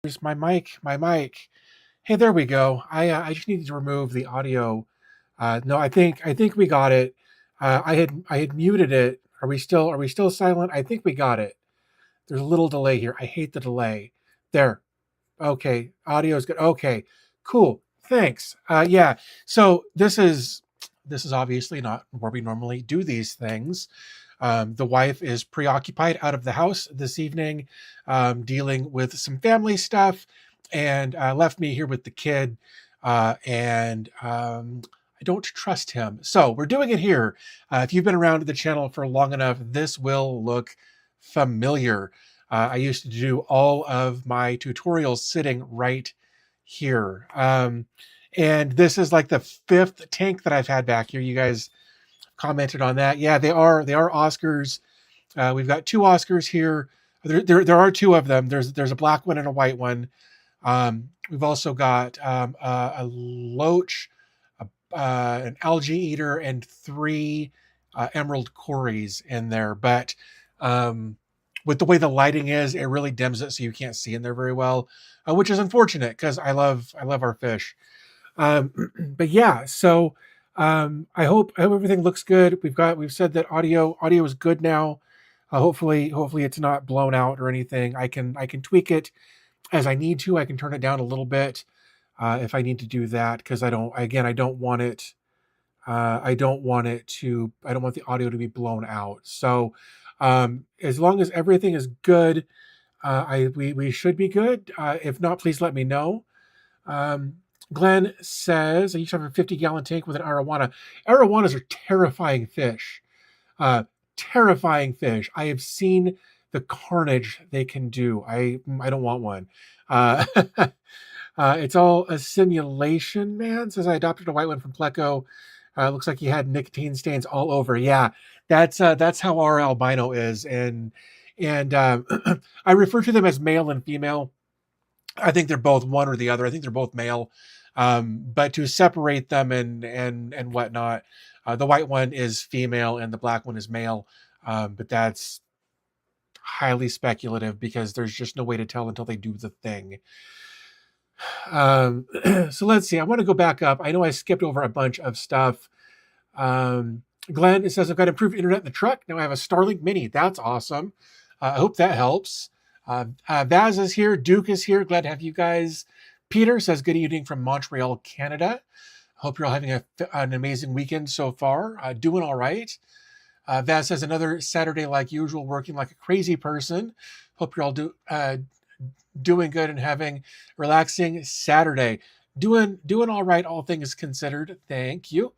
Here's my mic. Hey, there we go. I just needed to remove the audio. No, I think we got it. I had muted it. Are we still silent? I think we got it. There's a little delay here. I hate the delay. There. Okay. Audio is good. Okay. Cool. Thanks. Yeah. So this is obviously not where we normally do these things. The wife is preoccupied out of the house this evening, dealing with some family stuff, and left me here with the kid. And I don't trust him. So we're doing it here. If you've been around the channel for long enough, this will look familiar. I used to do all of my tutorials sitting right here. And this is like the fifth tank that I've had back here. You guys commented on that. Yeah, they are Oscars. We've got two Oscars here. There are two of them. There's a black one and a white one. We've also got a loach, an algae eater, and three emerald cories in there. But with the way the lighting is, it really dims it so you can't see in there very well, which is unfortunate because I love our fish. But yeah, so I hope everything looks good. We've said that audio is good now. Hopefully it's not blown out or anything. I can tweak it as I need to. I can turn it down a little bit if I need to do that, because I don't want it. I don't want the audio to be blown out. So as long as everything is good, we should be good. If not, please let me know. Um, Glenn says, I used to have a 50-gallon tank with an arowana. Arowanas are terrifying fish. Uh, Terrifying fish. I have seen the carnage they can do. I don't want one. Uh, it's all a simulation, man. Says I adopted a white one from Pleco. Looks like he had nicotine stains all over. Yeah, that's how our albino is, and I refer to them as male and female. I think they're both one or the other. I think they're both male. But to separate them and whatnot, the white one is female and the black one is male. But that's highly speculative because there's just no way to tell until they do the thing. So let's see. I want to go back up. I know I skipped over a bunch of stuff. Glenn, it says I've got improved internet in the truck. Now I have a Starlink Mini. That's awesome. I hope that helps. Vaz is here. Duke is here. Glad to have you guys. Peter says good evening from Montreal, Canada. Hope you're all having an amazing weekend so far. Doing all right. Vaz says another Saturday like usual, working like a crazy person. Hope you're all doing good and having a relaxing Saturday. Doing all right, all things considered. Thank you.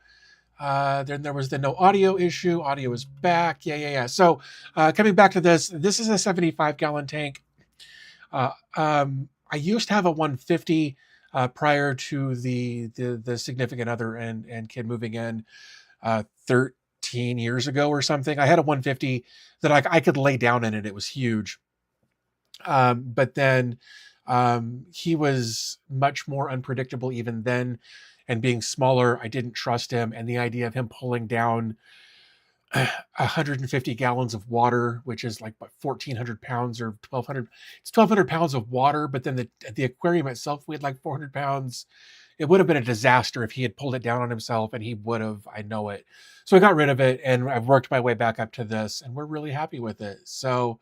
Then there was the no audio issue. Audio is back. Yeah. So coming back to this is a 75-gallon tank. I used to have a 150 prior to the significant other and kid moving in 13 years ago or something. I had a 150 that I could lay down in it. It was huge. But then he was much more unpredictable even then. And being smaller, I didn't trust him. And the idea of him pulling down 150 gallons of water, which is like what, 1,400 pounds or 1,200. It's 1,200 pounds of water, but then the aquarium itself weighed like 400 pounds. It would have been a disaster if he had pulled it down on himself, and he would have. I know it. So I got rid of it, and I've worked my way back up to this, and we're really happy with it. So,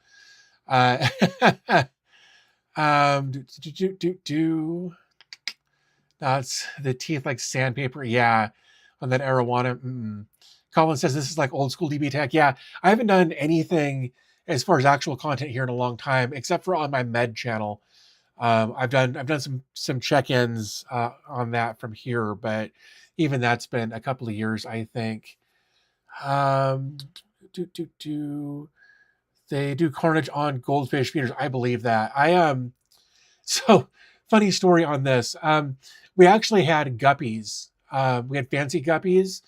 do. That's the teeth like sandpaper. Yeah, on that arowana. Colin says this is like old school DB Tech. Yeah, I haven't done anything as far as actual content here in a long time, except for on my med channel. I've done some check-ins on that from here, but even that's been a couple of years, I think. They do carnage on goldfish feeders. I believe that. So funny story on this. We actually had guppies. We had fancy guppies,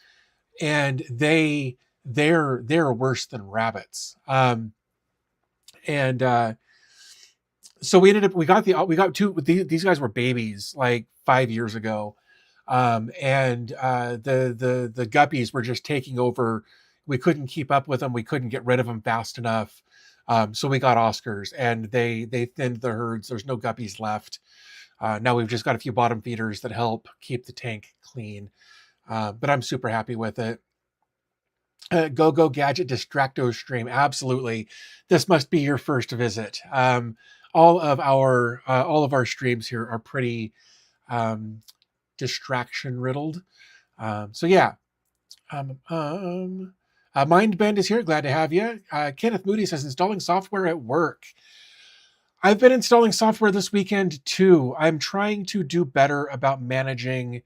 and they're worse than rabbits. And so we got two. These guys were babies like 5 years ago, and the guppies were just taking over. We couldn't keep up with them. We couldn't get rid of them fast enough. So we got Oscars, and they thinned the herds. There's no guppies left. Now we've just got a few bottom feeders that help keep the tank clean. But I'm super happy with it. Go Gadget Distracto stream. Absolutely. This must be your first visit. All of our streams here are pretty distraction riddled. So yeah. Mindbend is here. Glad to have you. Kenneth Moody says installing software at work. I've been installing software this weekend too. I'm trying to do better about managing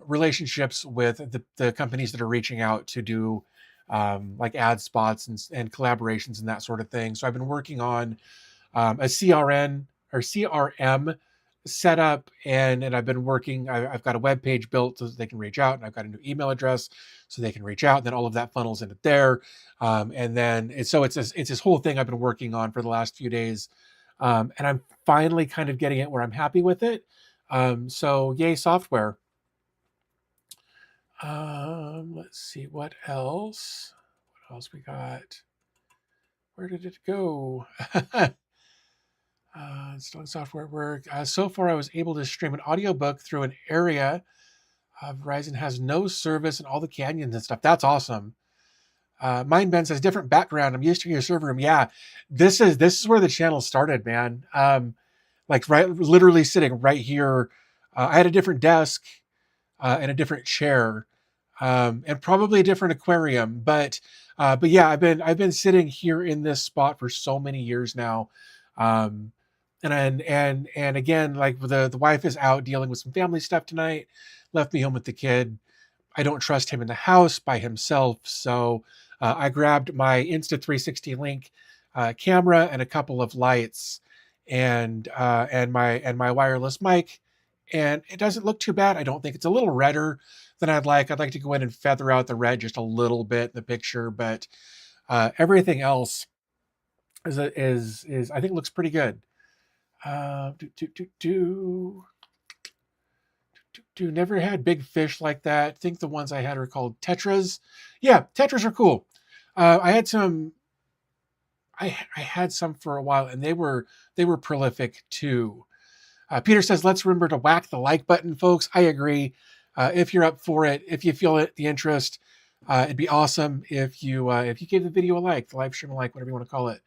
relationships with the companies that are reaching out to do like ad spots and collaborations and that sort of thing. So I've been working on a CRM setup, and I've been working. I've got a web page built so that they can reach out, and I've got a new email address so they can reach out. And then all of that funnels into there, and then it's this whole thing I've been working on for the last few days, and I'm finally kind of getting it where I'm happy with it. So yay, software. Let's see what else. What else we got? Where did it go? Installing software at work. So far, I was able to stream an audiobook through an area. Verizon has no service in all the canyons and stuff. That's awesome. Mindbend says different background. I'm used to your server room. Yeah, this is where the channel started, man. Like literally sitting right here. I had a different desk and a different chair, and probably a different aquarium. But yeah, I've been sitting here in this spot for so many years now. And again, like the wife is out dealing with some family stuff tonight, left me home with the kid. I don't trust him in the house by himself, so I grabbed my Insta360 Link camera and a couple of lights, and my wireless mic, and it doesn't look too bad. I don't think it's a little redder than I'd like. I'd like to go in and feather out the red just a little bit in the picture, but everything else is I think looks pretty good. Never had big fish like that. I think the ones I had are called tetras. Yeah, tetras are cool. I had some. I had some for a while, and they were prolific too. Peter says, "Let's remember to whack the like button, folks." I agree. If you're up for it, if you feel it, the interest, it'd be awesome if you gave the video a like, the live stream a like, whatever you want to call it.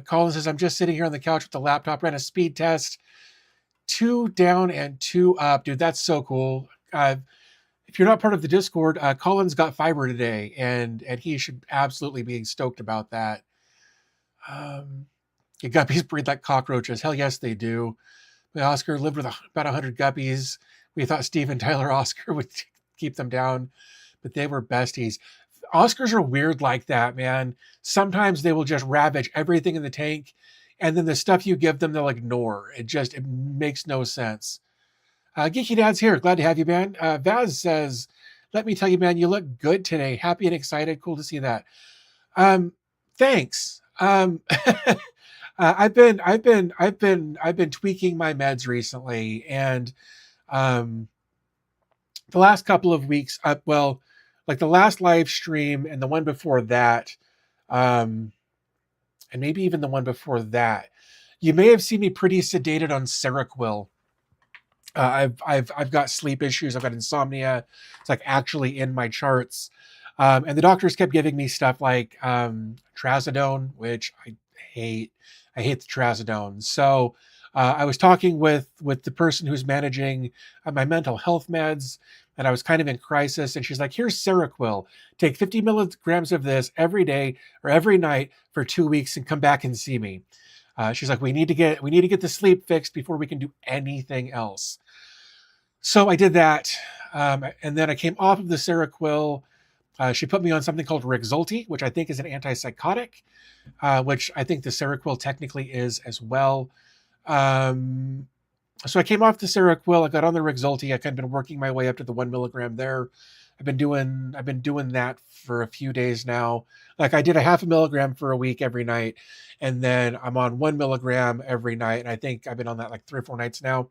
Colin says, I'm just sitting here on the couch with the laptop, ran a speed test, 2 down and 2 up. Dude, that's so cool. If you're not part of the Discord, Colin's got fiber today, and he should absolutely be stoked about that. Guppies breed like cockroaches. Hell yes, they do. Oscar lived with about 100 guppies. We thought Steve and Tyler Oscar would keep them down, but they were besties. Oscars are weird like that, man. Sometimes they will just ravage everything in the tank, and then the stuff you give them, they'll ignore. It makes no sense. Geeky Dad's here. Glad to have you, man. Vaz says, let me tell you, man, you look good today. Happy and excited. Cool to see that. Thanks. I've been tweaking my meds recently, and the last couple of weeks, like the last live stream and the one before that, and maybe even the one before that, you may have seen me pretty sedated on Seroquel. I've got sleep issues. I've got insomnia. It's like actually in my charts. And the doctors kept giving me stuff like trazodone, which I hate. I hate the trazodone. So I was talking with the person who's managing my mental health meds, and I was kind of in crisis. And she's like, here's Seroquel. Take 50 milligrams of this every day or every night for 2 weeks and come back and see me. She's like, we need to get the sleep fixed before we can do anything else. So I did that. And then I came off of the Seroquel. She put me on something called Rexulti, which I think is an antipsychotic, which I think the Seroquel technically is as well. So I came off the Seroquel. I got on the Rexulti. I kind of been working my way up to the 1 milligram there. I've been doing that for a few days now. Like I did a 0.5 milligram for a week every night, and then I'm on 1 milligram every night. And I think I've been on that like 3 or 4 nights now.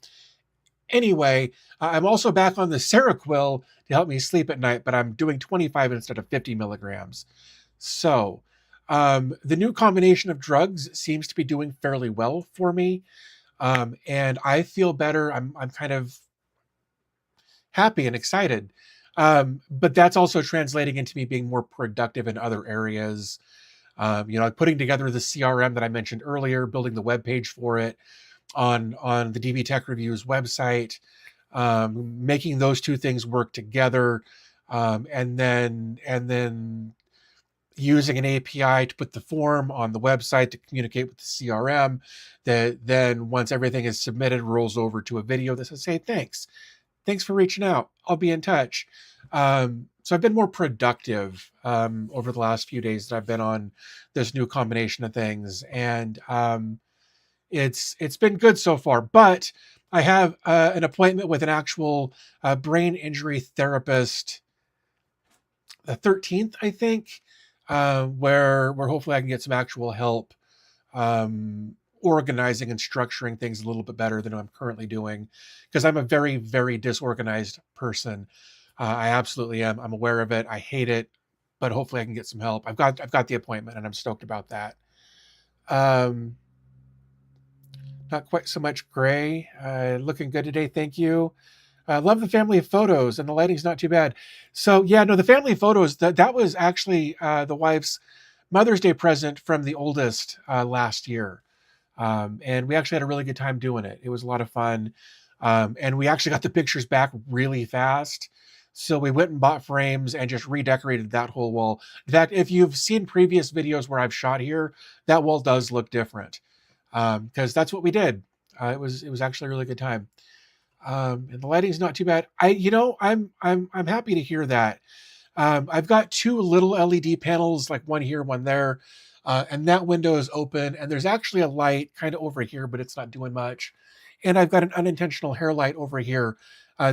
Anyway, I'm also back on the Seroquel to help me sleep at night, but I'm doing 25 instead of 50 milligrams. So, the new combination of drugs seems to be doing fairly well for me, and I feel better. I'm kind of happy and excited, but that's also translating into me being more productive in other areas. Like putting together the CRM that I mentioned earlier, building the web page for it on the DB Tech Reviews website, making those two things work together, and then using an API to put the form on the website to communicate with the CRM. That then once everything is submitted, rolls over to a video that says, "Hey, thanks for reaching out. I'll be in touch." So I've been more productive over the last few days that I've been on this new combination of things, and it's been good so far. But I have an appointment with an actual brain injury therapist the 13th, I think, where hopefully I can get some actual help organizing and structuring things a little bit better than I'm currently doing, because I'm a very, very disorganized person. I absolutely am. I'm aware of it. I hate it, but hopefully I can get some help. I've got the appointment, and I'm stoked about that. Um, Not quite so much gray. Looking good today. Thank you. Love the family of photos, and the lighting's not too bad. So yeah, no, the family photos, that was actually the wife's Mother's Day present from the oldest last year. And we actually had a really good time doing it. It was a lot of fun. And we actually got the pictures back really fast. So we went and bought frames and just redecorated that whole wall. That if you've seen previous videos where I've shot here, that wall does look different. Because that's what we did. It was actually a really good time. And the lighting's not too bad. I'm happy to hear that. I've got two little LED panels, like one here, one there, and that window is open. And there's actually a light kind of over here, but it's not doing much. And I've got an unintentional hair light over here.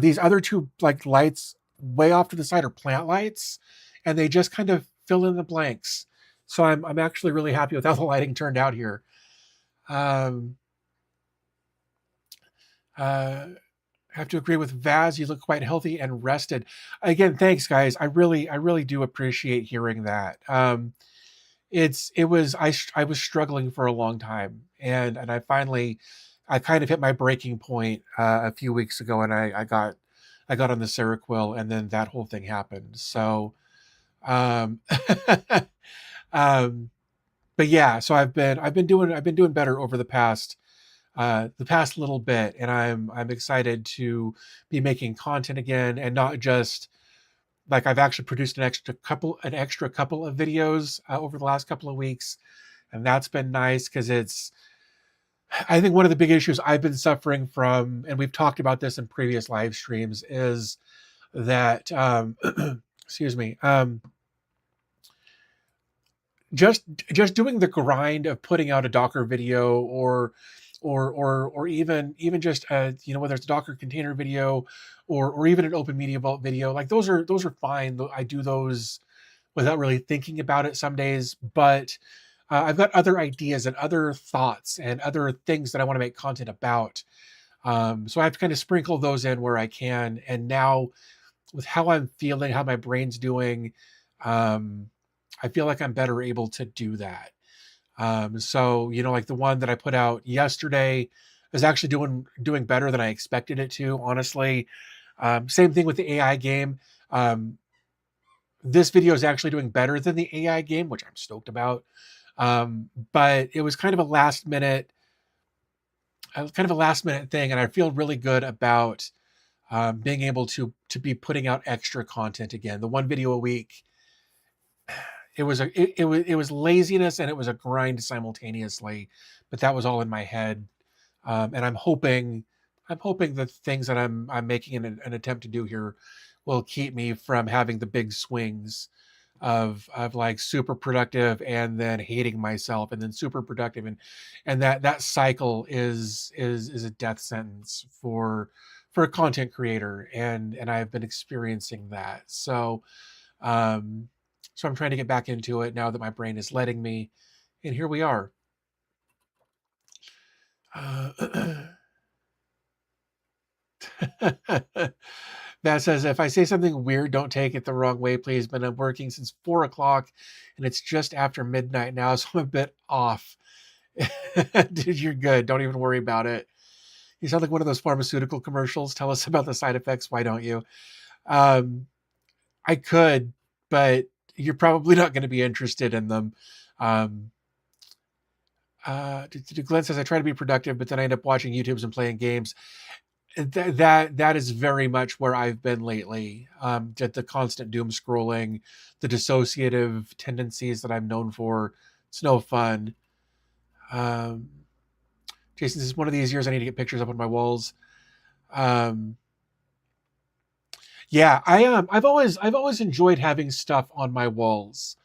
These other two like lights way off to the side are plant lights, and they just kind of fill in the blanks. So I'm actually really happy with how the lighting turned out here. Um, uh, have to agree with Vaz. You look quite healthy and rested. Again, thanks, guys. I really do appreciate hearing that. I was struggling for a long time, and I kind of hit my breaking point a few weeks ago, and I got on the Seroquel, and then that whole thing happened. So, um, um, but yeah, so I've been doing better over the past little bit, and I'm excited to be making content again, and not just like I've actually produced an extra couple of videos over the last couple of weeks, and that's been nice because I think one of the big issues I've been suffering from, and we've talked about this in previous live streams, is that excuse me, just doing the grind of putting out a Docker video, or even just whether it's a Docker container video, or even an Open Media Vault video. Like those are fine. I do those without really thinking about it some days, but I've got other ideas and other thoughts and other things that I want to make content about. So I have to kind of sprinkle those in where I can. And now, with how I'm feeling, how my brain's doing, um, I feel like I'm better able to do that. So like the one that I put out yesterday is actually doing better than I expected it to, honestly. Same thing with the AI game. This video is actually doing better than the AI game, which I'm stoked about. But it was kind of a last minute thing, and I feel really good about being able to be putting out extra content again. The one video a week, it was laziness and it was a grind simultaneously, but that was all in my head. And I'm hoping the things that I'm making an attempt to do here will keep me from having the big swings of like super productive and then hating myself, and then super productive, and that cycle is a death sentence for a content creator, and I've been experiencing that. Um so I'm trying to get back into it now that my brain is letting me, and here we are. uh, That says, if I say something weird, don't take it the wrong way, please. But I'm working since 4 o'clock and it's just after midnight now, so I'm a bit off. Dude, you're good. Don't even worry about it. You sound like one of those pharmaceutical commercials. Tell us about the side effects. Why don't you? Um, I could, but you're probably not going to be interested in them. Um, Glenn says, I try to be productive, but then I end up watching YouTubes and playing games. That is very much where I've been lately. The constant doom scrolling, the dissociative tendencies that I'm known for. It's no fun. Um, Jason, this is one of these years I need to get pictures up on my walls. Um, yeah, I've always enjoyed having stuff on my walls.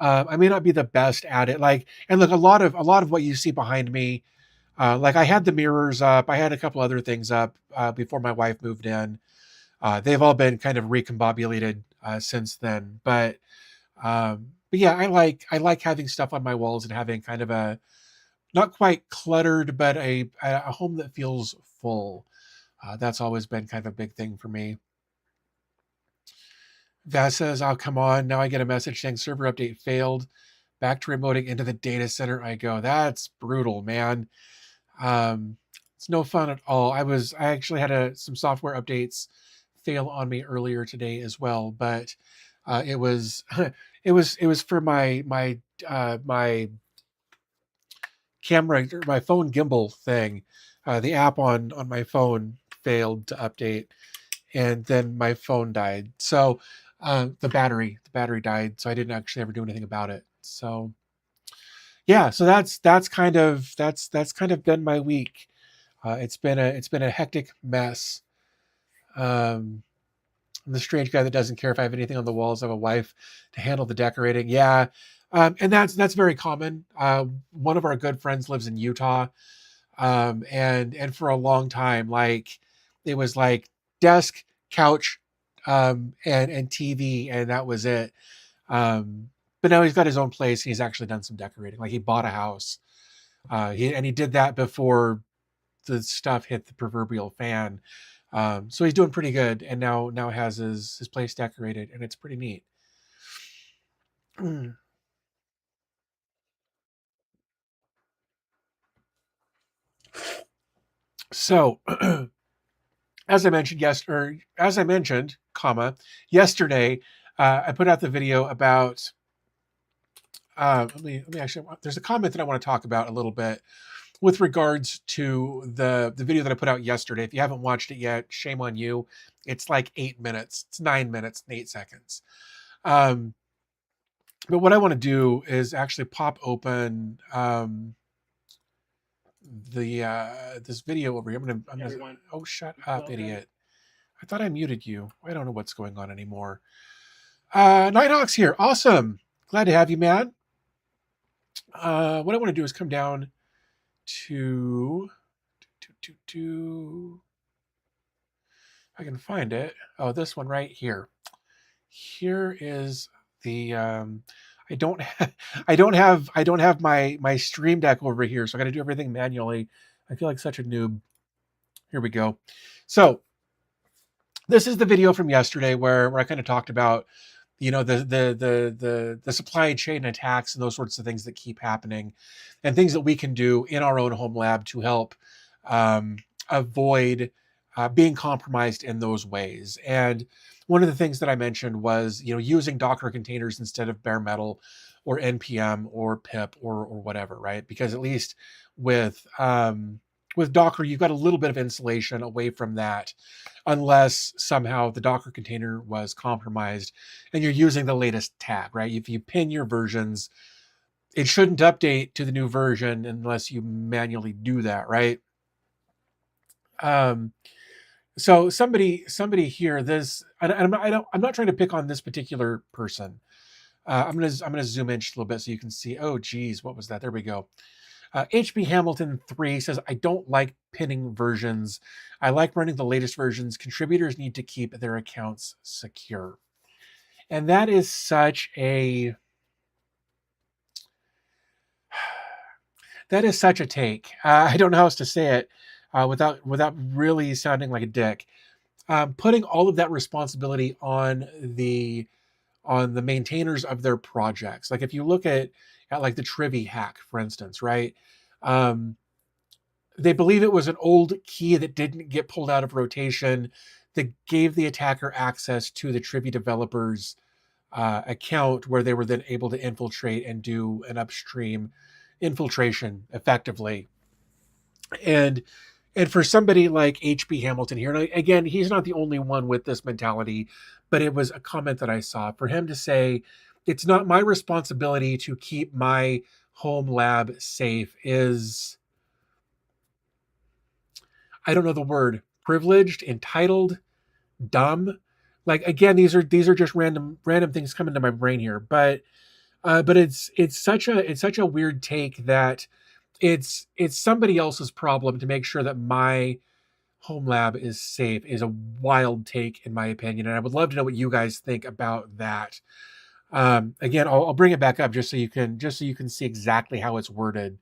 I may not be the best at it. Like, and look, a lot of what you see behind me, like I had the mirrors up, I had a couple other things up before my wife moved in. They've all been kind of recombobulated since then. But yeah, I like having stuff on my walls and having kind of a not quite cluttered, but a home that feels full. That's always been kind of a big thing for me. That says, "Oh, come on. Now I get a message saying server update failed. Back to remoting into the data center I go." That's brutal, man. Um, it's no fun at all. I actually had some software updates fail on me earlier today as well, but it was it was for my camera, or my phone gimbal thing. The app on my phone failed to update, and then my phone died. So the battery died, so I didn't actually ever do anything about it. So yeah, so that's kind of been my week. It's been a hectic mess. Um, I'm the strange guy that doesn't care if I have anything on the walls. I have a wife to handle the decorating. Yeah, and that's very common. One of our good friends lives in Utah, and for a long time, like it was like desk, couch, and TV, and that was it. But now he's got his own place, and he's actually done some decorating. Like he bought a house, he did that before the stuff hit the proverbial fan. So he's doing pretty good, and now has his place decorated, and it's pretty neat. So as I mentioned, yesterday, I put out the video about. Let me actually. There's a comment that I want to talk about a little bit with regards to the video that I put out yesterday. If you haven't watched it yet, shame on you. It's like 8 minutes. It's 9 minutes and 8 seconds. Um, but what I want to do is actually pop open the this video over here. Oh, shut up, idiot! I thought I muted you. I don't know what's going on anymore. Nighthawk's here. Awesome. Glad to have you, man. What I want to do is come down to I can find it. Oh, this one right here. Here is the I don't have I don't have my stream deck over here, so I got to do everything manually. I feel like such a noob. Here we go. So this is the video from yesterday where I kind of talked about the supply chain attacks and those sorts of things that keep happening, and things that we can do in our own home lab to help um, avoid being compromised in those ways. And one of the things that I mentioned was using Docker containers instead of bare metal or npm or pip or whatever, right? Because at least with with Docker, you've got a little bit of insulation away from that, unless somehow the Docker container was compromised and you're using the latest tag, right? If you pin your versions, it shouldn't update to the new version unless you manually do that, right? Um, so somebody here, I'm not trying to pick on this particular person. I'm gonna zoom in just a little bit so you can see. Oh, geez, what was that? There we go. HB Hamilton 3 says, I don't like pinning versions. I like running the latest versions. Contributors need to keep their accounts secure. And that is such a take. I don't know how else to say it without really sounding like a dick. putting all of that responsibility on the maintainers of their projects. Like if you look at like the Trivy hack, for instance, right? Um, they believe it was an old key that didn't get pulled out of rotation that gave the attacker access to the Trivy developers account, where they were then able to infiltrate and do an upstream infiltration effectively. And for somebody like HB Hamilton here, and again, he's not the only one with this mentality, but it was a comment that I saw for him to say, "It's not my responsibility to keep my home lab safe." Is, I don't know the word, privileged, entitled, dumb. Like again, these are just random things coming to my brain here, but it's such a weird take that it's somebody else's problem to make sure that my home lab is safe, is a wild take in my opinion, and I would love to know what you guys think about that. Again, I'll bring it back up just so you can see exactly how it's worded.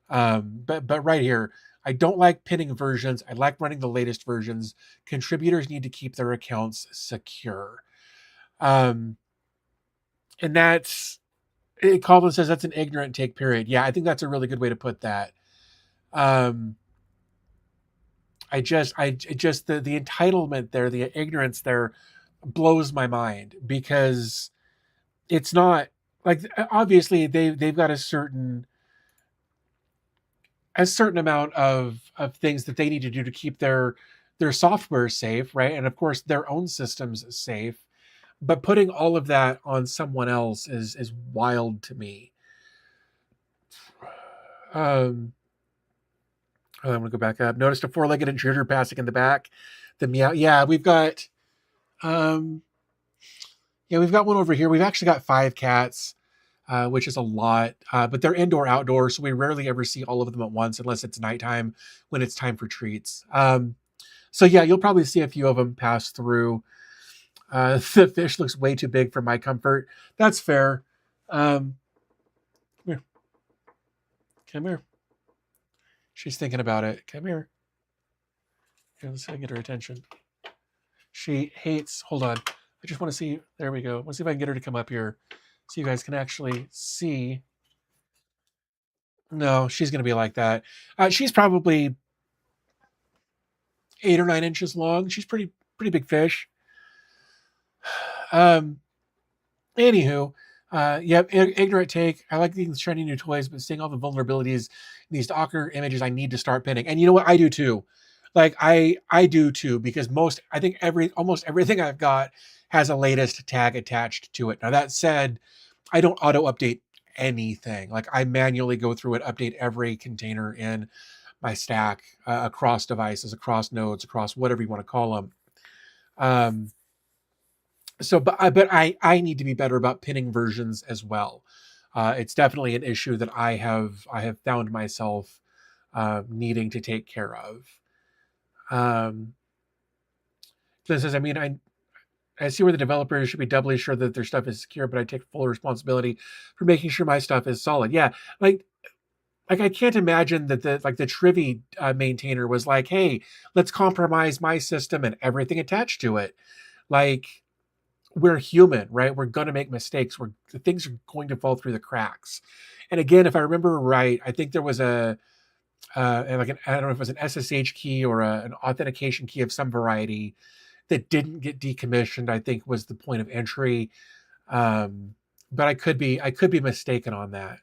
But right here, I don't like pinning versions. I like running the latest versions. Contributors need to keep their accounts secure. Um, and that's Colvin says that's an ignorant take. Period. Yeah, I think that's a really good way to put that. Um, the entitlement there, the ignorance there, blows my mind, because it's not like, obviously they've got a certain amount of things that they need to do to keep their software safe, right? And of course their own systems safe. But putting all of that on someone else is wild to me. Um, I'm gonna go back up. Noticed a four-legged intruder passing in the back. The meow. Um, we've got one over here. We've actually got 5 cats, which is a lot. But they're indoor, outdoor, so we rarely ever see all of them at once, unless it's nighttime when it's time for treats. So yeah, you'll probably see a few of them pass through. The fish looks way too big for my comfort. That's fair. Come here. Come here. She's thinking about it. Come here. Here, let's see if I can get her attention. She hates. Hold on. I just want to see. There we go. Let's see if I can get her to come up here, so you guys can actually see. No, she's going to be like that. She's probably 8 or 9 inches long. She's pretty big fish. Um, Anywho, yep, ignorant take. I like these shiny new toys, but seeing all the vulnerabilities in these Docker images, I need to start pinning. And you know what? I do too. Like I do too, because I think almost everything I've got has a latest tag attached to it. Now that said, I don't auto update anything. Like I manually go through and update every container in my stack, across devices, across nodes, across whatever you want to call them. Um, but I need to be better about pinning versions as well. It's definitely an issue that I have found myself needing to take care of. Um, so it says, I mean, I see where the developers should be doubly sure that their stuff is secure, but I take full responsibility for making sure my stuff is solid. Yeah, like I can't imagine that the Trivy maintainer was like, hey, let's compromise my system and everything attached to it. Like, we're human, right? We're going to make mistakes. Things are going to fall through the cracks. And again, if I remember right, I think there was I don't know if it was an SSH key or an authentication key of some variety that didn't get decommissioned, I think was the point of entry. But I could be mistaken on that.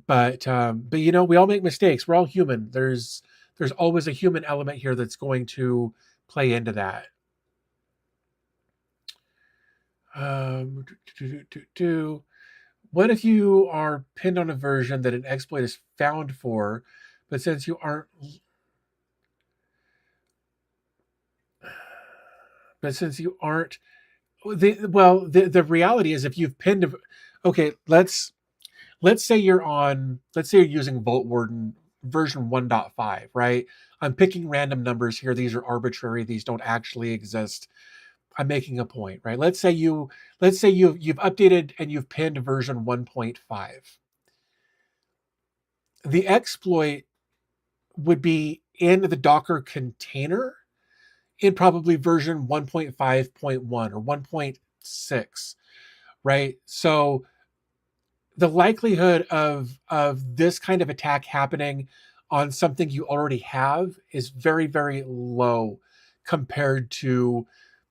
But we all make mistakes. We're all human. There's always a human element here that's going to play into that. Um, what if you are pinned on a version that an exploit is found for, but since you aren't, but since you aren't, the reality is, if you've pinned, okay, let's say you're using Vault Warden version 1.5, right? I'm picking random numbers here. These are arbitrary. These don't actually exist. I'm making a point, right? Let's say you've updated and you've pinned version 1.5. The exploit would be in the Docker container, in probably version 1.5.1 or 1.6, right? So the likelihood of this kind of attack happening on something you already have is very, very low compared to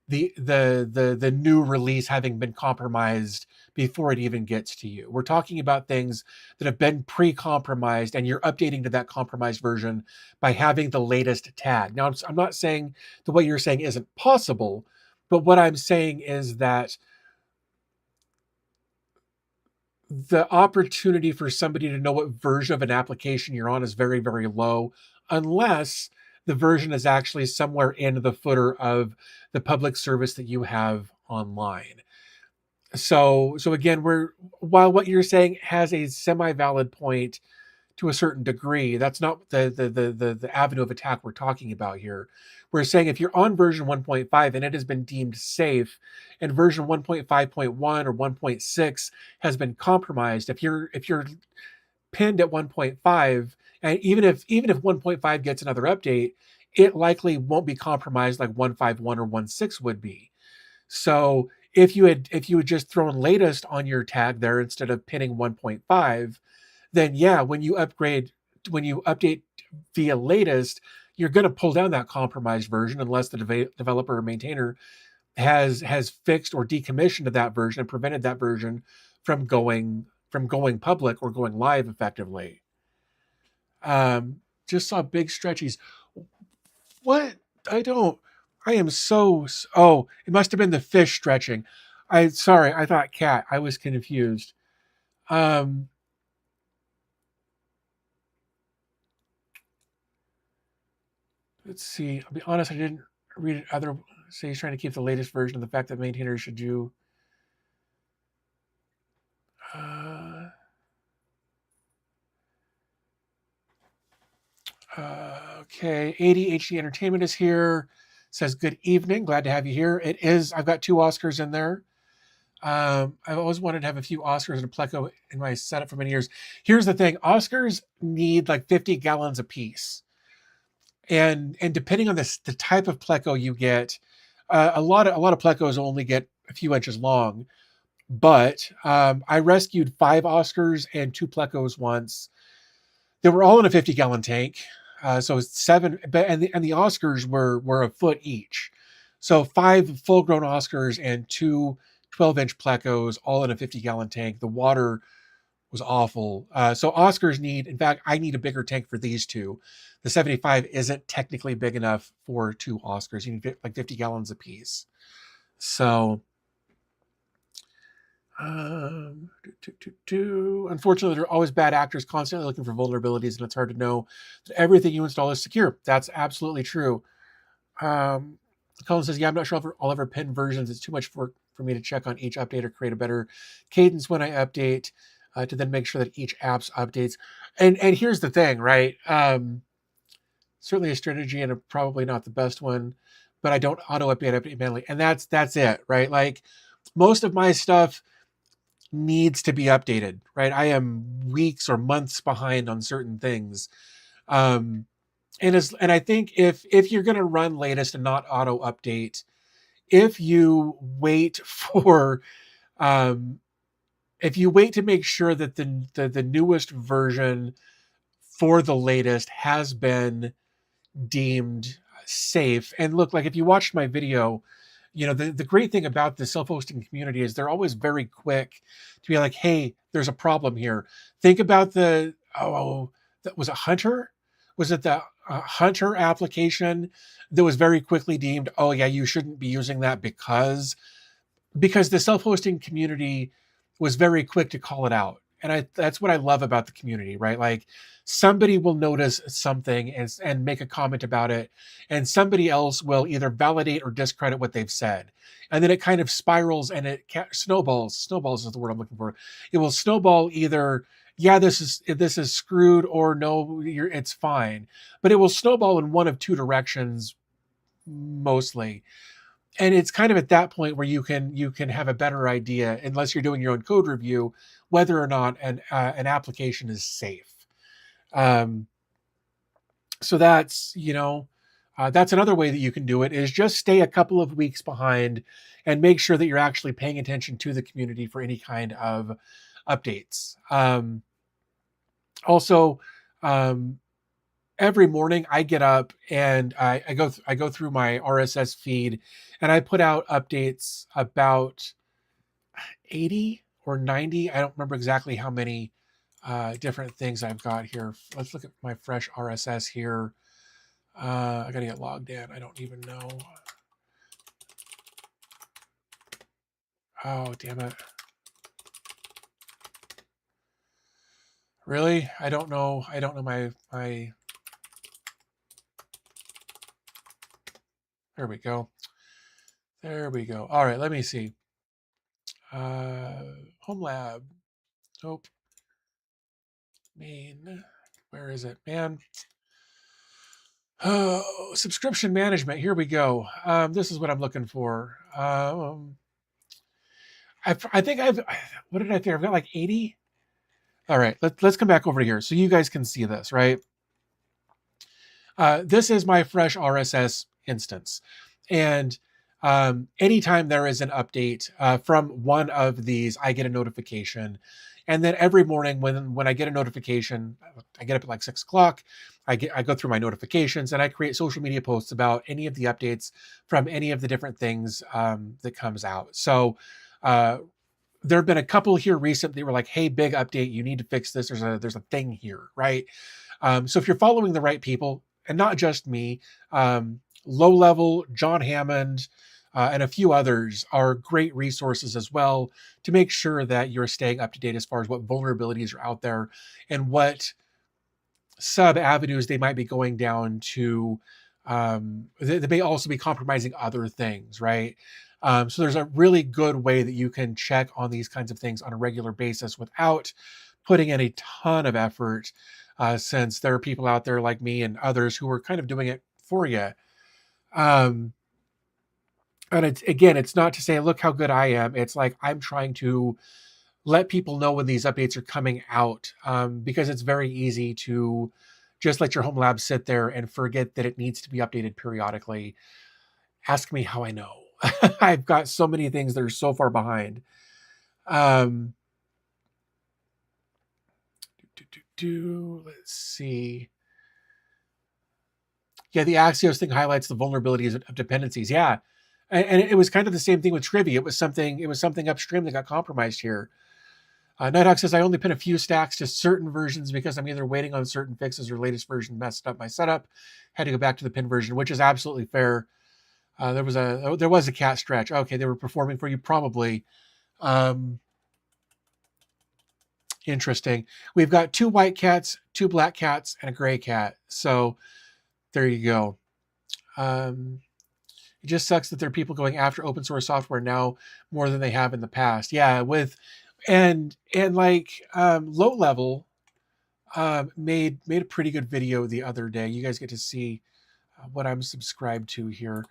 the new release having been compromised before it even gets to you. We're talking about things that have been pre-compromised, and you're updating to that compromised version by having the latest tag. Now, I'm not saying the what you're saying isn't possible, but what I'm saying is that the opportunity for somebody to know what version of an application you're on is very, very low, unless the version is actually somewhere in the footer of the public service that you have online. So again, while what you're saying has a semi-valid point to a certain degree, that's not the avenue of attack we're talking about here. We're saying if you're on version 1.5 and it has been deemed safe, and version 1.5.1 or 1.6 has been compromised, if you're pinned at 1.5, and even if 1.5 gets another update, it likely won't be compromised like 1.5.1 or 1.6 would be. So if you had just thrown latest on your tag there instead of pinning 1.5, then yeah, when you update via latest, you're going to pull down that compromised version unless the developer or maintainer has fixed or decommissioned that version and prevented that version from going public or going live effectively. Just saw big stretchies. What? I don't. I am so. Oh, it must have been the fish stretching. Sorry. I thought cat. I was confused. Um, let's see. I'll be honest. I didn't read it. Other say he's trying to keep the latest version of the fact that maintainers should do. Uh, okay. ADHD Entertainment is here. Says good evening. Glad to have you here. It is. I've got two Oscars in there. I've always wanted to have a few Oscars and a Pleco in my setup for many years. Here's the thing: Oscars need like 50 gallons a piece, and depending on the type of Pleco you get, a lot of Plecos only get a few inches long. But I rescued 5 Oscars and 2 Plecos once. They were all in a 50-gallon tank, so it's 7. But and the Oscars were a foot each, so 5 full-grown Oscars and 2 12-inch Plecos, all in a 50-gallon tank. The water was awful. So Oscars need, in fact, I need a bigger tank for these two. The 75 isn't technically big enough for 2 Oscars. You need like 50 gallons apiece. So, unfortunately, there are always bad actors constantly looking for vulnerabilities, and it's hard to know that everything you install is secure. That's absolutely true. Um, Colin says, yeah, I'm not sure if I'll ever pin versions. It's too much work for me to check on each update or create a better cadence when I update to then make sure that each app's updates. And here's the thing, right? Certainly a strategy and probably not the best one, but I don't update manually. And that's it, right? Like most of my stuff needs to be updated, right? I am weeks or months behind on certain things. Um, and I think if you're going to run latest and not auto update, if you wait for um, if you wait to make sure that the newest version for the latest has been deemed safe. And look, like if you watched my video, the great thing about the self-hosting community is they're always very quick to be like, hey, there's a problem here. Think about that was a Hunter. Was it the Hunter application that was very quickly deemed, oh yeah, you shouldn't be using that because the self-hosting community was very quick to call it out. And that's what I love about the community, right? Like somebody will notice something and make a comment about it, and somebody else will either validate or discredit what they've said. And then it kind of spirals and it snowballs. Snowballs is the word I'm looking for. It will snowball either, yeah, this is screwed, or no, it's fine. But it will snowball in one of two directions mostly. And it's kind of at that point where you can have a better idea, unless you're doing your own code review, whether or not an application is safe. Um, so that's That's another way that you can do it, is just stay a couple of weeks behind and make sure that you're actually paying attention to the community for any kind of updates. Also, um, every morning I get up and I go through my RSS feed, and I put out updates about 80 or 90. I don't remember exactly how many different things I've got here. Let's look at my fresh RSS here. I gotta get logged in. I don't even know. Oh, damn it. Really? I don't know. I don't know my. There we go. There we go. All right, let me see. Homelab. Nope. Main. Where is it? Man. Oh, subscription management. Here we go. This is what I'm looking for. I think I've, what did I think? I've got like 80. All right, let's come back over here so you guys can see this, right? This is my fresh RSS instance. And anytime there is an update from one of these, I get a notification. And then every morning when I get a notification, I get up at like 6 o'clock. I go through my notifications and I create social media posts about any of the updates from any of the different things that comes out. So there have been a couple here recently that were like, hey, big update, you need to fix this. There's a thing here, right? So if you're following the right people, and not just me, Low Level, John Hammond, and a few others are great resources as well to make sure that you're staying up to date as far as what vulnerabilities are out there and what sub avenues they might be going down to. They may also be compromising other things, right? So there's a really good way that you can check on these kinds of things on a regular basis without putting in a ton of effort, since there are people out there like me and others who are kind of doing it for you. Um, and it's not to say, look how good I am. It's like I'm trying to let people know when these updates are coming out, because it's very easy to just let your home lab sit there and forget that it needs to be updated periodically. Ask me how I know. I've got so many things that are so far behind. Um, let's see. Yeah, the Axios thing highlights the vulnerabilities of dependencies. Yeah, and it was kind of the same thing with Trivia. It was something upstream that got compromised here. Nighthawk says, I only pin a few stacks to certain versions because I'm either waiting on certain fixes or latest version messed up my setup. Had to go back to the pin version, which is absolutely fair. There was a cat stretch. Okay, they were performing for you probably. Um, Interesting. We've got 2 white cats, 2 black cats, and a gray cat. So there you go. It just sucks that there are people going after open source software now more than they have in the past. Yeah, and like Low Level made a pretty good video the other day. You guys get to see what I'm subscribed to here.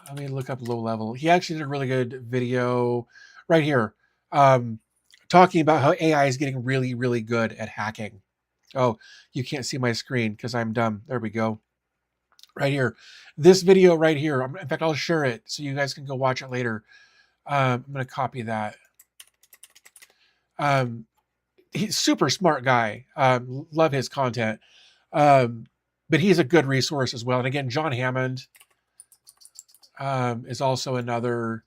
Let me look up Low Level. He actually did a really good video right here, talking about how AI is getting really, really good at hacking. Oh, you can't see my screen because I'm dumb. There we go. Right here. This video right here. In fact, I'll share it so you guys can go watch it later. I'm going to copy that. He's super smart guy. Love his content. But he's a good resource as well. And again, John Hammond is also another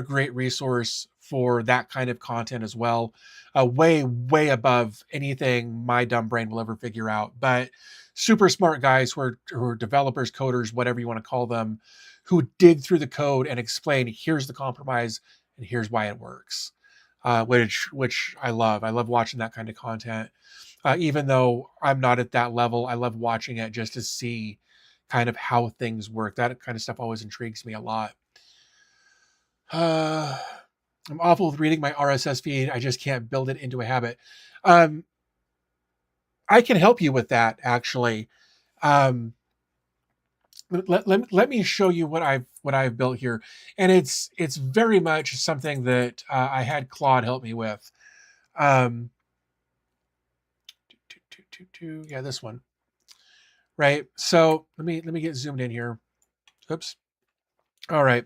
great resource for that kind of content as well. Way above anything my dumb brain will ever figure out. But super smart guys who are developers, coders, whatever you want to call them, who dig through the code and explain, here's the compromise and here's why it works. Which I love. I love watching that kind of content. Even though I'm not at that level, I love watching it just to see kind of how things work. That kind of stuff always intrigues me a lot. I'm awful with reading my RSS feed. I just can't build it into a habit. I can help you with that, actually. Let me show you what I've built here, and it's very much something that I had Claude help me with. Yeah, this one right? So let me get zoomed in here. Oops. All right.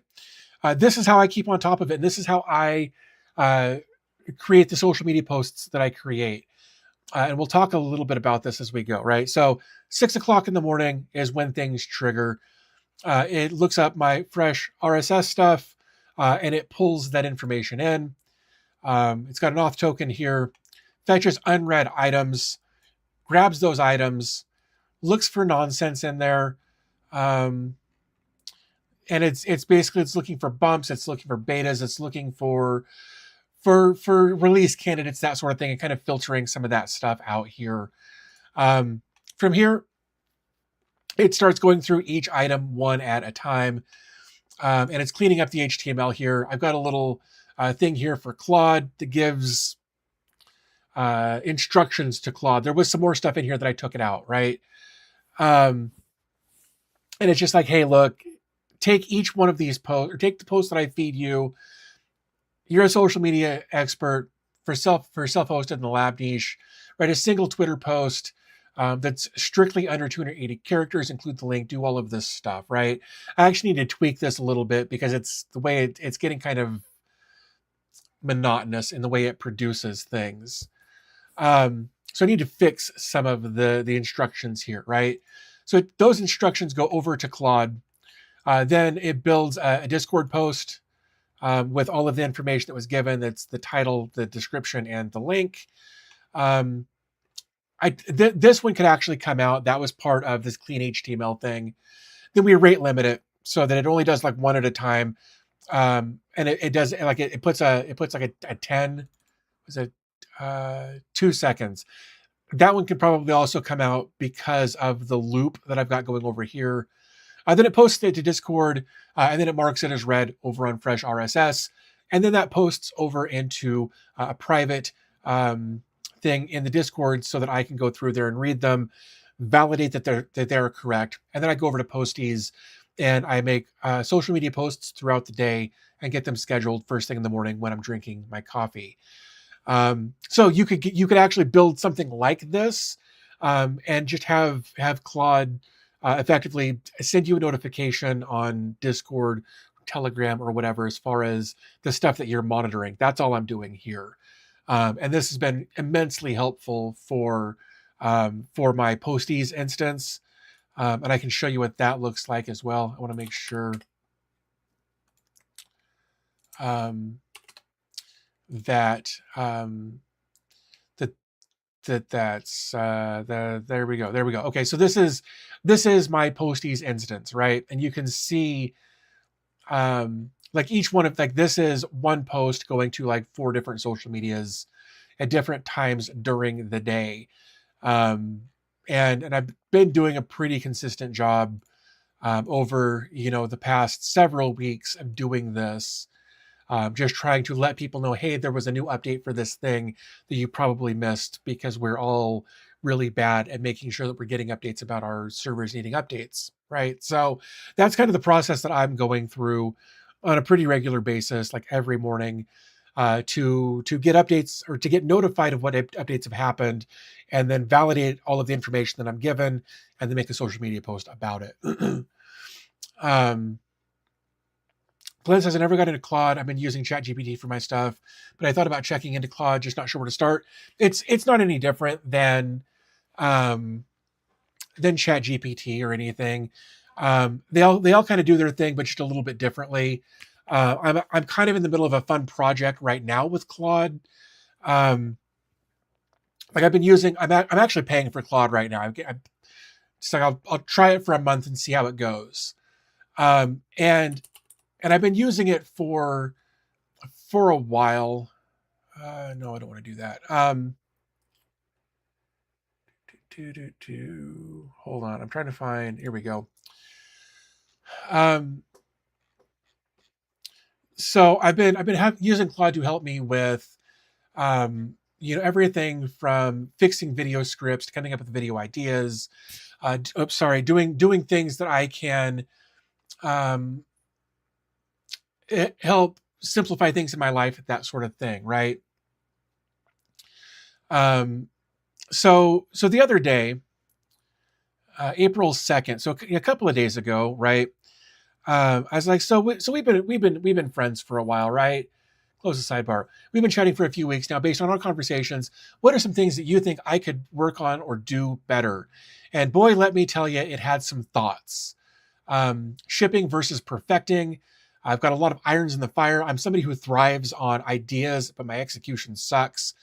This is how I keep on top of it. And this is how I uh, create the social media posts that I create. And we'll talk a little bit about this as we go, right? So 6 o'clock in the morning is when things trigger. It looks up my fresh RSS stuff and it pulls that information in. It's got an auth token here, fetches unread items, grabs those items, looks for nonsense in there. Um, and it's basically it's looking for bumps, it's looking for betas, it's looking for release candidates, that sort of thing, and kind of filtering some of that stuff out here. From here, it starts going through each item one at a time, and it's cleaning up the HTML here. I've got a little thing here for Claude that gives instructions to Claude. There was some more stuff in here that I took it out, right? And it's just like, hey, look, take each one of these posts, or take the post that I feed you. You're a social media expert for self-hosted in the lab niche. Write a single Twitter post that's strictly under 280 characters. Include the link. Do all of this stuff, right? I actually need to tweak this a little bit because it's the way it's getting kind of monotonous in the way it produces things. So I need to fix some of the instructions here, right? So those instructions go over to Claude. Then it builds a Discord post with all of the information that was given. That's the title, the description, and the link. This one could actually come out. That was part of this clean HTML thing. Then we rate limit it so that it only does like one at a time. And it does like it puts like a 10, was it 2 seconds. That one could probably also come out because of the loop that I've got going over here. Then it posts it to Discord, and then it marks it as read over on Fresh RSS. And then that posts over into a private thing in the Discord so that I can go through there and read them, validate that they're correct. And then I go over to Posties and I make social media posts throughout the day and get them scheduled first thing in the morning when I'm drinking my coffee. So you could actually build something like this and just have Claude effectively send you a notification on Discord, Telegram, or whatever as far as the stuff that you're monitoring. That's all I'm doing here. And this has been immensely helpful for my Posties instance. And I can show you what that looks like as well. I want to make sure that that's there we go. Okay, so this is my Posties instance, right? And you can see like each one of like this is one post going to like 4 different social medias at different times during the day. And I've been doing a pretty consistent job over the past several weeks of doing this. Just trying to let people know, hey, there was a new update for this thing that you probably missed, because we're all really bad at making sure that we're getting updates about our servers needing updates, right? So that's kind of the process that I'm going through on a pretty regular basis, like every morning, to get updates or to get notified of what updates have happened, and then validate all of the information that I'm given, and then make a social media post about it. Glenn says, I never got into Claude. I've been using ChatGPT for my stuff, but I thought about checking into Claude, just not sure where to start. It's not any different than ChatGPT or anything. They all kind of do their thing, but just a little bit differently. I'm kind of in the middle of a fun project right now with Claude. Like I've been using, I'm actually paying for Claude right now. I'm just like I'll try it for a month and see how it goes. And I've been using it for a while. No, I don't want to do that. Hold on, I'm trying to find. Here we go. So I've been using Claude to help me with, everything from fixing video scripts to coming up with video ideas. Doing things that I can help simplify things in my life, that sort of thing, right? So the other day, April 2nd, so a couple of days ago, right? I was like, so we've been friends for a while, right? Close the sidebar. We've been chatting for a few weeks now. Based on our conversations, what are some things that you think I could work on or do better? And boy, let me tell you, it had some thoughts. Shipping versus perfecting. I've got a lot of irons in the fire. I'm somebody who thrives on ideas, but my execution sucks.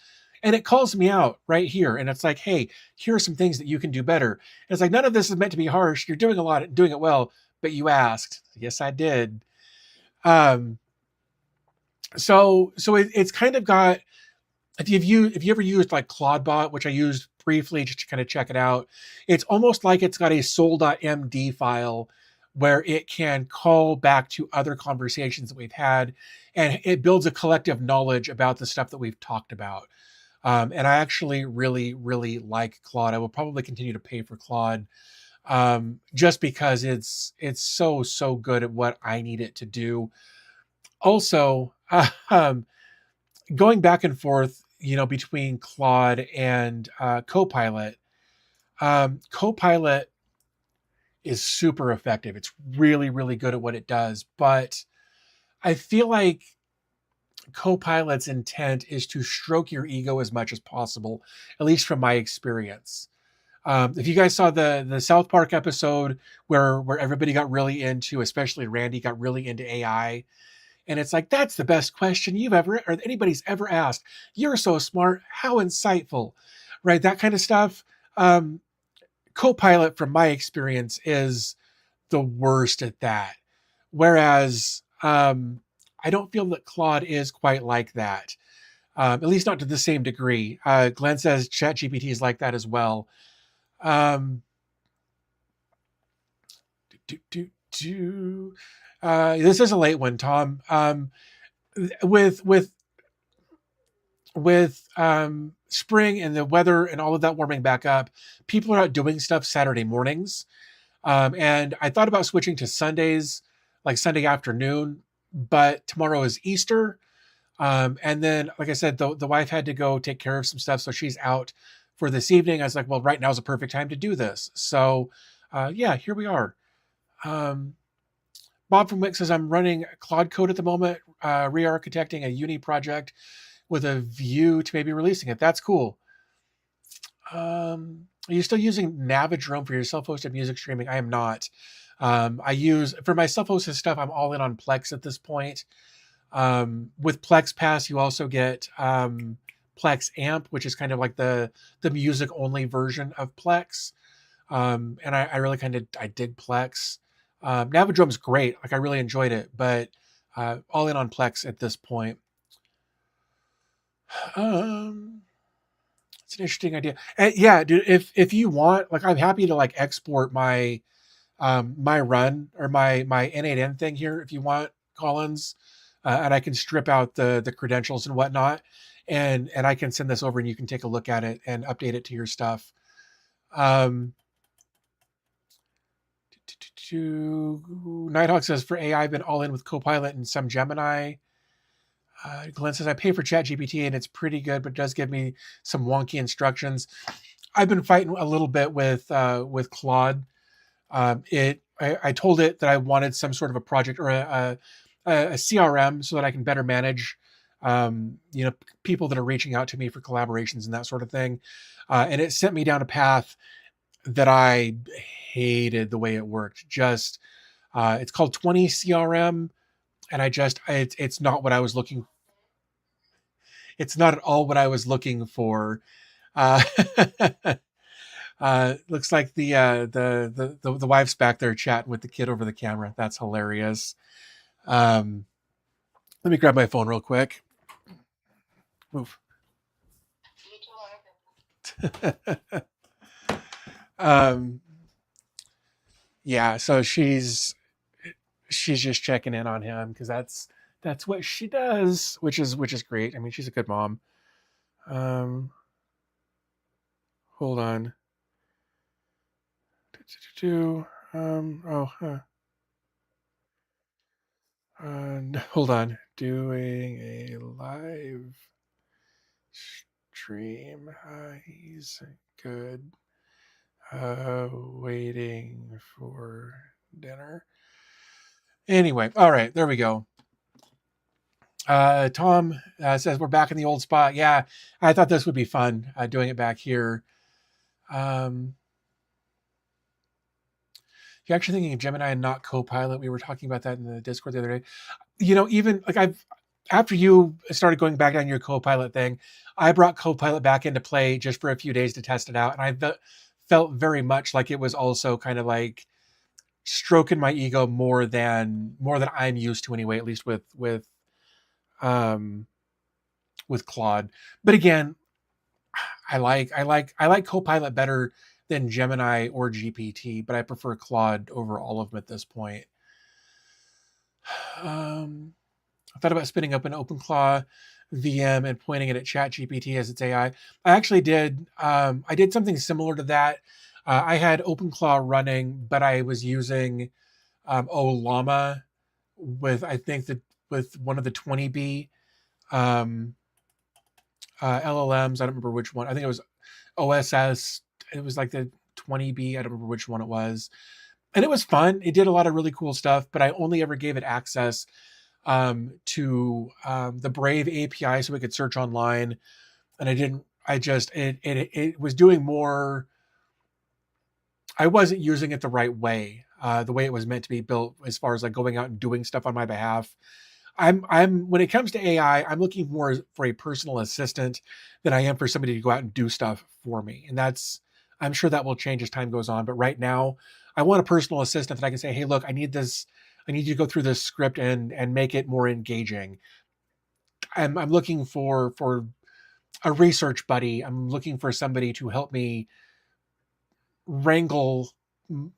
And it calls me out right here. And it's like, hey, here are some things that you can do better. And it's like, none of this is meant to be harsh. You're doing a lot, doing it well, but you asked. Yes, I did. Um, it's kind of got, if you ever used like Claudebot, which I used briefly just to kind of check it out, it's almost like it's got a soul.md file where it can call back to other conversations that we've had, and it builds a collective knowledge about the stuff that we've talked about. And I actually really, really like Claude. I will probably continue to pay for Claude, just because it's so good at what I need it to do. Also, going back and forth, between Claude and Copilot. Copilot is super effective. It's really, really good at what it does. But I feel like Copilot's intent is to stroke your ego as much as possible, at least from my experience. If you guys saw the South Park episode where everybody got really into, especially Randy got really into AI, and it's like, that's the best question you've ever or anybody's ever asked. You're so smart. How insightful, right? That kind of stuff. Um, Copilot, from my experience, is the worst at that. Whereas I don't feel that Claude is quite like that, at least not to the same degree. Glenn says ChatGPT is like that as well. Um, do, do, do. This is a late one, Tom. With spring and the weather and all of that warming back up, people are out doing stuff Saturday mornings. And I thought about switching to Sundays, like Sunday afternoon, but tomorrow is Easter. And then, like I said, the wife had to go take care of some stuff, so she's out for this evening. I was like, well, right now is a perfect time to do this. So, yeah, here we are. Um, Bob from Wix says, I'm running Claude Code at the moment, re-architecting a uni project with a view to maybe releasing it. That's cool. Are you still using Navidrome for your self-hosted music streaming? I am not. I use, for my self-hosted stuff, I'm all in on Plex at this point. With Plex Pass, you also get Plex Amp, which is kind of like the music only version of Plex. And I really I dig Plex. Navidrome's great. Like, I really enjoyed it, but all in on Plex at this point. It's an interesting idea. And yeah, dude, if you want, like, I'm happy to like export my my run or my N8N thing here if you want, Collins, and I can strip out the credentials and whatnot, and I can send this over and you can take a look at it and update it to your stuff. Nighthawk says, for AI, I've been all in with Copilot and some Gemini. Glenn says, I pay for ChatGPT and it's pretty good, but it does give me some wonky instructions. I've been fighting a little bit with Claude. I told it that I wanted some sort of a project or a CRM so that I can better manage, people that are reaching out to me for collaborations and that sort of thing. And it sent me down a path that I hated the way it worked. Just it's called 20 CRM, and it's not what I was looking. It's not at all what I was looking for. Uh, looks like the wife's back there chatting with the kid over the camera. That's hilarious. Um, let me grab my phone real quick. Move. um, yeah, so she's just checking in on him because that's what she does, which is great. I mean, she's a good mom. Um, hold on. Oh, hold on. Doing a live stream. He's good. Waiting for dinner. Anyway, all right, there we go. Tom says we're back in the old spot. Yeah, I thought this would be fun doing it back here. You're actually thinking of Gemini and not Copilot. We were talking about that in the Discord the other day. Even like after you started going back down your Copilot thing, I brought Copilot back into play just for a few days to test it out, and I felt very much like it was also kind of like stroking my ego more than I'm used to anyway, at least um with Claude. But again, I like Copilot better than Gemini or GPT, but I prefer Claude over all of them at this point. I thought about spinning up an OpenClaw VM and pointing it at ChatGPT as its AI. I actually did. I did something similar to that. I had OpenClaw running, but I was using Olama with with one of the 20B LLMs. I don't remember which one. I think it was OSS. It was like the 20B. I don't remember which one it was. And it was fun. It did a lot of really cool stuff, but I only ever gave it access to the Brave API so we could search online. And it was doing more. I wasn't using it the right way, the way it was meant to be built as far as like going out and doing stuff on my behalf. When it comes to AI, I'm looking more for a personal assistant than I am for somebody to go out and do stuff for me. And I'm sure that will change as time goes on. But right now, I want a personal assistant that I can say, hey, look, I need this. I need you to go through this script and make it more engaging. I'm looking for a research buddy. I'm looking for somebody to help me wrangle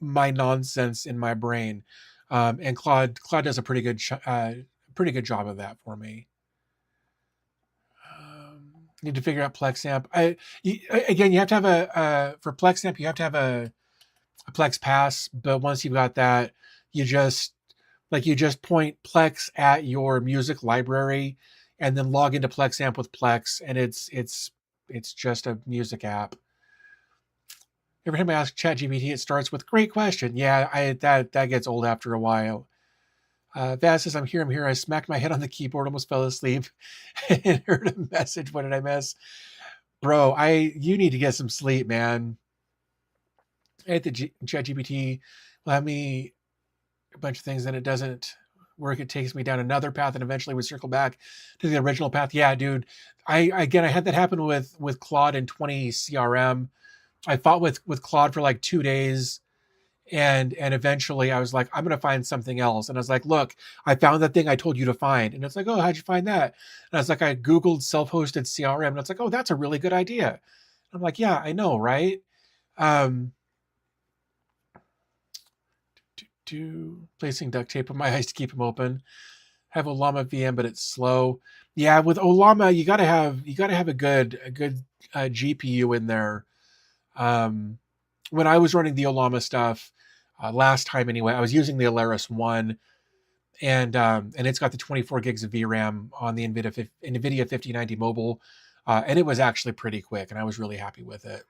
my nonsense in my brain. And Claude does a pretty good job of that for me. Need to figure out PlexAmp. Again, you have to have for PlexAmp, you have to have a Plex Pass. But once you've got that, you just point Plex at your music library, and then log into PlexAmp with Plex, and it's just a music app. Every time I ask ChatGPT, it starts with "Great question." Yeah, that gets old after a while. Vaz says, I'm here. I smacked my head on the keyboard, almost fell asleep, and heard a message. What did I miss? Bro, you need to get some sleep, man. I hate the ChatGPT will have me a bunch of things, and it doesn't work. It takes me down another path, and eventually would circle back to the original path. Yeah, dude. I had that happen with Claude and 20 CRM. I fought with Claude for like 2 days. And eventually I was like, I'm going to find something else. And I was like, look, I found that thing I told you to find. And it's like, oh, how'd you find that? And I was like, I Googled self-hosted CRM. And it's like, oh, that's a really good idea. And I'm like, yeah, I know, right? Placing duct tape on my eyes to keep them open. I have Olama VM, but it's slow. Yeah, with Olama, you gotta have a good GPU in there. When I was running the Olama stuff last time anyway, I was using the Alaris One, and it's got the 24 gigs of VRAM on the NVIDIA 5090 mobile, and it was actually pretty quick, and I was really happy with it.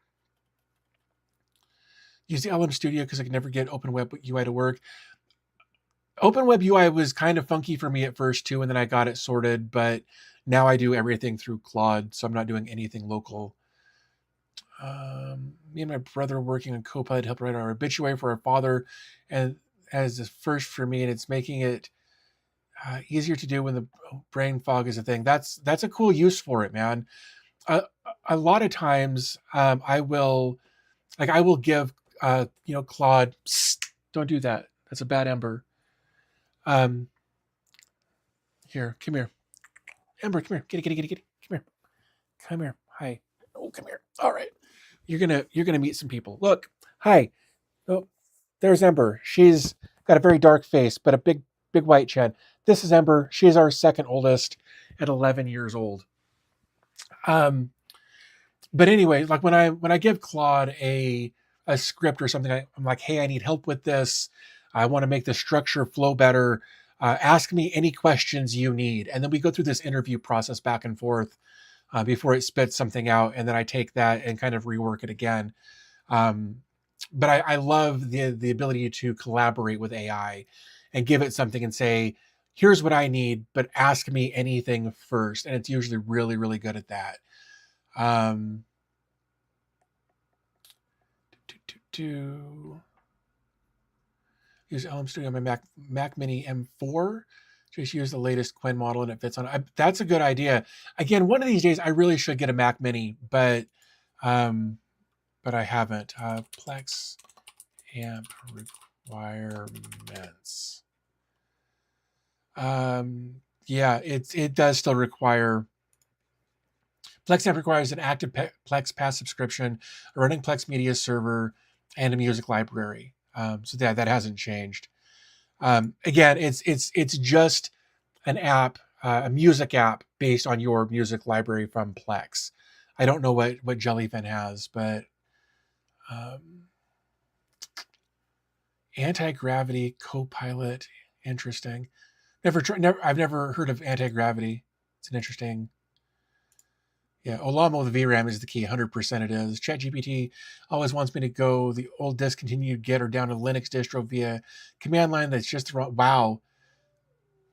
Use the LM Studio because I could never get OpenWeb UI to work. OpenWeb UI was kind of funky for me at first too, and then I got it sorted, but now I do everything through Claude, so I'm not doing anything local. Me and my brother working on Copilot to help write our obituary for our father, and as the first for me, and it's making it easier to do when the brain fog is a thing. That's a cool use for it, man. A lot of times, I will give Claude, don't do that. That's a bad Ember. Here, come here, Ember, come here, kitty, come here. Hi. Oh, come here. All right. You're gonna meet some people. Look, hi. Oh, there's Ember. She's got a very dark face, but a big white chin. This is Ember. She's our second oldest at 11 years old. But anyway, like when I give Claude a script or something, I'm like, hey, I need help with this. I want to make the structure flow better. Ask me any questions you need, and then we go through this interview process back and forth. Before it spits something out, and then I take that and kind of rework it again. but I love the ability to collaborate with AI and give it something and say, here's what I need, but ask me anything first. And it's usually really, really good at that. Um, to use LM Studio on my Mac Mini M4. Just use the latest Quinn model and it fits on. That's a good idea. Again, one of these days I really should get a Mac Mini, um, but I haven't. Plex amp requirements. Yeah, it does still require. Plex amp requires an active Plex Pass subscription, a running Plex Media server, and a music library. So that hasn't changed. Again, it's just an app, a music app based on your music library from Plex. I don't know what Jellyfin has, but anti-gravity Copilot, interesting. I've never heard of anti-gravity. It's an interesting. Yeah, Olamo with VRAM is the key. 100% it is. ChatGPT always wants me to go the old discontinued get or down to Linux distro via command line. That's just the wrong. Wow.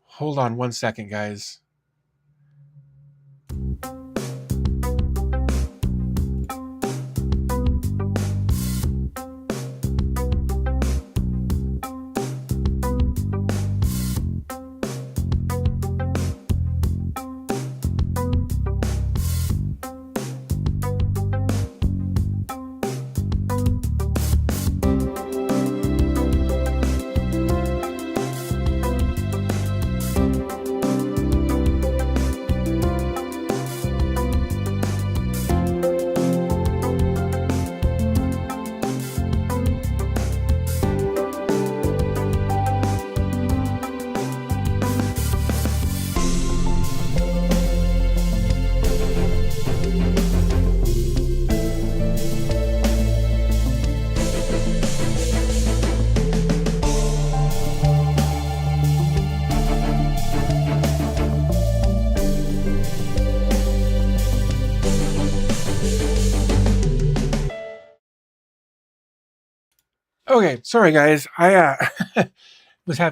Hold on one second, guys. Okay, sorry guys. I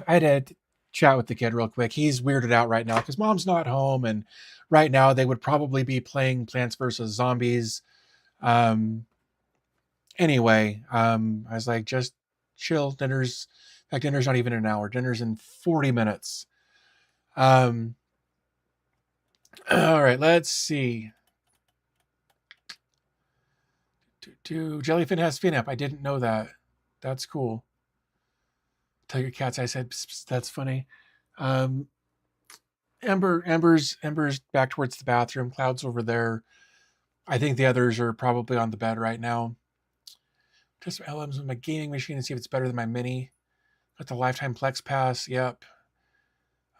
had to chat with the kid real quick. He's weirded out right now because mom's not home, and right now they would probably be playing Plants vs Zombies. Um, anyway, I was like, just chill. Dinner's not even an hour. Dinner's in 40 minutes. Um, all right, let's see. Jellyfin has FinApp. I didn't know that. That's cool. Tell your cats I said pss, pss, that's funny. Um, Ember's back towards the bathroom. Cloud's over there. I think the others are probably on the bed right now. Test some LMs with my gaming machine and see if it's better than my mini. Got the lifetime Plex Pass. Yep.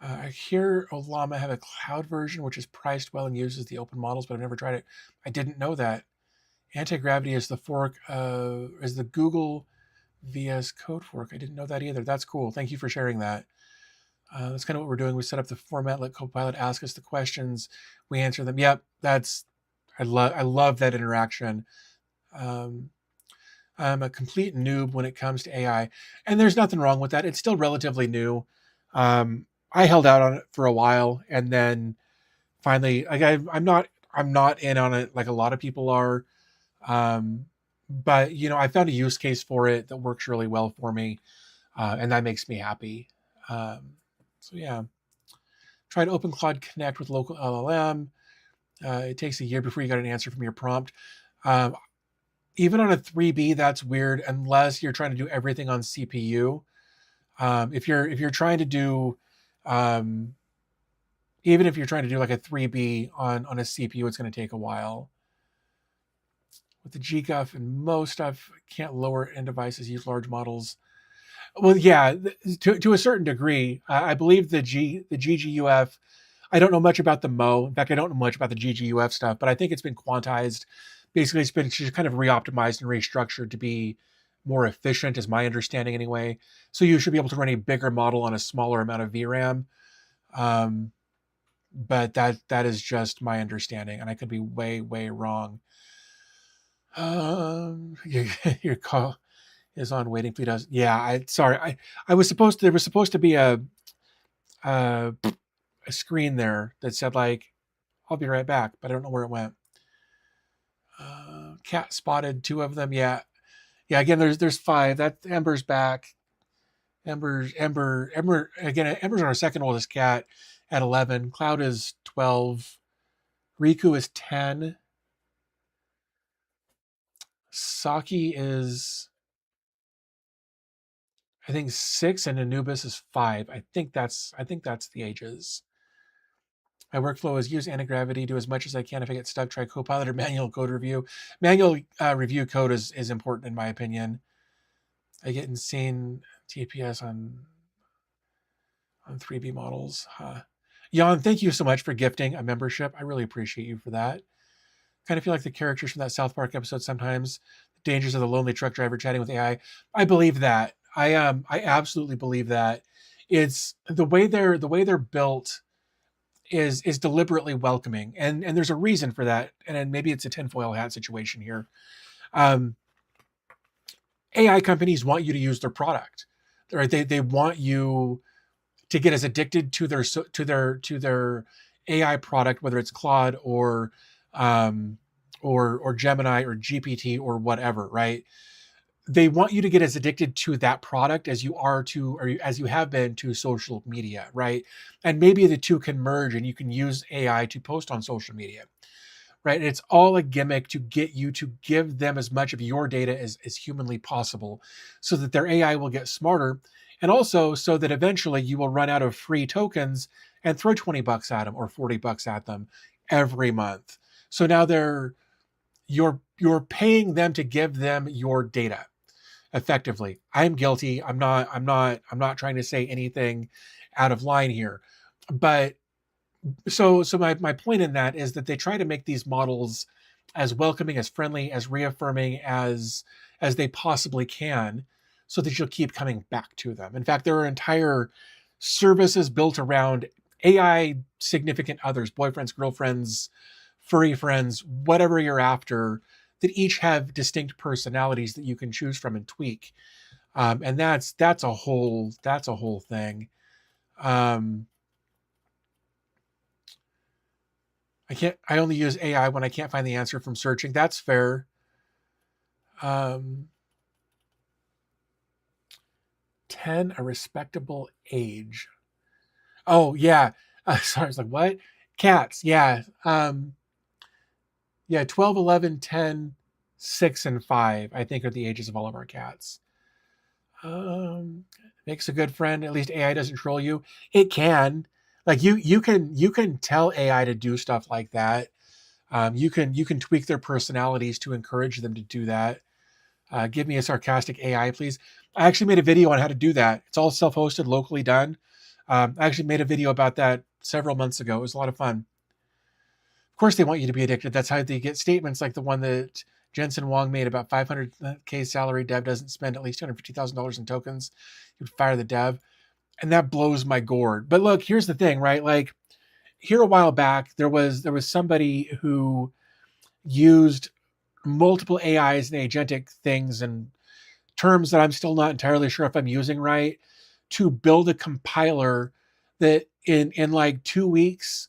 I hear Olama have a cloud version which is priced well and uses the open models, but I've never tried it. I didn't know that. Anti-gravity is the fork. Is the Google VS Code fork. I didn't know that either. That's cool. Thank you for sharing that. That's kind of what we're doing. We set up the format, let Copilot ask us the questions, we answer them. Yep, I love that interaction. Um, I'm a complete noob when it comes to AI, and there's nothing wrong with that. It's still relatively new. I held out on it for a while, and then finally, like I'm not in on it like a lot of people are. Um, but I found a use case for it that works really well for me, and that makes me happy. So yeah, try to open Claude Connect with local LLM. It takes a year before you get an answer from your prompt. Um, Even on a 3B, that's weird unless you're trying to do everything on CPU. If you're trying to do, um, even if you're trying to do like a 3B on a CPU, it's going to take a while. With the GGUF and most stuff, can't lower end devices use large models. Well, yeah, to a certain degree, I believe the GGUF. I don't know much about the Mo. In fact, I don't know much about the GGUF stuff, but I think it's been quantized. Basically, it's been just kind of reoptimized and restructured to be more efficient, is my understanding anyway. So you should be able to run a bigger model on a smaller amount of VRAM. But that is just my understanding, and I could be way wrong. Your call. is on waiting. Please does. Yeah, sorry. I was supposed to, there was supposed to be a a screen there that said like, I'll be right back, but I don't know where it went. Cat spotted 2 of them. Yeah. Yeah. Again, there's 5. That Ember's back. Ember. Again, Ember's our second oldest cat at 11. Cloud is 12. Riku is 10. Saki is, I think, 6, and Anubis is 5. I think that's the ages. My workflow is use anti-gravity, do as much as I can. If I get stuck, try Copilot or manual code review. Manual review code is important in my opinion. I get insane TPS on 3B models. Jan, thank you so much for gifting a membership. I really appreciate you for that. Kind of feel like the characters from that South Park episode sometimes. The dangers of the lonely truck driver chatting with AI. I believe that. I absolutely believe that. It's the way they're built is deliberately welcoming, and there's a reason for that. And maybe it's a tinfoil hat situation here. AI companies want you to use their product, right? They want you to get as addicted to their AI product, whether it's Claude or Gemini or GPT or whatever, right? They want you to get as addicted to that product as you are to, or as you have been to social media, right? And maybe the two can merge and you can use AI to post on social media, right? It's all a gimmick to get you to give them as much of your data as humanly possible so that their AI will get smarter. And also so that eventually you will run out of free tokens and throw $20 at them or $40 at them every month. So now you're paying them to give them your data effectively. I'm guilty. I'm not trying to say anything out of line here. But so my point in that is that they try to make these models as welcoming, as friendly, as reaffirming as they possibly can, so that you'll keep coming back to them. In fact, there are entire services built around AI significant others, boyfriends, girlfriends, furry friends, whatever you're after, that each have distinct personalities that you can choose from and tweak. And that's a whole thing. I only use AI when I can't find the answer from searching. That's fair. 10, a respectable age. Oh yeah. Sorry, I was like, what? Cats. Yeah. Yeah, 12, 11, 10, 6, and 5, I think, are the ages of all of our cats. Makes a good friend. At least AI doesn't troll you. It can. Like you can tell AI to do stuff like that. You can tweak their personalities to encourage them to do that. Give me a sarcastic AI, please. I actually made a video on how to do that. It's all self-hosted, locally done. I actually made a video about that several months ago. It was a lot of fun. Of course, they want you to be addicted. That's how they get statements like the one that Jensen Wong made about 500K salary. Dev doesn't spend at least $250,000 in tokens. You would fire the dev. And that blows my gourd. But look, here's the thing, right? Like here a while back, there was somebody who used multiple AIs and agentic things and terms that I'm still not entirely sure if I'm using right to build a compiler that in like 2 weeks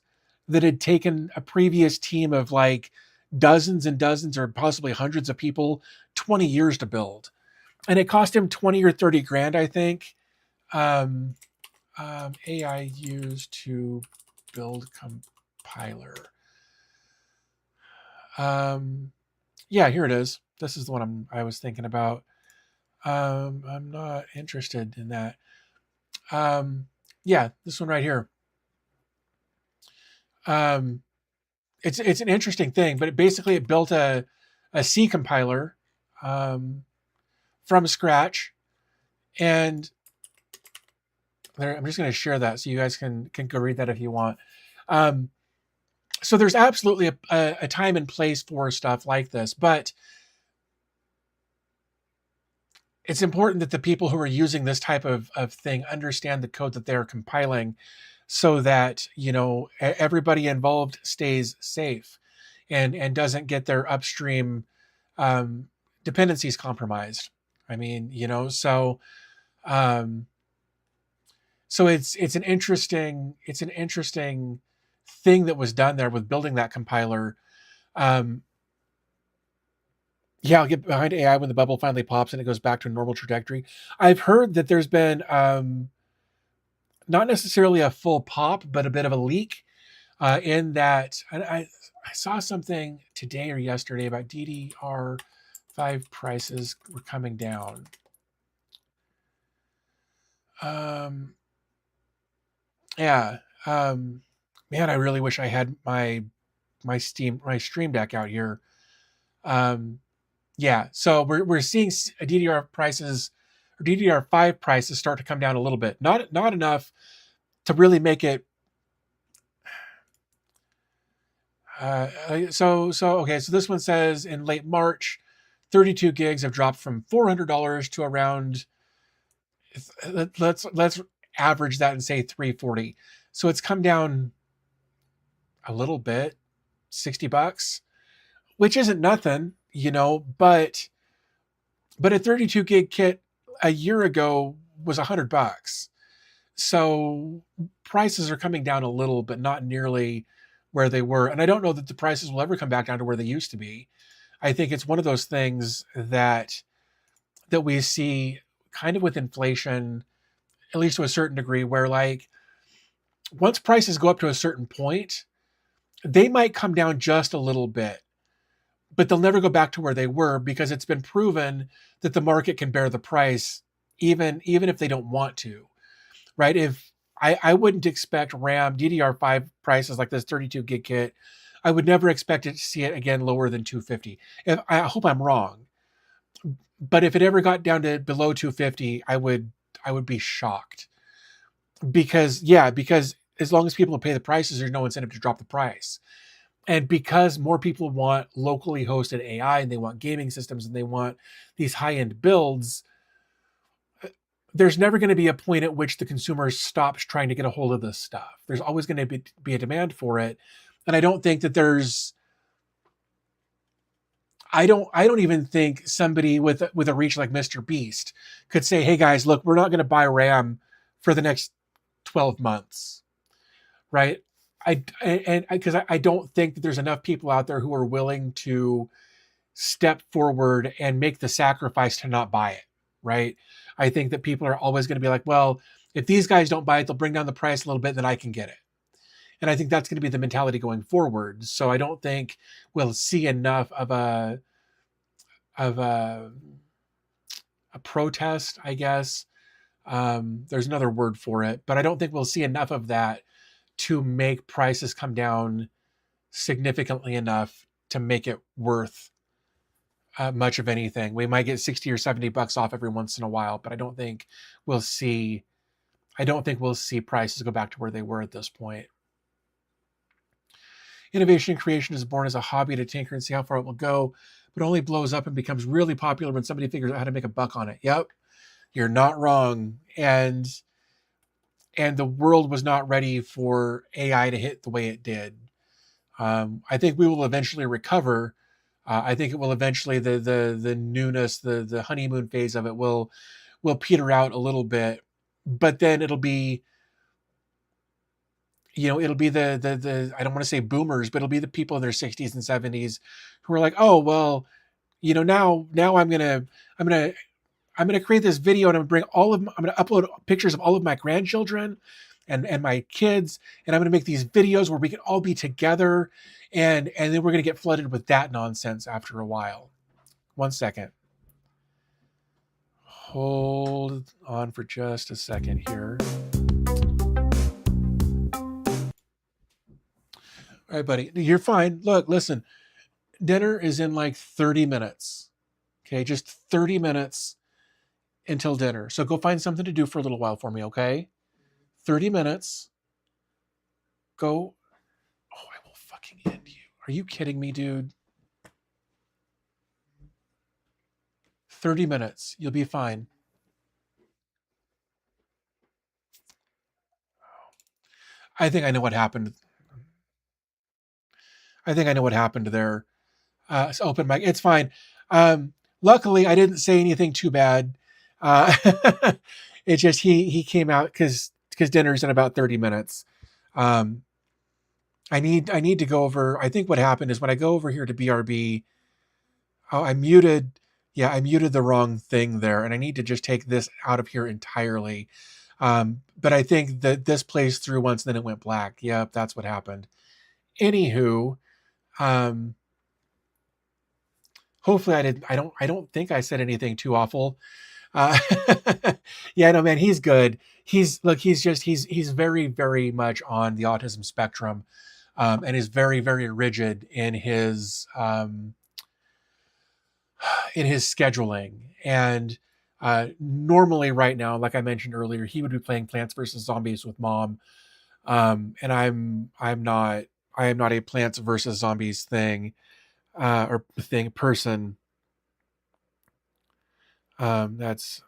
that had taken a previous team of like dozens and dozens or possibly hundreds of people 20 years to build. And it cost him 20 or 30 grand, I think. AI used to build compiler. Yeah, here it is. This is the one I was thinking about. I'm not interested in that. Yeah, this one right here. It's an interesting thing, but it built a C compiler from scratch, and there, I'm just going to share that so you guys can go read that if you want. So there's absolutely a time and place for stuff like this, but it's important that the people who are using this type of thing understand the code that they're compiling so that, everybody involved stays safe and doesn't get their upstream dependencies compromised. I mean, um, so it's an interesting thing that was done there with building that compiler. Um, yeah, I'll get behind AI when the bubble finally pops and it goes back to a normal trajectory. I've heard that there's been not necessarily a full pop, but a bit of a leak in that I saw something today or yesterday about DDR5 prices were coming down. Um, yeah, man, I really wish I had my Stream Deck out here. Um, yeah, so we're seeing DDR prices or DDR5 prices start to come down a little bit. Not enough to really make it. So okay. So this one says in late March, 32 gigs have dropped from $400 to around. Let's average that and say 340. So it's come down a little bit, $60, which isn't nothing, but a 32 gig kit a year ago was $100. So prices are coming down a little, but not nearly where they were. And I don't know that the prices will ever come back down to where they used to be. I think it's one of those things that we see kind of with inflation, at least to a certain degree, where like once prices go up to a certain point, they might come down just a little bit, but they'll never go back to where they were because it's been proven that the market can bear the price even if they don't want to, right? If I wouldn't expect RAM DDR5 prices like this 32 gig kit, I would never expect it to see it again lower than 250. If I hope I'm wrong, but if it ever got down to below 250, I would be shocked because as long as people pay the prices, there's no incentive to drop the price. And because more people want locally hosted AI and they want gaming systems and they want these high-end builds, there's never going to be a point at which the consumer stops trying to get a hold of this stuff. There's always going to be a demand for it. And I don't think that there's I don't even think somebody with a reach like Mr. Beast could say, "Hey guys, look, we're not going to buy RAM for the next 12 months." Right? And because I don't think that there's enough people out there who are willing to step forward and make the sacrifice to not buy it, right? I think that people are always going to be like, well, if these guys don't buy it, they'll bring down the price a little bit, then I can get it. And I think that's going to be the mentality going forward. So I don't think we'll see enough of a protest, I guess. There's another word for it, but I don't think we'll see enough of that to make prices come down significantly enough to make it worth much of anything. We might get 60 or $70 off every once in a while, but we'll see. I don't think we'll see prices go back to where they were at this point. Innovation and creation is born as a hobby to tinker and see how far it will go, but only blows up and becomes really popular when somebody figures out how to make a buck on it. Yep, you're not wrong. And the world was not ready for AI to hit the way it did. I think we will eventually recover. I think it will eventually the newness, the honeymoon phase of it will peter out a little bit, but then it'll be the I don't want to say boomers, but it'll be the people in their 60s and 70s who are like, oh well, now I'm gonna create this video and I'm gonna upload pictures of all of my grandchildren and my kids, and I'm gonna make these videos where we can all be together, and then we're gonna get flooded with that nonsense after a while. One second. Hold on for just a second here. All right, buddy. You're fine. Look, listen. Dinner is in like 30 minutes. Okay, just 30 minutes until dinner. So go find something to do for a little while for me, okay? 30 minutes. Go. Oh, I will fucking end you. Are you kidding me, dude? 30 minutes. You'll be fine. I think I know what happened. I think I know what happened there. It's open mic. It's fine. Luckily, I didn't say anything too bad. Uh, it's just he came out because dinner's in about 30 minutes. Um, I need to go over. I think what happened is when I go over here to BRB, oh, I muted. Yeah, I muted the wrong thing there, and I need to just take this out of here entirely. But I think that this plays through once, then it went black. Yep, that's what happened. Anywho, um, hopefully I didn't. I don't think I said anything too awful. Uh, yeah, no, man, he's good. He's very, very much on the autism spectrum, and is very, very rigid in his scheduling. And normally, right now, like I mentioned earlier, he would be playing Plants vs Zombies with mom, and I am not a Plants vs Zombies thing or thing person. That's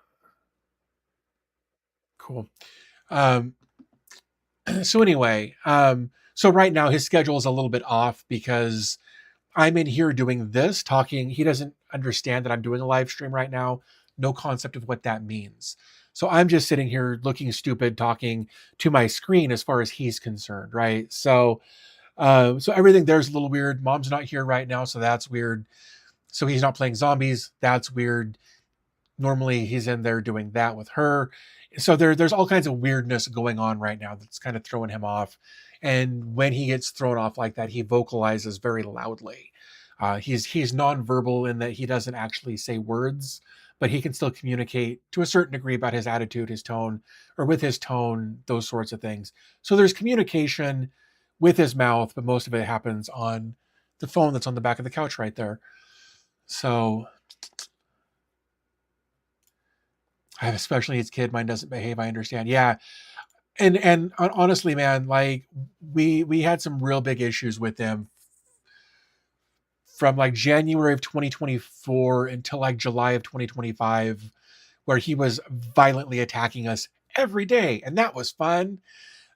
cool. Um, so anyway, so right now his schedule is a little bit off because I'm in here doing this, talking. He doesn't understand that I'm doing a live stream right now. No concept of what that means. So I'm just sitting here looking stupid, talking to my screen as far as he's concerned, right? So everything there's a little weird. Mom's not here right now, so that's weird. So he's not playing zombies. That's weird. Normally he's in there doing that with her. So there's all kinds of weirdness going on right now that's kind of throwing him off. And when he gets thrown off like that, he vocalizes very loudly. He's nonverbal in that he doesn't actually say words, but he can still communicate to a certain degree about his attitude, his tone, or with his tone, those sorts of things. So there's communication with his mouth, but most of it happens on the phone that's on the back of the couch right there. So I have a special needs kid. Mine doesn't behave. I understand. Yeah, and honestly, man, like we had some real big issues with him from like January of 2024 until like July of 2025, where he was violently attacking us every day, and that was fun.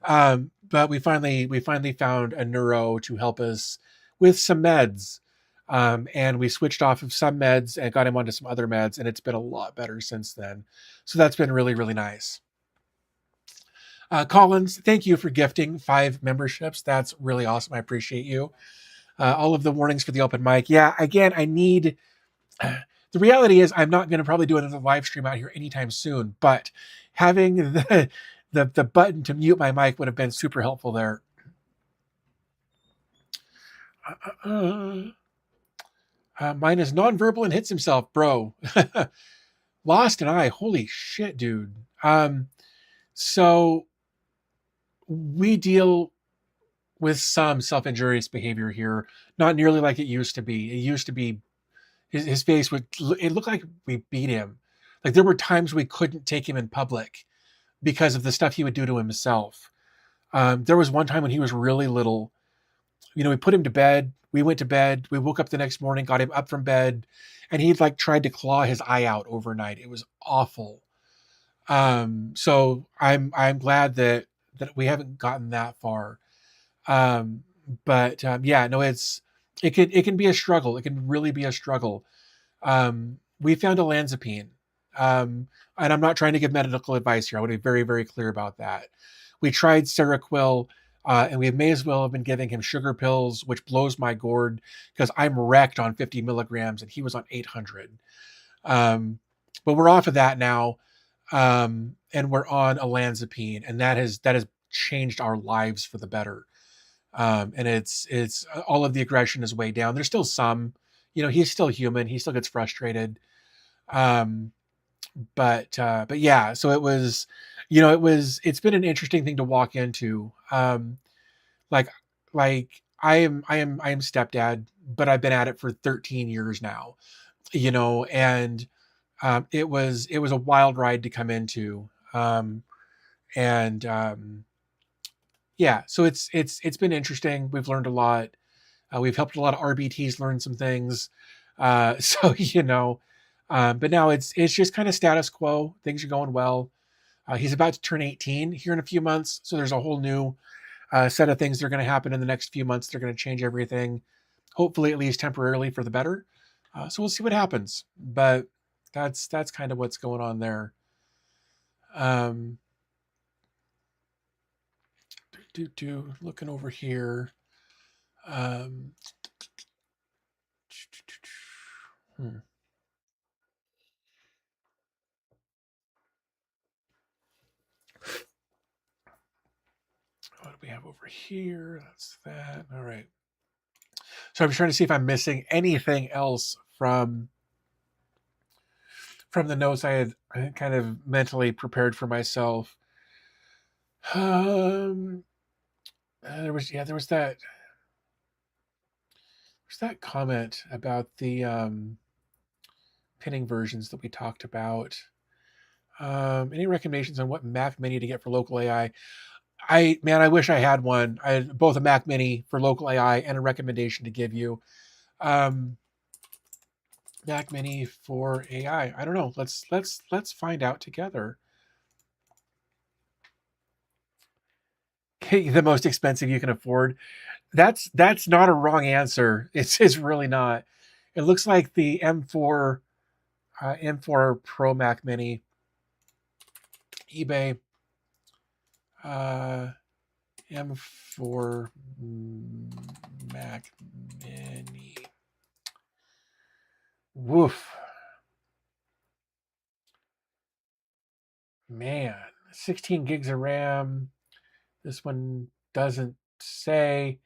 But we finally found a neuro to help us with some meds. And we switched off of some meds and got him onto some other meds, and it's been a lot better since then. So that's been really, really nice. Collins, thank you for gifting 5 memberships. That's really awesome. I appreciate you. All of the warnings for the open mic. Yeah, again, I need. The reality is, I'm not going to probably do another live stream out here anytime soon, but having the button to mute my mic would have been super helpful there. Mine is nonverbal and hits himself, bro. Lost and I, holy shit, dude. So we deal with some self-injurious behavior here, not nearly like it used to be. It used to be his face would, it looked like we beat him. Like there were times we couldn't take him in public because of the stuff he would do to himself. There was one time when he was really little. We put him to bed. We went to bed. We woke up the next morning, got him up from bed, and he'd like tried to claw his eye out overnight. It was awful. So I'm glad that we haven't gotten that far. Um, but yeah, no, it can be a struggle. It can really be a struggle. We found olanzapine. And I'm not trying to give medical advice here. I want to be very, very clear about that. We tried Seroquel, and we may as well have been giving him sugar pills, which blows my gourd because I'm wrecked on 50 milligrams and he was on 800. But we're off of that now, and we're on olanzapine, and that has changed our lives for the better. And it's all of the aggression is way down. There's still some, he's still human. He still gets frustrated. Um, but yeah, so it's been an interesting thing to walk into. Like, like I am stepdad, but I've been at it for 13 years now, and, it was a wild ride to come into. And, yeah, so it's been interesting. We've learned a lot. We've helped a lot of RBTs learn some things. So, but now it's just kind of status quo. Things are going well. He's about to turn 18 here in a few months. So there's a whole new set of things that are going to happen in the next few months. They're going to change everything, hopefully at least temporarily for the better. So we'll see what happens. But that's kind of what's going on there. Um, looking over here. Um, hmm. What do we have over here? That's that. All right. So I'm trying to see if I'm missing anything else from the notes I had kind of mentally prepared for myself. Um, there was that comment about the pinning versions that we talked about. Any recommendations on what Mac Mini to get for local AI? I wish I had one. I had both a Mac Mini for local AI and a recommendation to give you. Um, Mac Mini for AI. I don't know. Let's find out together. Okay, the most expensive you can afford. That's not a wrong answer. It's really not. It looks like the M4 Pro Mac Mini, eBay, uh, M4 Mac Mini. Woof, man, 16 gigs of RAM. This one doesn't say.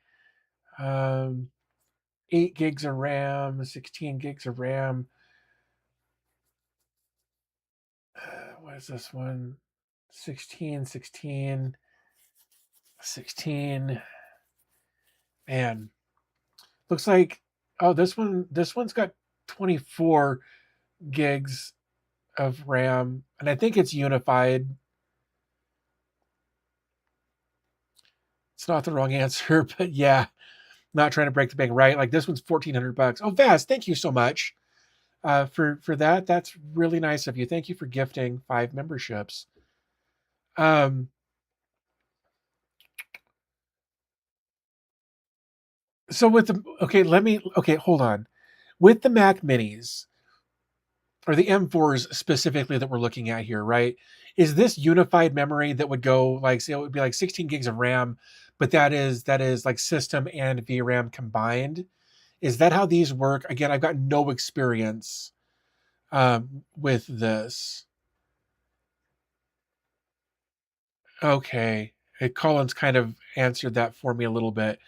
Um, 8 gigs of RAM, 16 gigs of RAM. What is this one? 16, 16, 16. Man, looks like, oh, this one's got 24 gigs of RAM, and I think it's unified. It's not the wrong answer, but yeah, not trying to break the bank, right? Like this one's $1,400. Oh, Vaz, thank you so much for that. That's really nice of you. Thank you for gifting 5 memberships. Um, so with the okay, hold on. With the Mac Minis or the M4s specifically that we're looking at here, right? Is this unified memory that would go like, say it would be like 16 gigs of RAM, but that is like system and VRAM combined? Is that how these work? Again, I've got no experience with this. Okay. Colin's kind of answered that for me a little bit.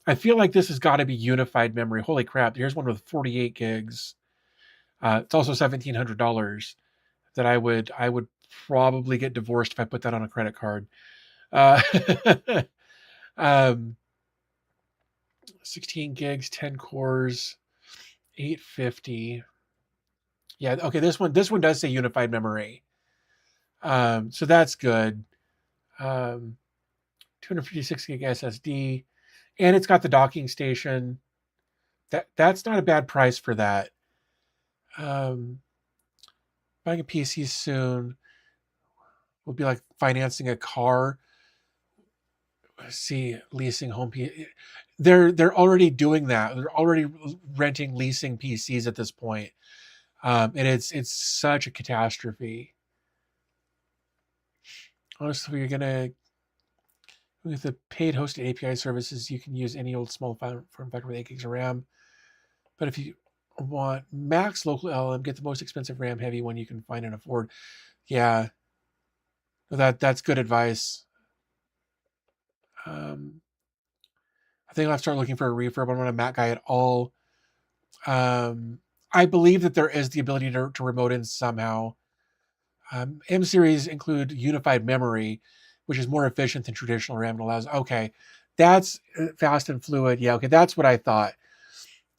I feel like this has got to be unified memory. Holy crap. Here's one with 48 gigs. It's also $1,700 that I would probably get divorced if I put that on a credit card. Uh, um, 16 gigs, 10 cores, 850. Yeah, okay, this one does say unified memory. So that's good. 256 gig SSD, and it's got the docking station. That's not a bad price for that. Um, Buying a PC soon will be like financing a car. See, leasing home PC. They're already doing that. They're already renting, leasing PCs at this point, and it's such a catastrophe. Honestly, you're gonna with the paid hosted API services, you can use any old small form factor with 8 gigs of RAM. But if you want max local LLM, get the most expensive RAM heavy one you can find and afford. Yeah, that's good advice. Um, I think I'll have to start looking for a refurb. I'm not a Mac guy at all. I believe that there is the ability to remote in somehow. M series include unified memory, which is more efficient than traditional RAM and allows. Okay, that's fast and fluid. Yeah, okay, that's what I thought.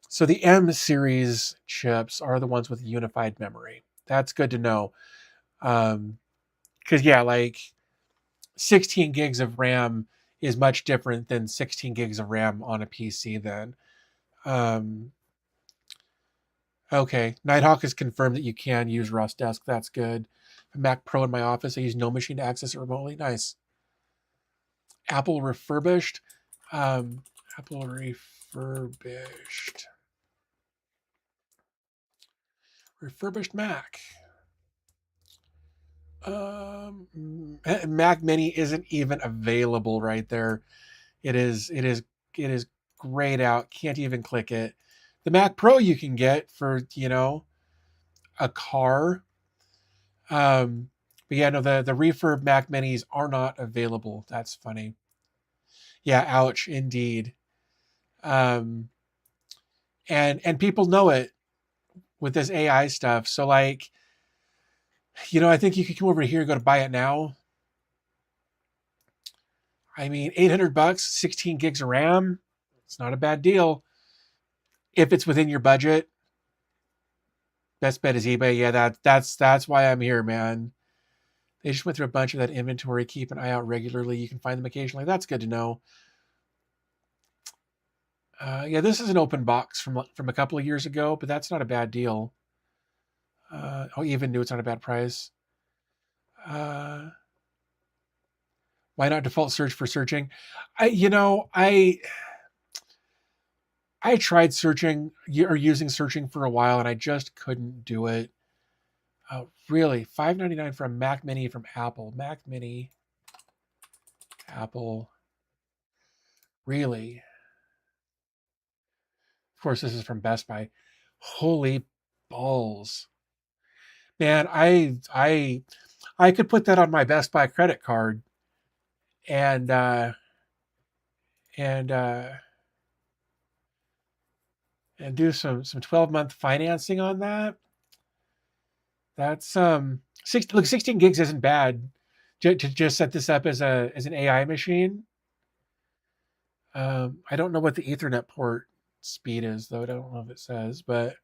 So the M series chips are the ones with unified memory. That's good to know. Because yeah, like 16 gigs of RAM is much different than 16 gigs of RAM on a PC. Then, um, okay, Nighthawk has confirmed that you can use Rust Desk. That's good. Mac Pro in my office. I use No Machine to access it remotely. Nice. Apple refurbished. Um, Apple refurbished. Refurbished Mac. Mac Mini isn't even available right there. It is. It is. It is grayed out. Can't even click it. The Mac Pro you can get for a car. But yeah, no, the refurb Mac Minis are not available. That's funny. Yeah, ouch, indeed. Um, and people know it with this AI stuff. So like, I think you could come over here and go to buy it now. I mean, $800, 16 gigs of RAM. It's not a bad deal if it's within your budget. Best bet is eBay. Yeah, that's why I'm here, man. They just went through a bunch of that inventory. Keep an eye out regularly. You can find them occasionally. That's good to know. Yeah, this is an open box from a couple of years ago, but that's not a bad deal. Even new, it's not a bad price. Uh, why not default search for searching? I tried searching or using searching for a while, and I just couldn't do it. Really, $5.99 for a Mac Mini from Apple. Mac Mini, Apple. Really? Of course, this is from Best Buy. Holy balls, man! I could put that on my Best Buy credit card and and uh, and do some 12-month financing on that. That's 16 gigs isn't bad to just set this up as an AI machine. I don't know what the Ethernet port speed is though. I don't know if it says, but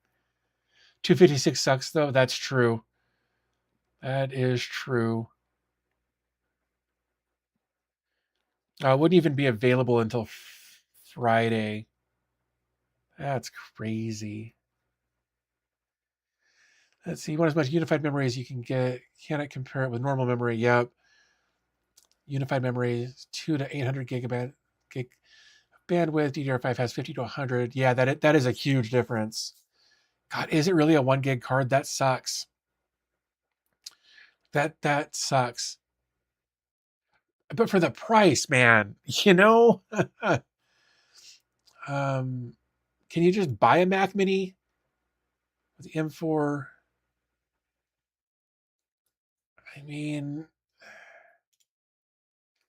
256 sucks though. That's true. That is true. Wouldn't even be available until Friday. That's crazy. Let's see. You want as much unified memory as you can get. Cannot compare it with normal memory. Yep. Unified memory 2 to 800 gigabyte gig bandwidth. DDR5 has 50 to 100. Yeah, that is a huge difference. God, is it really a 1 gig card? That sucks. That sucks. But for the price, man, can you just buy a Mac Mini with the M4? I mean,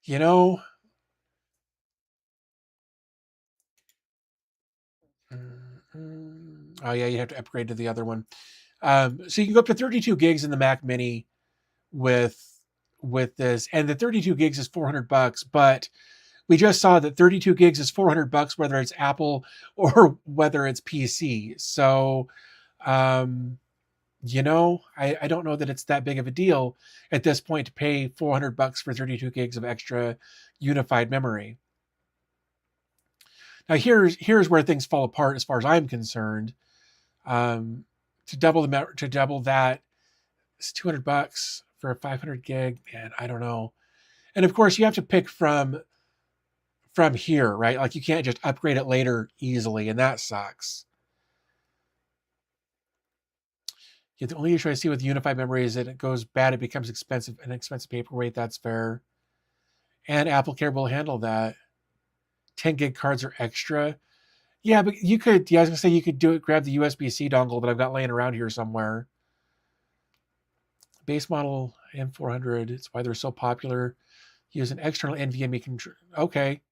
you know, oh yeah, you have to upgrade to the other one. So you can go up to 32 gigs in the Mac Mini with this, and the 32 gigs is $400. But we just saw that 32 gigs is $400, whether it's Apple or whether it's PC. So, I don't know that it's that big of a deal at this point to pay $400 for 32 gigs of extra unified memory. Now here's where things fall apart as far as I'm concerned. To double that, it's $200 for a 500 gig. Man, I don't know. And of course, you have to pick from here, right? Like you can't just upgrade it later easily, and that sucks. Yeah, the only issue I see with unified memory is that it goes bad, it becomes expensive, an expensive paperweight. That's fair. And AppleCare will handle that. 10 gig cards are extra. Yeah, but you could, yeah, I was gonna say you could do it, grab the USB-C dongle that I've got laying around here somewhere. Base model M400, it's why they're so popular. Use an external NVMe control. Okay.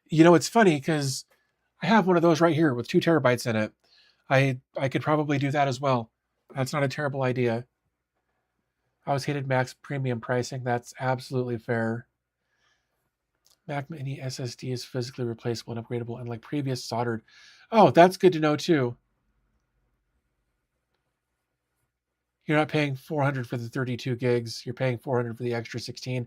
It's funny because I have one of those right here with 2 terabytes in it. I could probably do that as well. That's not a terrible idea. I always hated Mac's premium pricing. That's absolutely fair. Mac Mini SSD is physically replaceable and upgradable, unlike previous soldered. Oh, that's good to know too. You're not paying 400 for the 32 gigs. You're paying 400 for the extra 16.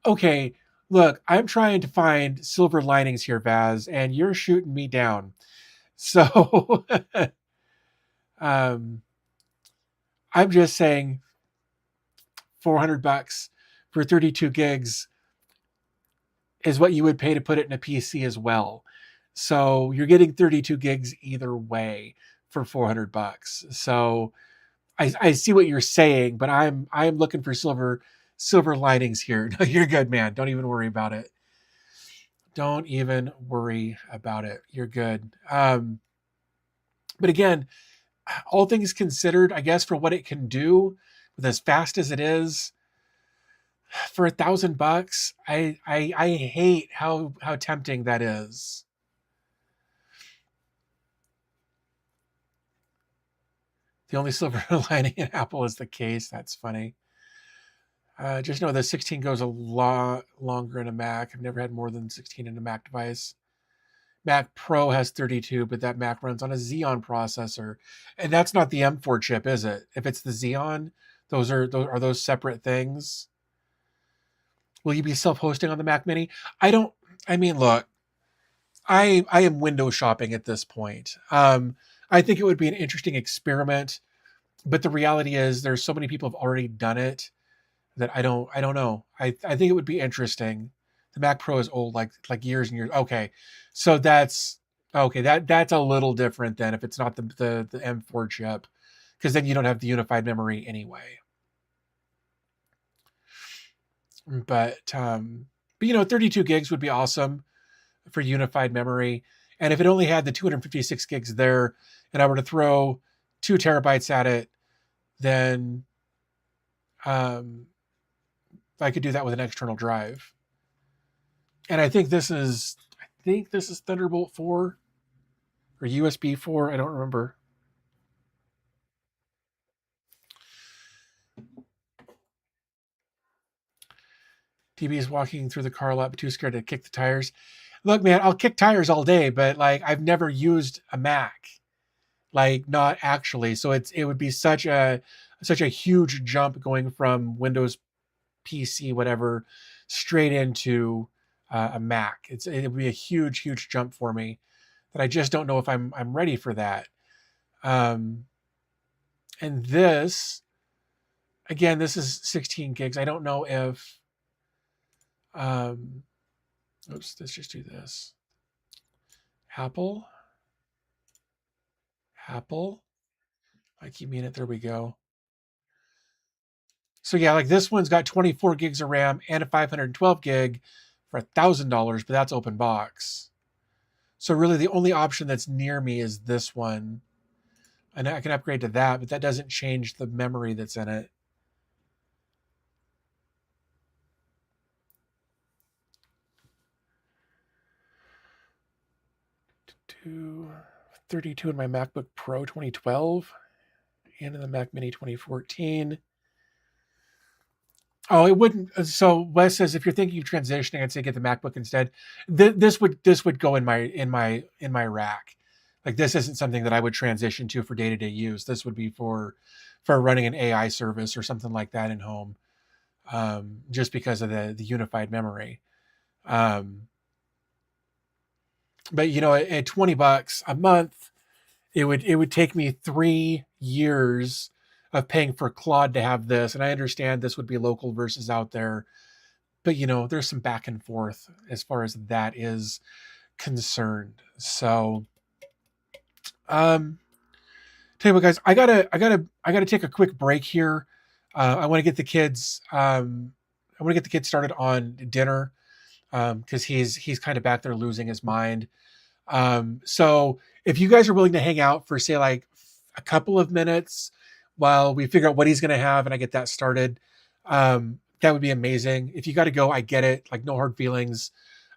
Okay, look, I'm trying to find silver linings here, Vaz, and you're shooting me down. So, I'm just saying $400 for 32 gigs is what you would pay to put it in a PC as well. So you're getting 32 gigs either way for $400. So I see what you're saying, but I'm looking for silver linings here. No, you're good, man. Don't even worry about it. Don't even worry about it. You're good. But again, all things considered, I guess for what it can do, with as fast as it is, for $1,000, I hate how tempting that is. The only silver lining in Apple is the case. That's funny. Just know the 16 goes a lot longer in a Mac. I've never had more than 16 in a Mac device. Mac Pro has 32, but that Mac runs on a Xeon processor, and that's not the M4 chip, is it? If it's the Xeon, are those separate things? Will you be self-hosting on the Mac Mini? I mean, look, I am window shopping at this point. I think it would be an interesting experiment, but the reality is there's so many people have already done it that I don't know. I think it would be interesting. The Mac Pro is old, like years and years. Okay, so that's okay. That's a little different than if it's not the M4 chip, because then you don't have the unified memory anyway. But 32 gigs would be awesome for unified memory. And if it only had the 256 gigs there, and I were to throw 2 terabytes at it, then I could do that with an external drive. And I think this is Thunderbolt 4 or USB 4. I don't remember. DB is walking through the car lot, but too scared to kick the tires. Look, man, I'll kick tires all day, but like I've never used a Mac, like not actually. So it would be such a huge jump going from Windows PC, whatever, straight into a Mac. It would be a huge jump for me that I just don't know if I'm ready for that. And this, again, this is 16 gigs. I don't know if, oops, let's just do this. Apple. I keep meaning it. There we go. So yeah, like this one's got 24 gigs of RAM and a 512 gig for $1,000, but that's open box. So really the only option that's near me is this one. And I can upgrade to that, but that doesn't change the memory that's in it. To 32 in my MacBook Pro 2012 and in the Mac Mini 2014. Oh, it wouldn't. So Wes says if you're thinking of transitioning, I'd say get the MacBook instead. This would go in my rack. Like this isn't something that I would transition to for day-to-day use. This would be for running an AI service or something like that in home, just because of the unified memory. But at $20 a month, it would take me 3 years of paying for Claude to have this. And I understand this would be local versus out there, but there's some back and forth as far as that is concerned. So, tell you what, guys, I gotta take a quick break here. I want to get the kids, started on dinner. Cause he's kind of back there losing his mind. So if you guys are willing to hang out for say like a couple of minutes while we figure out what he's going to have and I get that started, that would be amazing. If you got to go, I get it, like no hard feelings.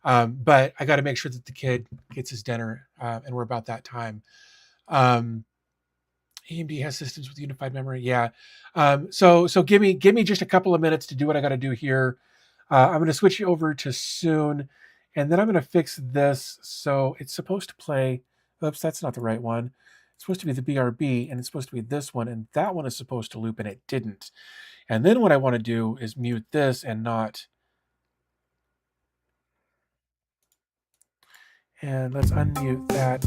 But I got to make sure that the kid gets his dinner, and we're about that time. AMD has systems with unified memory. Yeah. So give me just a couple of minutes to do what I got to do here. I'm going to switch you over to Soon, and then I'm going to fix this. So it's supposed to play. Oops, that's not the right one. It's supposed to be the BRB, and it's supposed to be this one, and that one is supposed to loop, and it didn't. And then what I want to do is mute this and not. And let's unmute that.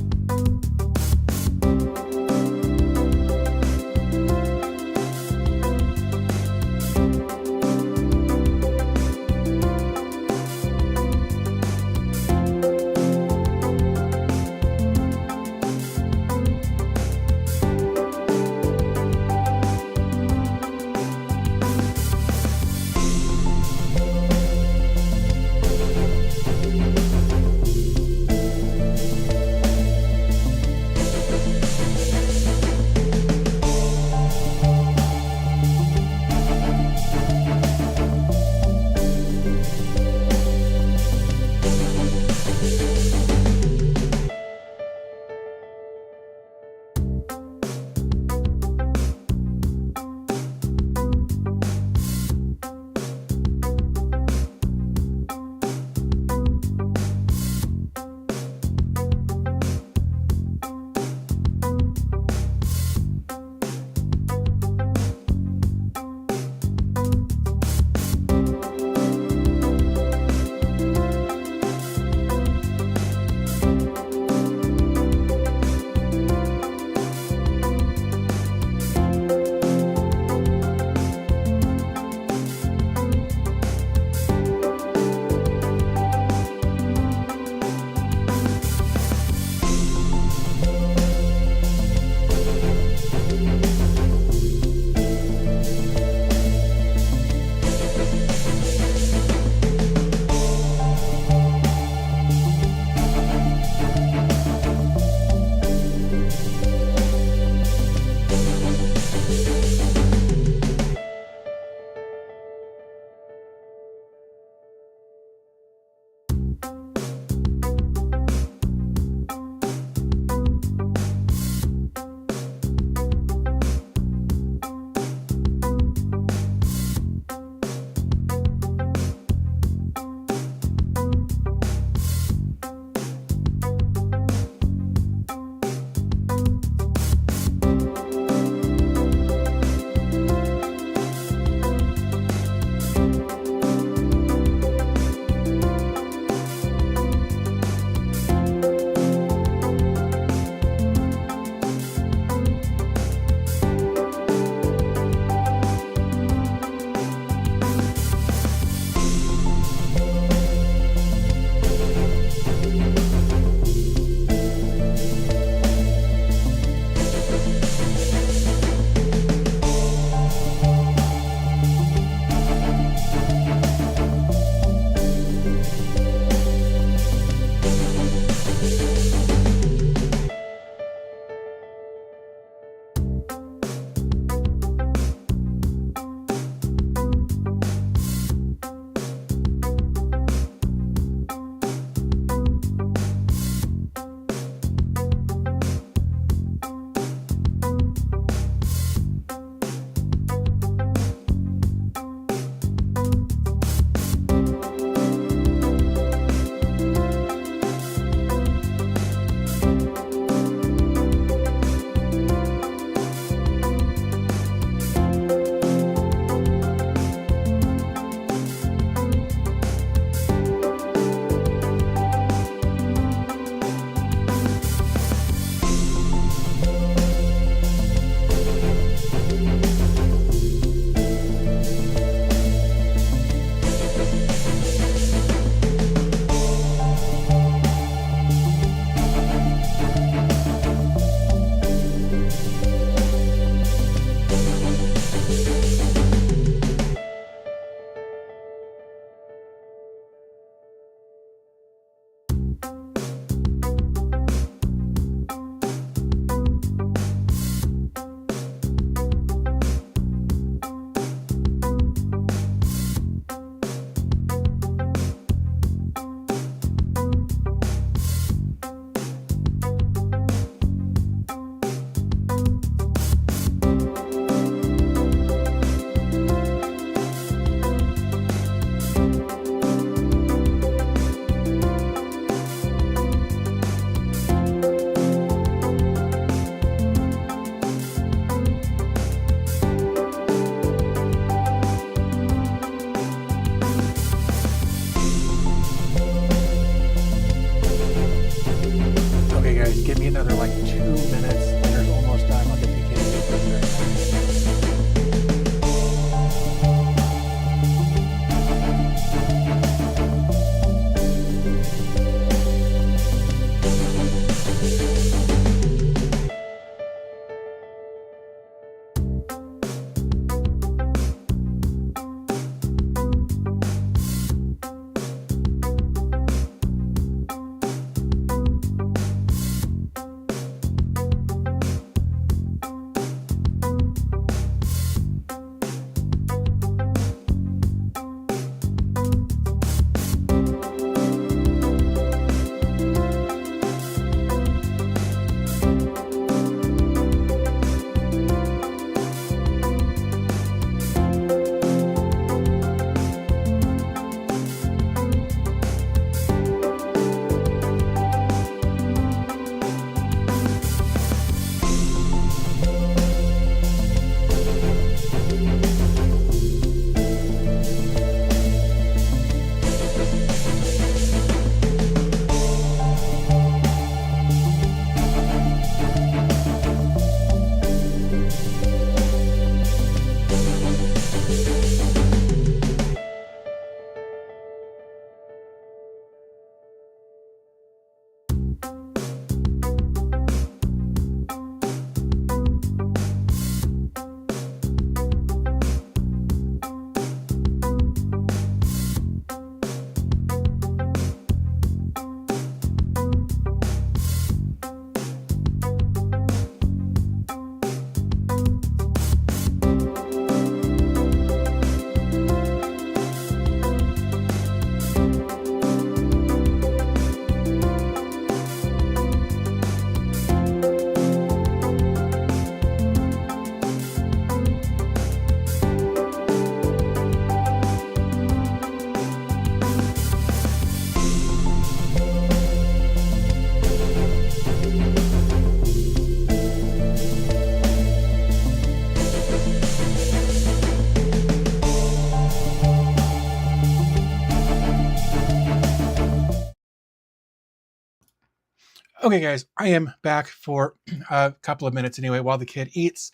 Okay, guys, I am back for a couple of minutes anyway while the kid eats.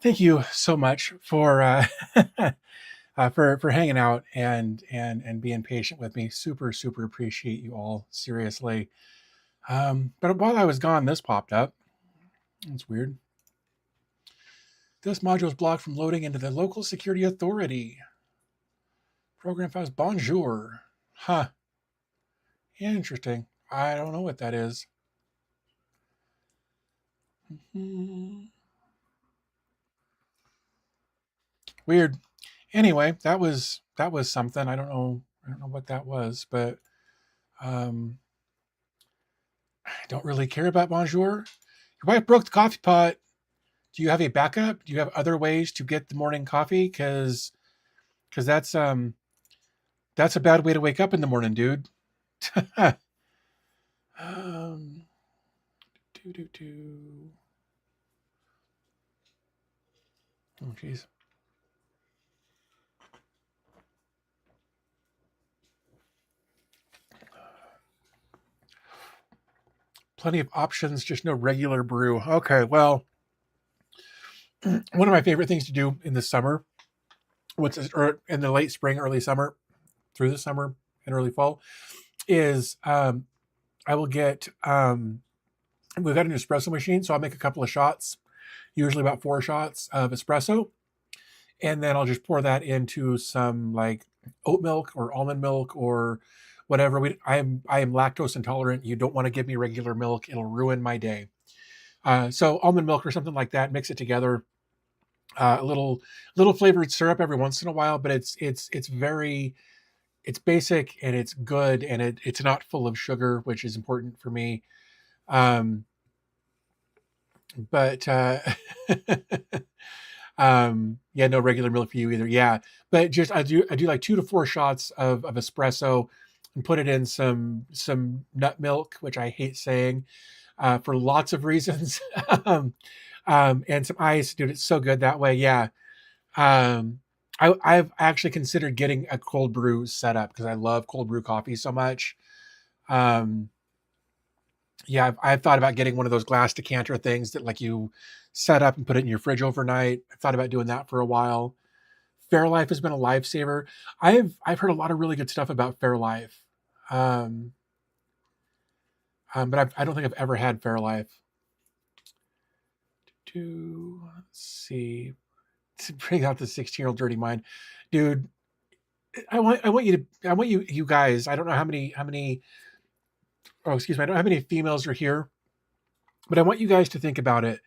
Thank you so much for for hanging out and being patient with me. Super super appreciate you all. Seriously. But while I was gone, this popped up. It's weird. This module is blocked from loading into the local security authority. Program files bonjour. Huh. Interesting. I don't know what that is. Weird. Anyway, that was something. I don't know what that was, but um I don't really care about bonjour. Your wife broke the coffee pot. Do you have a backup? Do you have other ways to get the morning coffee? Because that's a bad way to wake up in the morning, dude. um, do do do. Oh, jeez. Plenty of options, just no regular brew. Okay, well, one of my favorite things to do in the summer, or in the late spring, early summer, through the summer and early fall, is I will get we've got an espresso machine, so I'll make a couple of shots, usually about 4 shots of espresso, and then I'll just pour that into some like oat milk or almond milk or whatever. I am lactose intolerant. You don't want to give me regular milk; it'll ruin my day. So almond milk or something like that. Mix it together. A little flavored syrup every once in a while, but it's basic and it's good and it's not full of sugar, which is important for me. Um, but yeah, no regular milk for you either. Yeah, but just I do like 2 to 4 shots of espresso and put it in some nut milk, which I hate saying for lots of reasons. um, and some ice, dude. It's so good that way. Yeah. I've actually considered getting a cold brew setup because I love cold brew coffee so much. Um, yeah, I've thought about getting one of those glass decanter things that like you set up and put it in your fridge overnight. I've thought about doing that for a while. Fairlife has been a lifesaver. I've heard a lot of really good stuff about Fairlife, um, but I don't think I've ever had Fairlife. Let's see, to bring out the 16-year-old dirty mind, dude. I want you to I want you guys. I don't know how many. Oh, excuse me. I don't know how many females are here, but I want you guys to think about it.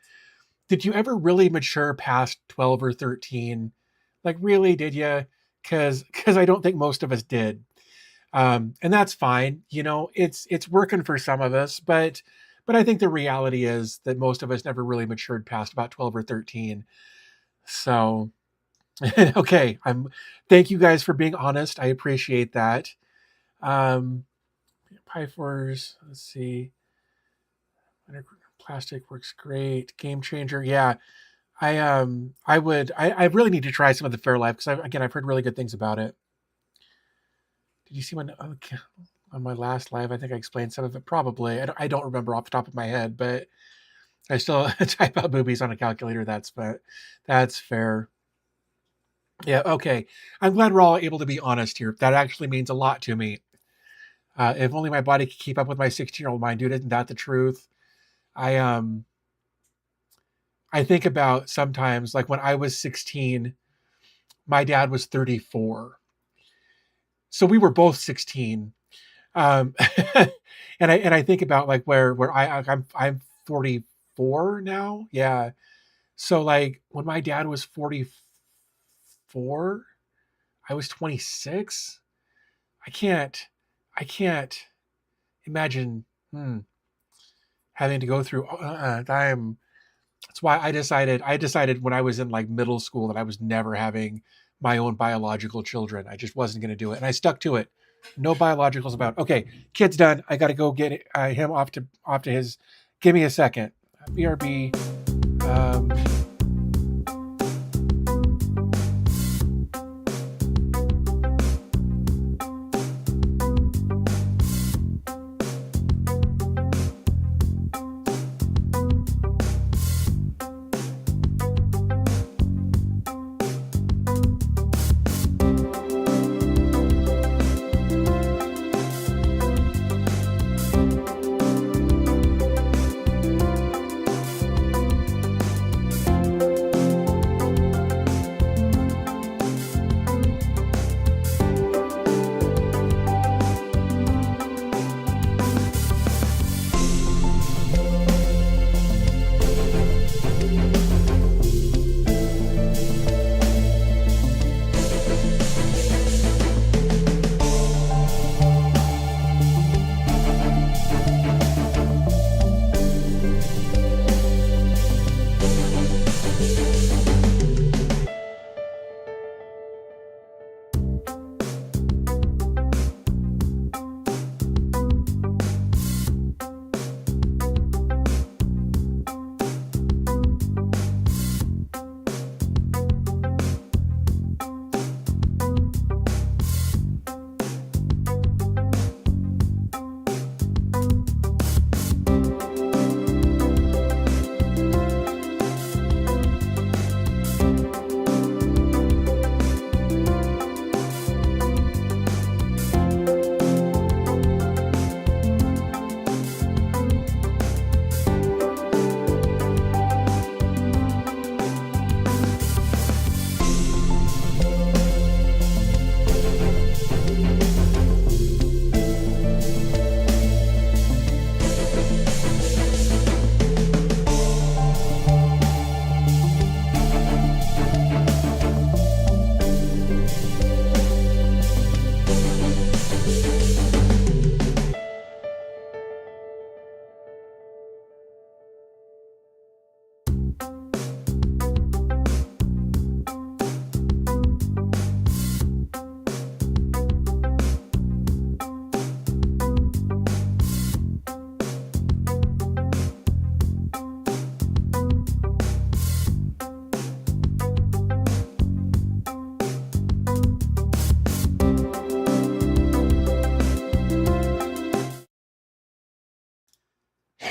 Did you ever really mature past 12 or 13? Like, really, did you? Because I don't think most of us did. And that's fine. It's working for some of us, but I think the reality is that most of us never really matured past about 12 or 13. So, okay, thank you guys for being honest. I appreciate that. Um, Pi 4s, let's see. Plastic works great. Game changer. Yeah. I really need to try some of the Fairlife because I've heard really good things about it. Did you see on my last live? I think I explained some of it. Probably. I don't remember off the top of my head, but I still type out boobies on a calculator. That's fair. Yeah. Okay. I'm glad we're all able to be honest here. That actually means a lot to me. If only my body could keep up with my 16-year-old mind, dude. Isn't that the truth? I I think about sometimes like when I was 16, my dad was 34. So we were both 16. Um, and I think about like where I'm 44 now. Yeah. So like when my dad was 44, I was 26. I can't I can't imagine having to go through that's why I decided when I was in like middle school that I was never having my own biological children. I just wasn't going to do it, and I stuck to it. No biologicals about. Okay, kid's done. I got to go get him off to his. Give me a second. BRB. Um,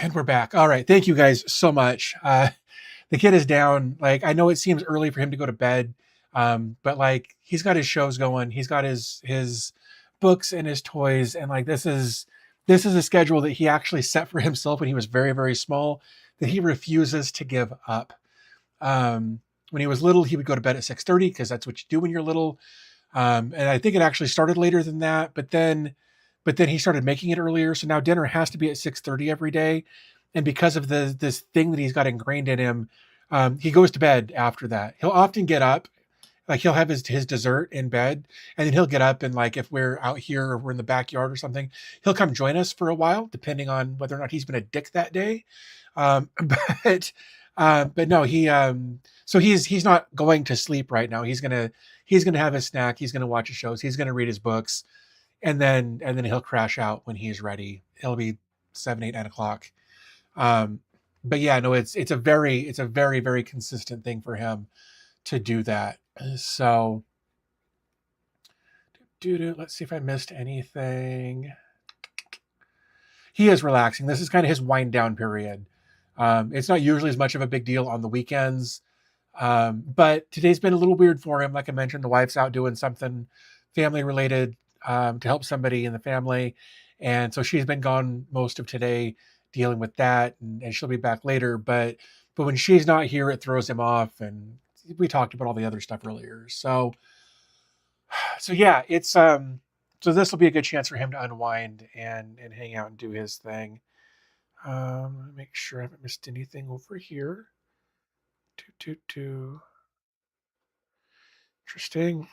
And we're back. All right. Thank you guys so much. The kid is down. Like, I know it seems early for him to go to bed, but like he's got his shows going. He's got his books and his toys, and like this is a schedule that he actually set for himself when he was very, very small, that he refuses to give up. When he was little, he would go to bed at 6:30 because that's what you do when you're little. And I think it actually started later than that, but then he started making it earlier. So now dinner has to be at 6:30 every day. And because of this thing that he's got ingrained in him, he goes to bed after that. He'll often get up, like he'll have his dessert in bed, and then he'll get up and like if we're out here or we're in the backyard or something, he'll come join us for a while, depending on whether or not he's been a dick that day. Um, but but no, so he's not going to sleep right now. He's gonna have his snack. He's gonna watch his shows. He's gonna read his books, and then he'll crash out when he's ready. It'll be 7, 8, 9 o'clock. Um, but yeah, no, it's a very, very consistent thing for him to do that. So, let's see if I missed anything. He is relaxing. This is kind of his wind down period. It's not usually as much of a big deal on the weekends, but today's been a little weird for him. Like I mentioned, the wife's out doing something family related to help somebody in the family, and so she's been gone most of today dealing with that, and she'll be back later. But when she's not here, it throws him off, and we talked about all the other stuff earlier. So yeah, it's so this will be a good chance for him to unwind and hang out and do his thing. Make sure I haven't missed anything over here. Two. Interesting.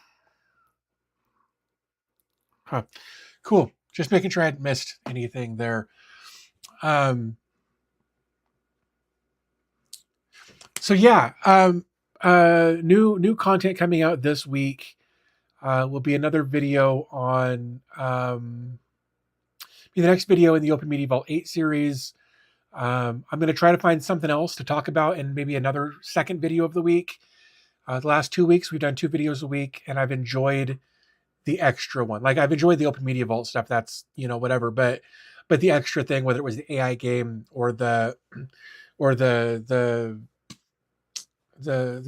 Huh. Cool. Just making sure I hadn't missed anything there. Um, so yeah, new content coming out this week. Will be another video on be the next video in the Open Media Vault 8 series. I'm going to try to find something else to talk about in maybe another second video of the week. The last 2 weeks, we've done 2 videos a week, and I've enjoyed the extra one. Like I've enjoyed the Open Media Vault stuff. That's, whatever. But the extra thing, whether it was the AI game or the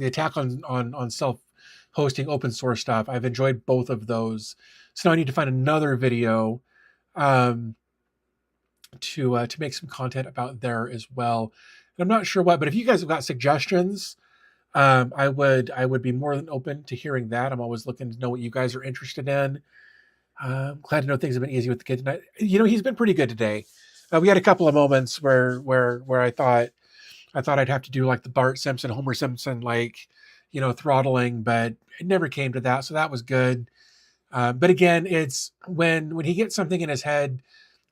attack on self-hosting open source stuff, I've enjoyed both of those. So now I need to find another video um, to make some content about there as well. And I'm not sure what, but if you guys have got suggestions, I would be more than open to hearing that. I'm always looking to know what you guys are interested in. Glad to know things have been easy with the kid tonight. He's been pretty good today. We had a couple of moments where I thought I'd have to do like the Bart Simpson, Homer Simpson, like, throttling, but it never came to that. So that was good. But again, it's when he gets something in his head,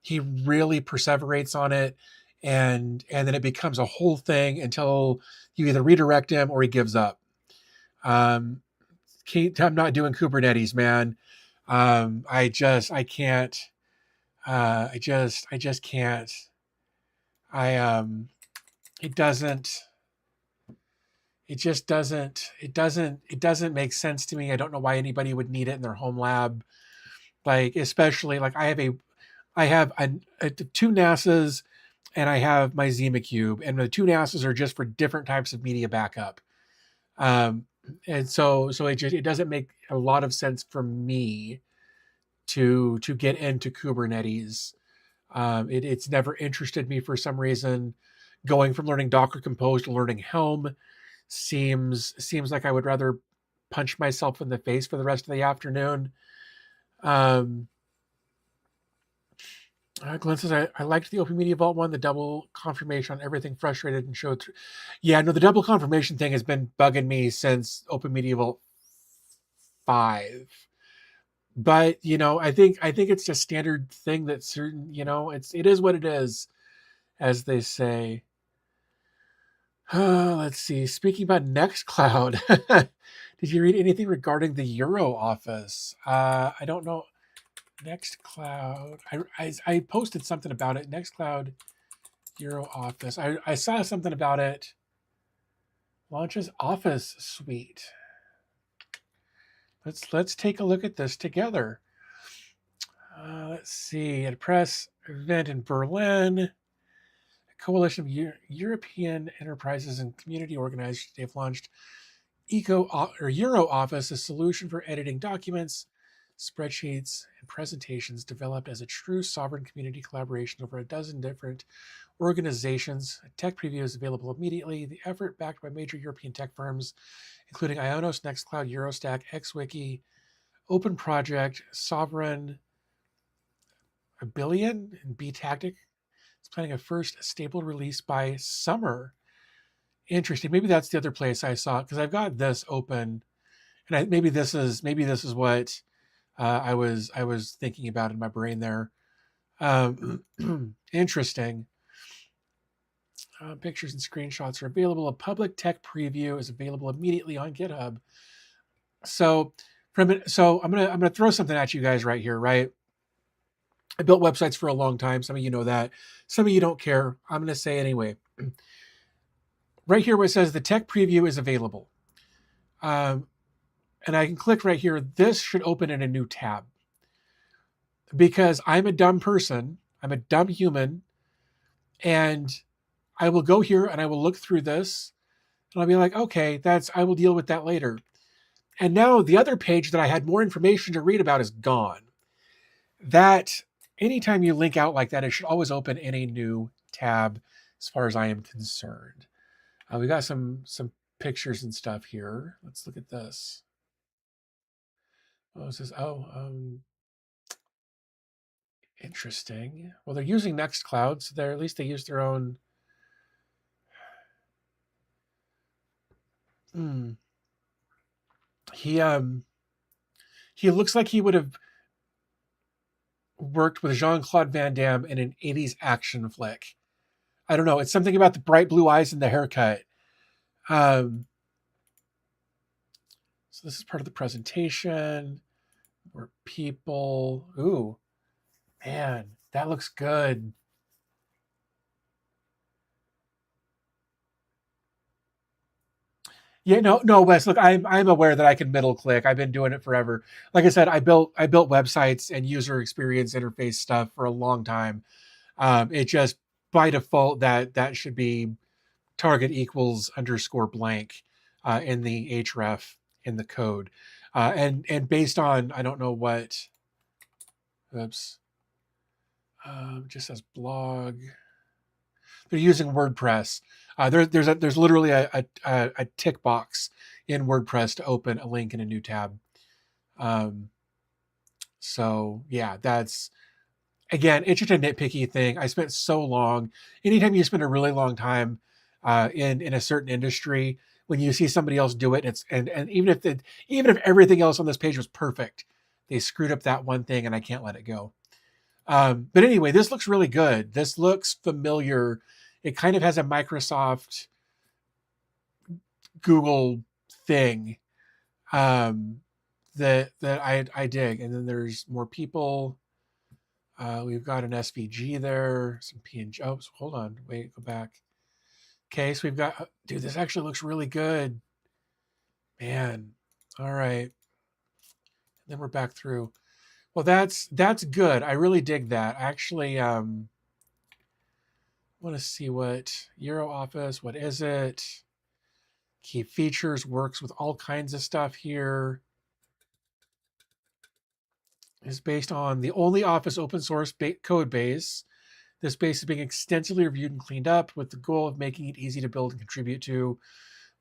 he really perseverates on it. And then it becomes a whole thing until you either redirect him or he gives up. I'm not doing Kubernetes, man. I can't, I just can't. I, it doesn't, it doesn't make sense to me. I don't know why anybody would need it in their home lab. Like, especially like I have 2 NASAs and I have my Zima Cube, and the 2 NASAs are just for different types of media backup. Um, and so it doesn't make a lot of sense for me to get into Kubernetes. It's never interested me for some reason. Going from learning Docker Compose to learning Helm seems like I would rather punch myself in the face for the rest of the afternoon. Um, Glenn says, I liked the Open Media Vault one, the double confirmation on everything frustrated and showed through. Yeah, no, the double confirmation thing has been bugging me since Open Media Vault 5. But, I think it's just standard thing that certain, it is what it is, as they say. Let's see. Speaking about Nextcloud, did you read anything regarding the Euro office? I don't know. Nextcloud. I posted something about it. Nextcloud Euro Office. I saw something about it. Launches Office Suite. Let's take a look at this together. Let's see. At a press event in Berlin, coalition of European enterprises and community organizers. They've launched Euro Office, a solution for editing documents, spreadsheets, and presentations developed as a true sovereign community collaboration over a dozen different organizations. A tech preview is available immediately. The effort, backed by major European tech firms, including Ionos, Nextcloud, Eurostack, XWiki, Open Project, Sovereign, a billion, and B Tactic. It's planning a first stable release by summer. Interesting. Maybe that's the other place I saw it, because I've got this open, and maybe this is what I was thinking about in my brain there. Interesting. Pictures and screenshots are available. A public tech preview is available immediately on GitHub. So I'm gonna throw something at you guys right here, right? I built websites for a long time. Some of you know that. Some of you don't care. I'm gonna say anyway. Right here where it says the tech preview is available. And I can click right here. This should open in a new tab. Because I'm a dumb person. I'm a dumb human. And I will go here and I will look through this. And I'll be like, okay, I will deal with that later. And now the other page that I had more information to read about is gone. That anytime you link out like that, it should always open in a new tab as far as I am concerned. We got some pictures and stuff here. Let's look at this. Oh, it says, interesting. Well, they're using Nextcloud, so at least they use their own. He looks like he would have worked with Jean-Claude Van Damme in an 80s action flick. I don't know. It's something about the bright blue eyes and the haircut. So this is part of the presentation. More people. Ooh, man, that looks good. Yeah, no, Wes. Look, I'm aware that I can middle click. I've been doing it forever. Like I said, I built websites and user experience interface stuff for a long time. It just by default that should be target equals underscore blank in the href in the code, and based on I don't know what. Oops. Just says blog. They're using WordPress. There's literally a tick box in WordPress to open a link in a new tab. So yeah, that's again, it's just a nitpicky thing. I spent so long. Anytime you spend a really long time in a certain industry, when you see somebody else do it, and even if everything else on this page was perfect, they screwed up that one thing, and I can't let it go. But anyway, this looks really good. This looks familiar. It kind of has a Microsoft Google thing that I dig. And then there's more people. We've got an SVG there, some PNG. Oh, hold on. Wait, go back. Okay, so we've got, dude, this actually looks really good. Man. All right. And then we're back through. Well, that's good. I really dig that. Actually, want to see what Euro Office, what is it? Key features, works with all kinds of stuff here. Is based on the only Office open source code base. This base is being extensively reviewed and cleaned up with the goal of making it easy to build and contribute to.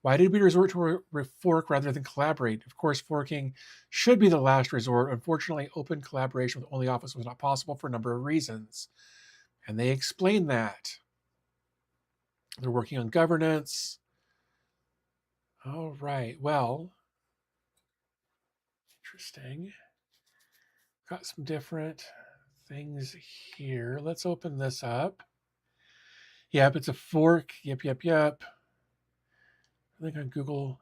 Why did we resort to a fork rather than collaborate? Of course, forking should be the last resort. Unfortunately, open collaboration with only Office was not possible for a number of reasons. And they explain that. They're working on governance. All right, well, interesting. Got some different things here. Let's open this up. Yep, it's a fork. Yep. I think on Google.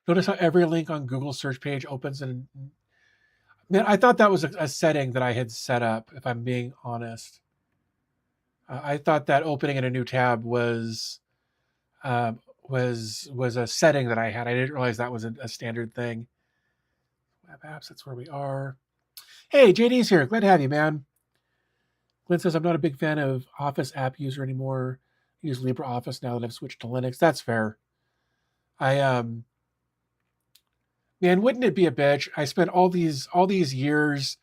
Notice how every link on Google search page opens in. Man, I thought that was a setting that I had set up, if I'm being honest. I thought that opening in a new tab was a setting that I had. I didn't realize that was a standard thing. Web apps, that's where we are. Hey, JD's here. Glad to have you, man. Lynn says, I'm not a big fan of Office app user anymore. I use LibreOffice now that I've switched to Linux. That's fair. Man, wouldn't it be a bitch? I spent all these years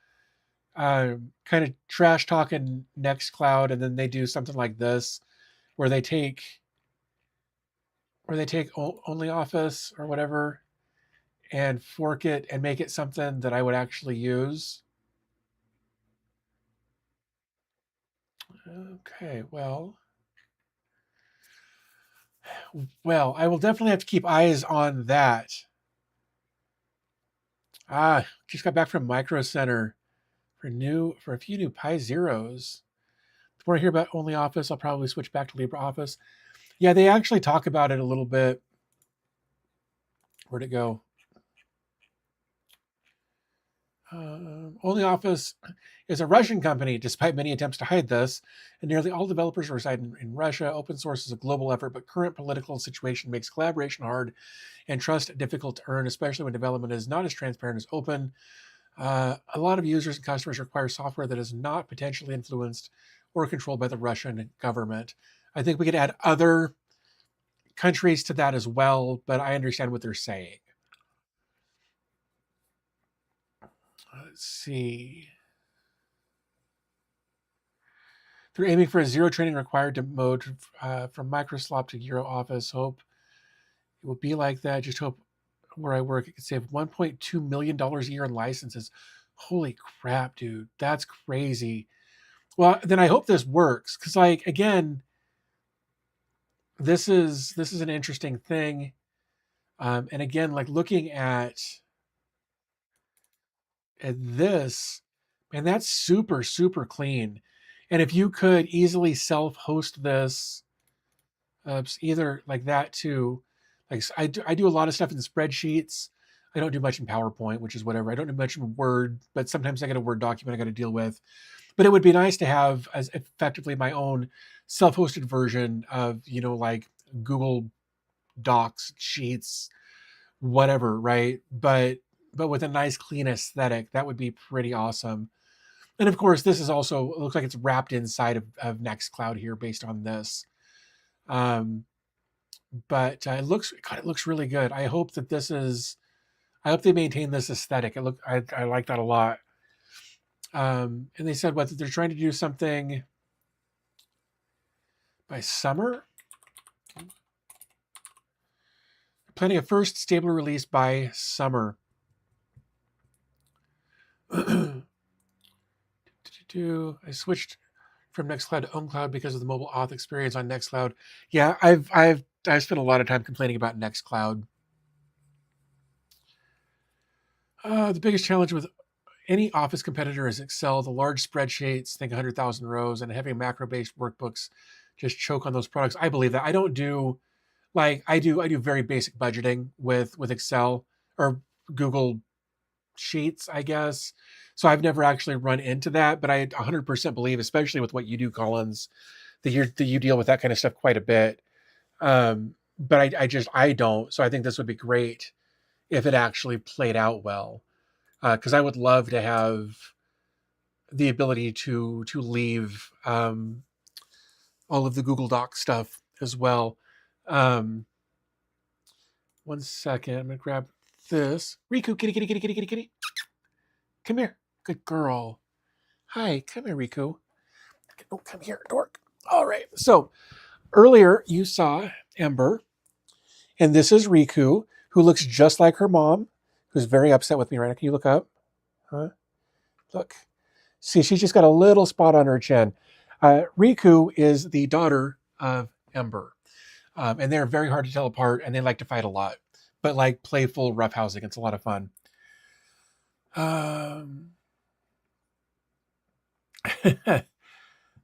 kind of trash talking Nextcloud, and then they do something like this, where they take only Office or whatever and fork it and make it something that I would actually use. Okay, well, I will definitely have to keep eyes on that. Just got back from Micro Center for a few new Pi Zeros. If you want to hear about only Office, I'll probably switch back to LibreOffice. Yeah, they actually talk about it a little bit. Where'd it go? Only Office is a Russian company, despite many attempts to hide this, and nearly all developers reside in Russia. Open source is a global effort, but current political situation makes collaboration hard and trust difficult to earn, especially when development is not as transparent as open. A lot of users and customers require software that is not potentially influenced or controlled by the Russian government. I think we could add other countries to that as well, but I understand what they're saying. Let's see. They're aiming for a zero training required to mode from Microsoft to Euro Office. Hope it will be like that. Just hope where I work, it could save $1.2 million a year in licenses. Holy crap, dude. That's crazy. Well, then I hope this works. Cause like, again, this is an interesting thing. And again, like looking at this, man, that's super, super clean. And if you could easily self-host this, either like that too, like I do a lot of stuff in spreadsheets. I don't do much in PowerPoint, which is whatever. I don't do much in Word, but sometimes I got a Word document I got to deal with. But it would be nice to have as effectively my own self-hosted version of, like Google Docs, Sheets, whatever, right? But with a nice clean aesthetic, that would be pretty awesome. And of course, this is also, it looks like it's wrapped inside of Nextcloud here based on this. Um, but it looks really good. I hope they maintain this aesthetic. I like that a lot. And they said what they're trying to do something by summer. Planning a first stable release by summer. I switched from Nextcloud to OwnCloud because of the mobile auth experience on Nextcloud. Yeah, I've spent a lot of time complaining about Nextcloud. The biggest challenge with any Office competitor is Excel. The large spreadsheets, think 100,000 rows, and heavy macro-based workbooks just choke on those products. I believe that. I don't do I do very basic budgeting with Excel or Google Sheets, I guess. So I've never actually run into that, but I 100% believe, especially with what you do, Collins, that you deal with that kind of stuff quite a bit. But I don't. So I think this would be great if it actually played out well, because I would love to have the ability to leave all of the Google Doc stuff as well. Um, One second, I'm gonna grab this. Riku, kitty, kitty, kitty, kitty, kitty, kitty. Come here, good girl. Hi, come here, Riku. Oh, come here, dork. All right. So earlier you saw Ember, and this is Riku, who looks just like her mom, who's very upset with me right now. Can you look up? Huh? Look. See, she's just got a little spot on her chin. Riku is the daughter of Ember. And they're very hard to tell apart, and they like to fight a lot, but like playful roughhousing. It's a lot of fun.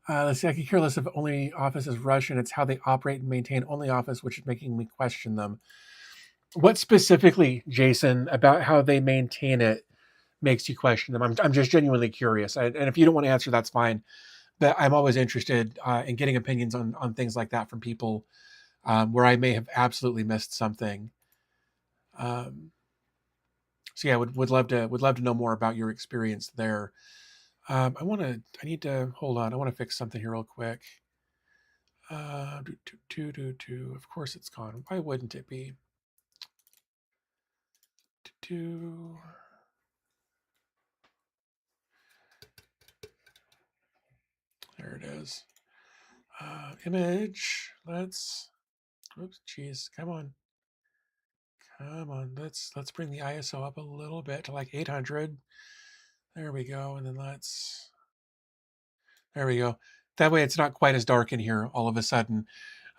Let's see. I can care less if only Office is Russian. It's how they operate and maintain only Office, which is making me question them. What specifically, Jason, about how they maintain it makes you question them? I'm just genuinely curious. And if you don't want to answer, that's fine. But I'm always interested in getting opinions on things like that from people where I may have absolutely missed something. So yeah, would love to know more about your experience there. I need to, hold on. I want to fix something here real quick. Of course it's gone. Why wouldn't it be? There it is. Image. Oops, geez, come on. Let's bring the ISO up a little bit to like 800. There we go. And then there we go. That way it's not quite as dark in here all of a sudden.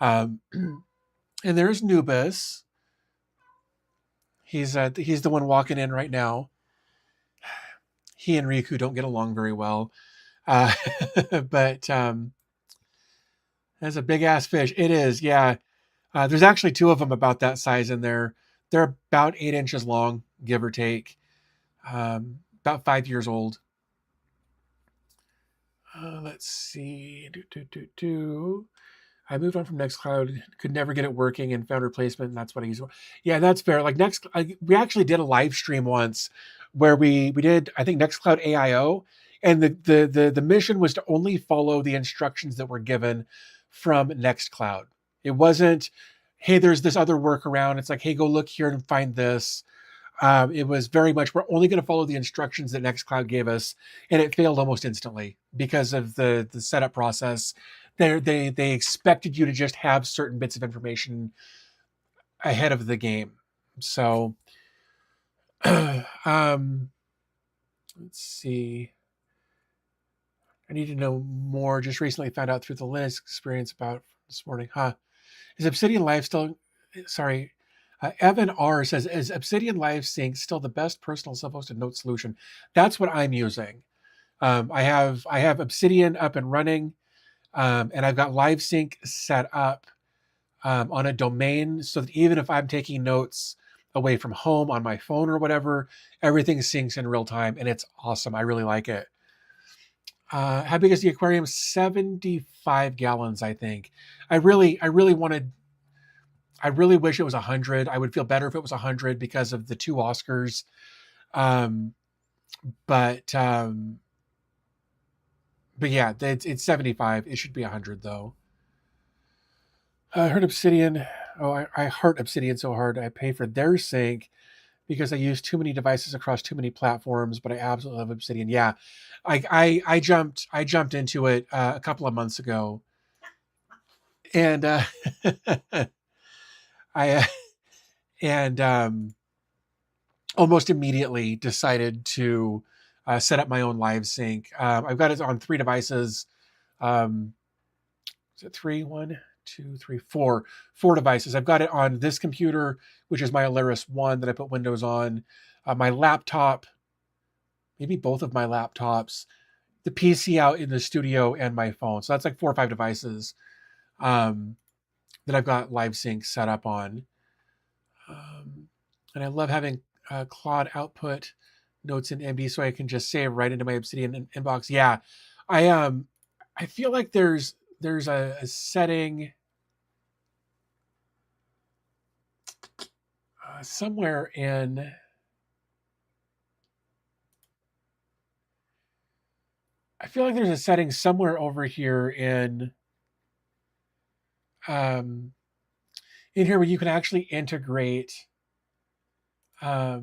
Um, and there's Nubis. He's the one walking in right now. He and Riku don't get along very well. Uh, but that's a big ass fish. It is, yeah. There's actually two of them about that size in there. They're about 8 inches long, give or take. About 5 years old. Let's see. I moved on from Nextcloud, could never get it working, and found replacement, and that's what I use. Yeah, that's fair. Like we actually did a live stream once where we did, I think, Nextcloud AIO, and the mission was to only follow the instructions that were given from Nextcloud. It wasn't, hey, there's this other workaround. It's like, hey, go look here and find this. It was very much, we're only going to follow the instructions that Nextcloud gave us, and it failed almost instantly because of the setup process. They expected you to just have certain bits of information ahead of the game. So, let's see. I need to know more. Just recently found out through the Linux experience about this morning. Is Obsidian Live still? Sorry. Evan R says, is Obsidian Live Sync still the best personal self-hosted note solution? That's what I'm using. I have Obsidian up and running, and I've got Live Sync set up on a domain so that even if I'm taking notes away from home on my phone or whatever, everything syncs in real time, and it's awesome. I really like it. How big is the aquarium? 75 gallons, I think. I really wish it was 100. I would feel better if it was 100 because of the 2 Oscars. But yeah, it's 75. It should be 100 though. I heard Obsidian. Oh, I heart Obsidian so hard. I pay for their sync because I use too many devices across too many platforms. But I absolutely love Obsidian. Yeah, I jumped into it a couple of months ago, and I and almost immediately decided to set up my own live sync. I've got it on 3 devices. Is it 3? 1, 2, 3, 4. 4 devices. I've got it on this computer, which is my Alaris One that I put Windows on. My laptop, maybe both of my laptops, the PC out in the studio, and my phone. So that's like 4 or 5 devices that I've got live sync set up on. And I love having Claude output notes in MB so I can just save right into my Obsidian inbox. Yeah, I feel like there's a setting somewhere in. I feel like there's a setting somewhere over here in here where you can actually integrate AI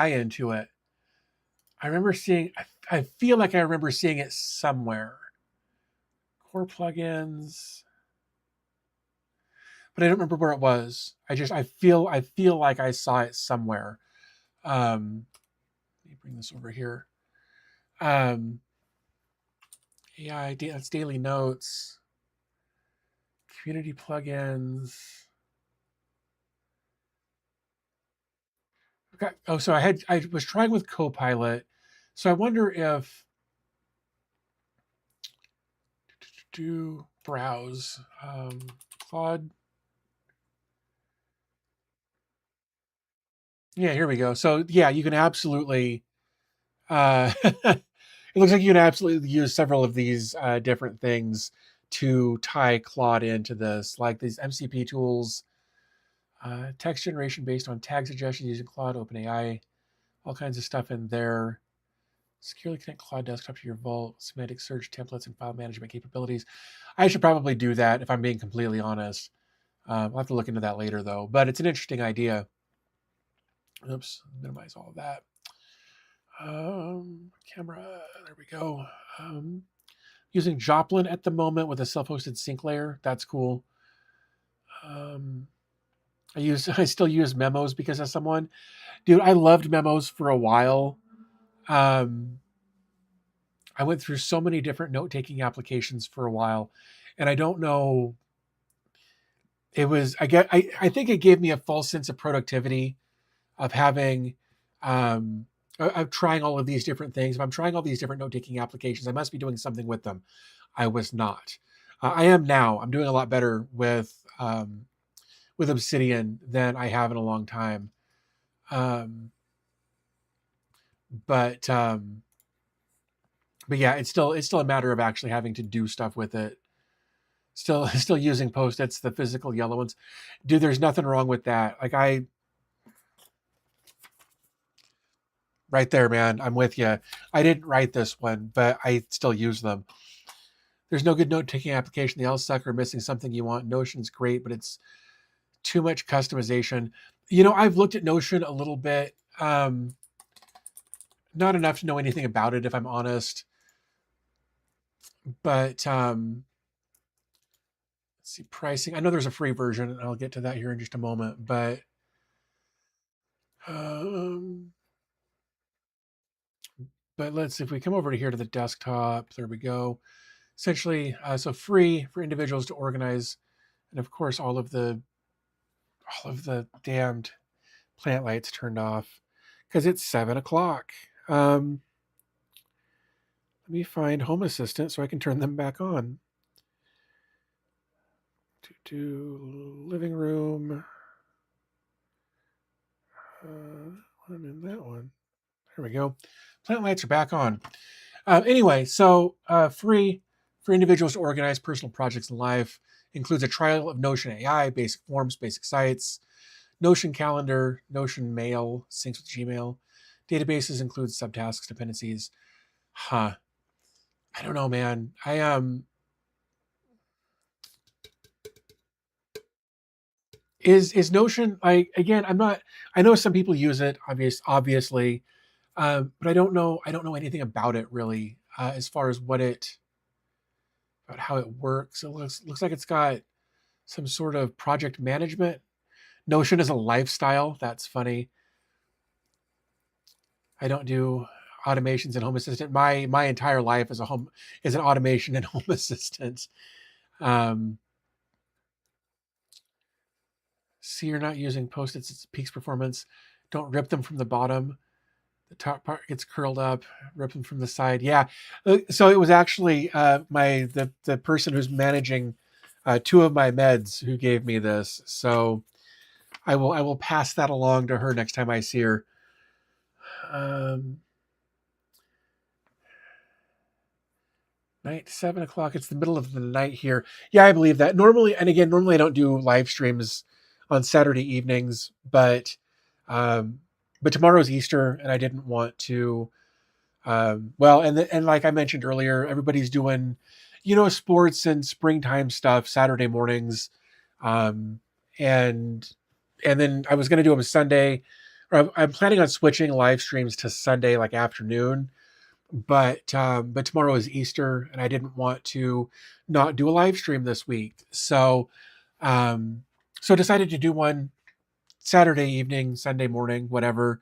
into it. I remember seeing. I feel like I remember seeing it somewhere. Core plugins, but I don't remember where it was. I feel like I saw it somewhere. Let me bring this over here. AI, that's daily notes, community plugins. Okay. Oh, so I was trying with Copilot. So I wonder if do browse Claude. Yeah, here we go. So yeah, you can absolutely. It looks like you can absolutely use several of these different things to tie Claude into this, like these MCP tools, text generation based on tag suggestions using Claude, OpenAI, all kinds of stuff in there. Securely connect Cloud Desktop to your Vault, semantic search templates, and file management capabilities. I should probably do that if I'm being completely honest. I'll have to look into that later, though. But it's an interesting idea. Oops, minimize all of that. Camera, there we go. Using Joplin at the moment with a self-hosted sync layer. That's cool. I still use Memos because of someone. Dude, I loved Memos for a while. I went through so many different note-taking applications for a while, and I don't know. I think it gave me a false sense of productivity of having of trying all of these different things. If I'm trying all these different note-taking applications, I must be doing something with them. I was not. I am now. I'm doing a lot better with Obsidian than I have in a long time. But yeah, it's still a matter of actually having to do stuff with it. Still using Post-its, the physical yellow ones. Dude, there's nothing wrong with that. Right there, man. I'm with you. I didn't write this one, but I still use them. There's no good note-taking application. They all suck or missing something you want. Notion's great, but it's too much customization. I've looked at Notion a little bit. Not enough to know anything about it, if I'm honest. But let's see, pricing. I know there's a free version, and I'll get to that here in just a moment. But let's see, if we come over to here to the desktop, there we go. Essentially, so free for individuals to organize, and of course, all of the damned plant lights turned off because it's 7:00. Let me find Home Assistant so I can turn them back on. To living room. I'm in that one. There we go. Plant lights are back on. Anyway, so free for individuals to organize personal projects in life. Includes a trial of Notion AI, basic forms, basic sites, Notion calendar, Notion mail, syncs with Gmail. Databases include subtasks, dependencies. I don't know, man. Is Notion, again, I know some people use it, obviously, but I don't know anything about it really, as far as about how it works. It looks like it's got some sort of project management. Notion is a lifestyle. That's funny. I don't do automations in Home Assistant. My entire life is an automation in Home Assistant. See, you're not using Post-its. It's peaks performance. Don't rip them from the bottom. The top part gets curled up. Rip them from the side. Yeah. So it was actually the person who's managing two of my meds who gave me this. So I will pass that along to her next time I see her. Night 7:00. It's the middle of the night here. Yeah, I believe that. Normally I don't do live streams on Saturday evenings, but tomorrow's Easter, and I didn't want to. And like I mentioned earlier, everybody's doing, sports and springtime stuff Saturday mornings, and then I was going to do them Sunday. Or I'm planning on switching live streams to Sunday, like afternoon. But tomorrow is Easter, and I didn't want to not do a live stream this week. So I decided to do one Saturday evening, Sunday morning, whatever,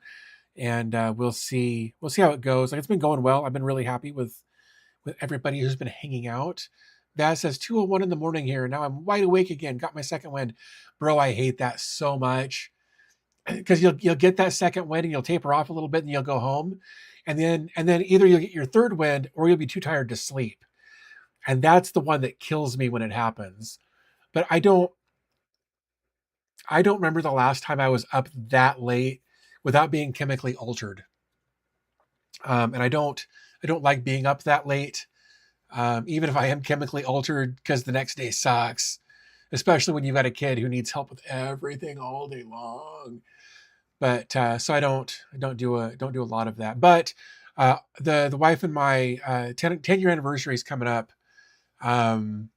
and we'll see how it goes. Like, it's been going well. I've been really happy with everybody who's been hanging out. Vaz says 2:01 in the morning here. Now I'm wide awake again. Got my second wind. Bro, I hate that so much, because you'll get that second wind and you'll taper off a little bit and you'll go home, and then either you'll get your third wind or you'll be too tired to sleep. And that's the one that kills me when it happens. But I don't remember the last time I was up that late without being chemically altered. And I don't like being up that late, even if I am chemically altered, because the next day sucks, especially when you've got a kid who needs help with everything all day long. But so I don't do a lot of that. But The wife and my 10-year anniversary is coming up, um,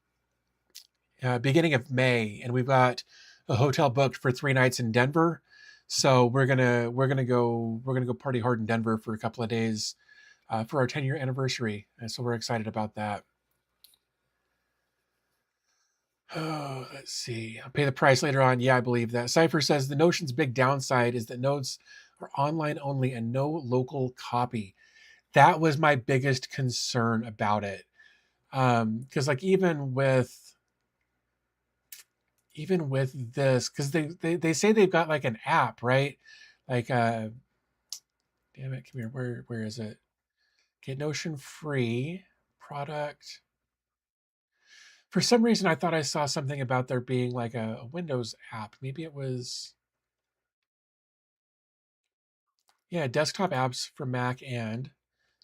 beginning of May, and we've got a hotel booked for 3 nights in Denver. So we're gonna go party hard in Denver for a couple of days for our 10-year anniversary, and so we're excited about that. Oh, let's see. I'll pay the price later on. Yeah, I believe that. Cypher says the Notion's big downside is that nodes are online only and no local copy. That was my biggest concern about it. Because like even with this, because they say they've got like an app, right? Like damn it, come here. Where is it? Get Notion free product. For some reason, I thought I saw something about there being like a Windows app. Maybe it was, yeah, desktop apps for Mac and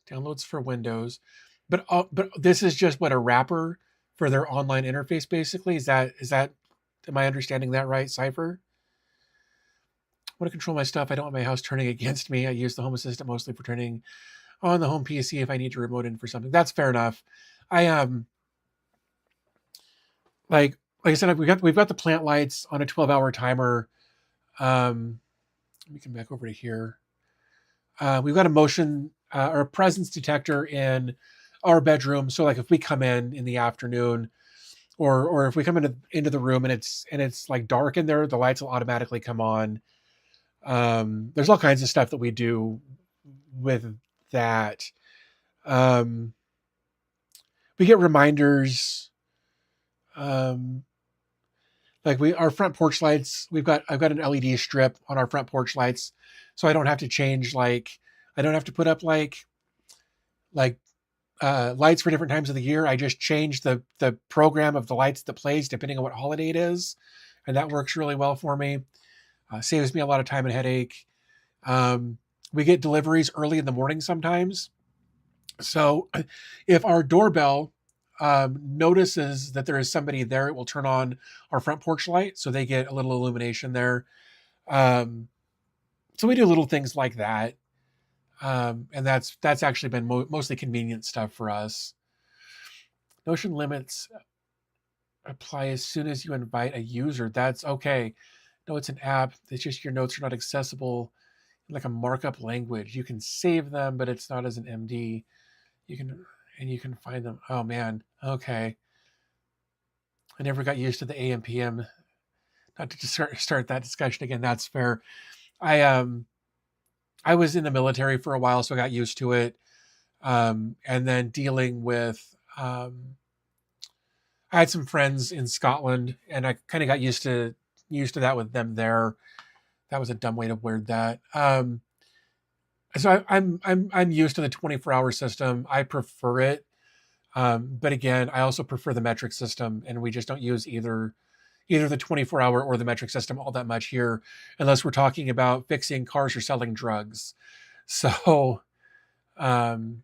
downloads for Windows. But this is just what a wrapper for their online interface, basically. Is that am I understanding that right, Cypher? I want to control my stuff. I don't want my house turning against me. I use the Home Assistant mostly for turning on the home PC if I need to remote in for something. That's fair enough. I like I said, we've got the plant lights on a 12-hour timer. Let me come back over to here. We've got a motion or a presence detector in our bedroom. So like if we come in the afternoon, or if we come into the room and it's like dark in there, the lights will automatically come on. There's all kinds of stuff that we do with that. Um, we get reminders. Um, like our front porch lights, I've got an LED strip on our front porch lights, so I don't have to change I don't have to put up like lights for different times of the year. I just change the program of the lights that plays depending on what holiday it is, and that works really well for me. Saves me a lot of time and headache. Um, we get deliveries early in the morning sometimes, so if our doorbell notices that there is somebody there, it will turn on our front porch light, so they get a little illumination there. Um, so we do little things like that, and that's actually been mostly convenient stuff for us. Notion limits apply as soon as you invite a user. That's okay. No, it's an app. It's just your notes are not accessible in like a markup language. You can save them, but it's not as an MD. You can you can find them. Oh man. Okay. I never got used to the AM PM. Not to just start that discussion again. That's fair. I I was in the military for a while, so I got used to it. And then dealing with I had some friends in Scotland, and I kind of got used to that with them there. That was a dumb way to word that. So I'm used to the 24-hour system. I prefer it, but again, I also prefer the metric system, and we just don't use either the 24-hour or the metric system all that much here, unless we're talking about fixing cars or selling drugs. So, um,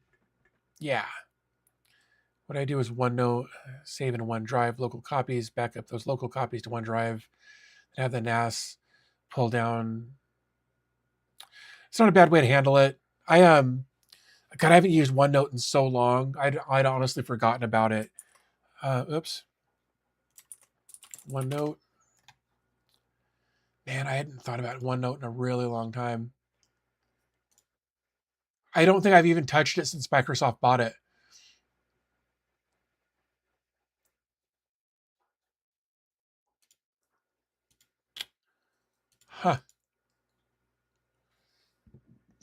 yeah. What I do is OneNote, save in OneDrive, local copies, back up those local copies to OneDrive, and have the NAS pull down. It's not a bad way to handle it. God, I haven't used OneNote in so long. I'd honestly forgotten about it. Oops. OneNote. Man, I hadn't thought about OneNote in a really long time. I don't think I've even touched it since Microsoft bought it. Huh.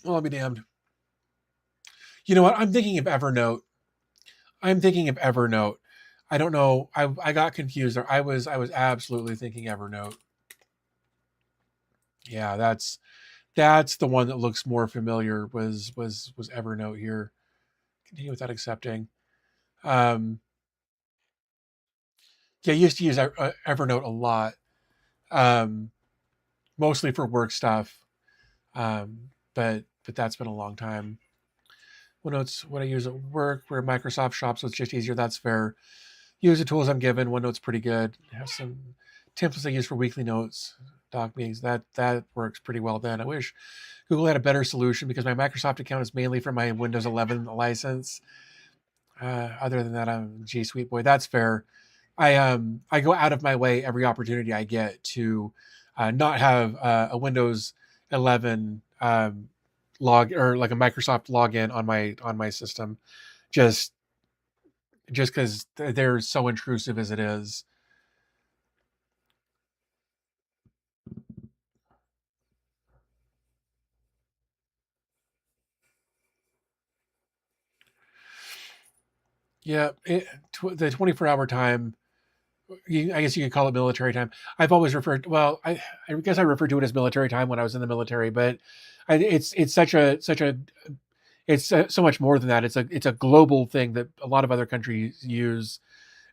Well, I'll be damned. You know what? I'm thinking of Evernote. I'm thinking of Evernote. I don't know. I got confused there. I was absolutely thinking Evernote. Yeah, that's the one that looks more familiar. Was Evernote here? Continue without accepting. Um, yeah, I used to use Evernote a lot, um, mostly for work stuff. But that's been a long time. OneNote's what I use at work, where Microsoft shops, so it's just easier. That's fair. Use the tools I'm given. OneNote's pretty good. I have some templates I use for weekly notes. doc meetings. That works pretty well then. I wish Google had a better solution because my Microsoft account is mainly for my Windows 11 license. Other than that, I'm G Suite boy. That's fair. I go out of my way every opportunity I get to not have a Windows 11 log or like a Microsoft login on my system, just because they're so intrusive as it is. Yeah, the 24-hour time. I guess you could call it military time. I've always referred. Well, I guess I referred to it as military time when I was in the military, but it's such a it's so much more than that. It's a global thing that a lot of other countries use,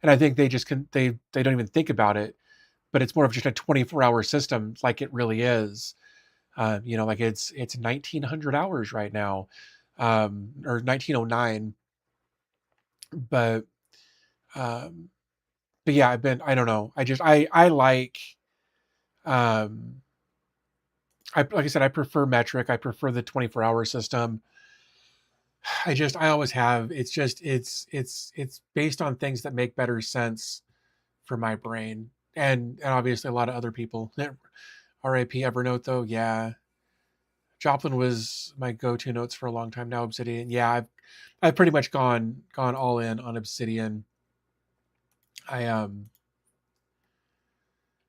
and I think they just they don't even think about it. But it's more of just a 24-hour system, like it really is. Like it's 1900 hours right now, or 1909. But um, but yeah, I don't know. I like um like I said, I prefer metric. I prefer the 24-hour system. I always have. It's just it's based on things that make better sense for my brain. And obviously a lot of other people. RIP Evernote though, yeah. Joplin was my go-to notes for a long time. Now Obsidian. Yeah, I've pretty much gone all in on Obsidian. I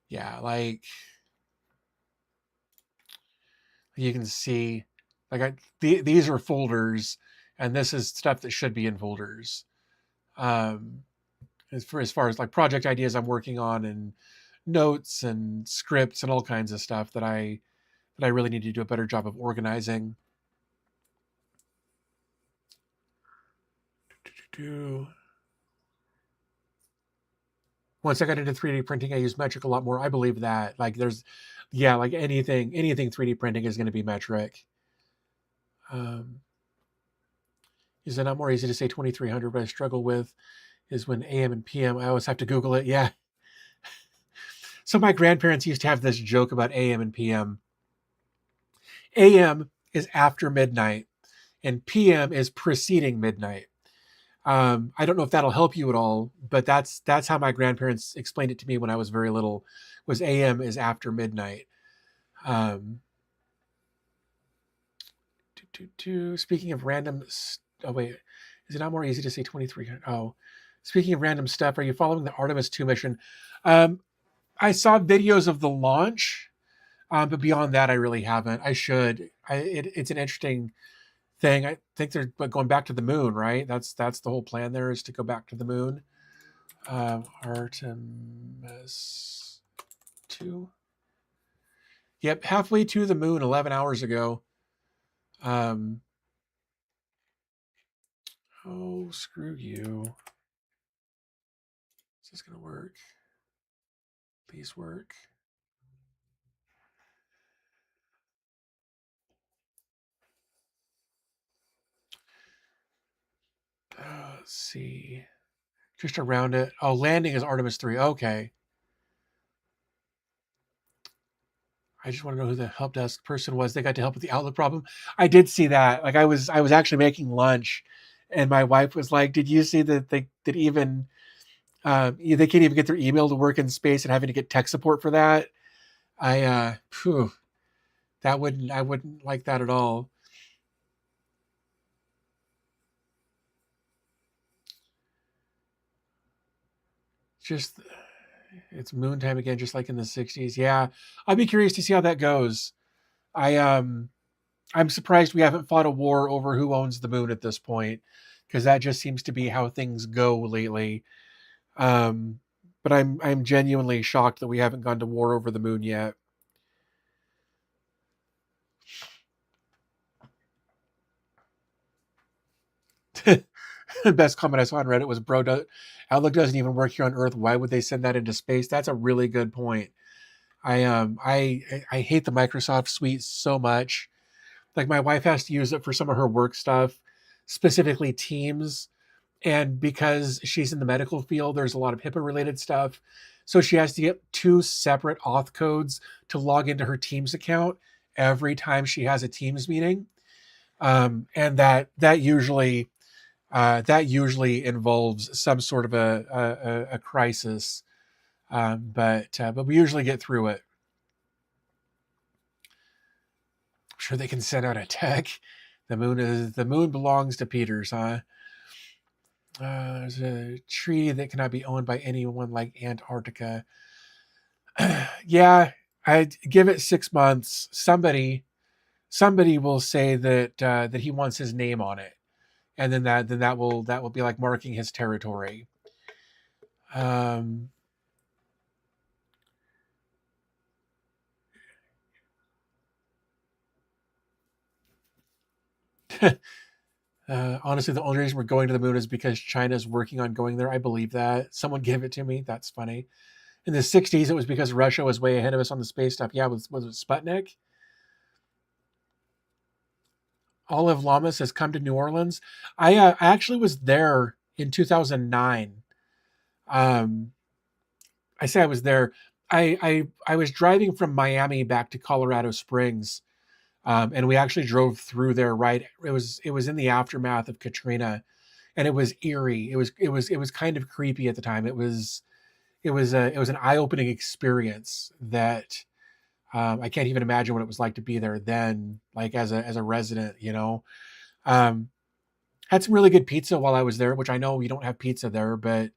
yeah, like you can see like these are folders and this is stuff that should be in folders. Um as far as like project ideas I'm working on and notes and scripts and all kinds of stuff that I really need to do a better job of organizing. Once I got into 3D printing, I use metric a lot more. I believe that. Like there's yeah, like anything 3D printing is going to be metric. Um, is it not more easy to say 2300, but I struggle with is when AM and PM, I always have to Google it. Yeah. So my grandparents used to have this joke about AM and PM. AM is after midnight and PM is preceding midnight. I don't know if that'll help you at all, but that's how my grandparents explained it to me when I was very little. Was AM is after midnight. Um, Speaking of random, oh wait, is it not more easy to say 2300? Oh, speaking of random stuff, are you following the Artemis 2 mission? Um, I saw videos of the launch, but beyond that, I really haven't. I should. It's an interesting thing. I think they're going back to the moon, right? That's the whole plan. There is to go back to the moon. Artemis 2. Yep, halfway to the moon 11 hours ago. Um, oh, screw you. Is this going to work? Please work. Let's see. Just around it. Oh, landing is Artemis 3. Okay. I just want to know who the help desk person was. They got to help with the Outlook problem. I did see that. Like I was actually making lunch, and my wife was like, "Did you see that they did even they can't even get their email to work in space and having to get tech support for that?" Phew, I wouldn't like that at all. Just it's moon time again, just like in the '60s. Yeah, I'd be curious to see how that goes. I I'm surprised we haven't fought a war over who owns the moon at this point, because that just seems to be how things go lately. Um, but I'm genuinely shocked that we haven't gone to war over the moon yet. The best comment I saw on Reddit was, "Bro, Outlook doesn't even work here on Earth. Why would they send that into space?" That's a really good point. I hate the Microsoft suite so much. Like my wife has to use it for some of her work stuff, specifically Teams. And because she's in the medical field, there's a lot of HIPAA related stuff. So she has to get two separate auth codes to log into her Teams account every time she has a Teams meeting. And that usually involves some sort of a crisis. But we usually get through it. I'm sure they can send out a tech. The moon belongs to Peters, huh? There's a tree that cannot be owned by anyone like Antarctica. Yeah, I'd give it 6 months. Somebody will say that he wants his name on it, and then that will be like marking his territory. Um, Honestly, the only reason we're going to the moon is because China's working on going there. I believe that. Someone gave it to me. That's funny. In the 60s, it was because Russia was way ahead of us on the space stuff. Yeah, was it Sputnik? Olive Lamas has come to New Orleans. I actually was there in 2009. Um, I say I was there. I was driving from Miami back to Colorado Springs, and we actually drove through there. Right, it was in the aftermath of Katrina, and it was eerie. It was kind of creepy at the time. It was an eye opening experience that I can't even imagine what it was like to be there then, like as a resident. Um, had some really good pizza while I was there, which I know we don't have pizza there, but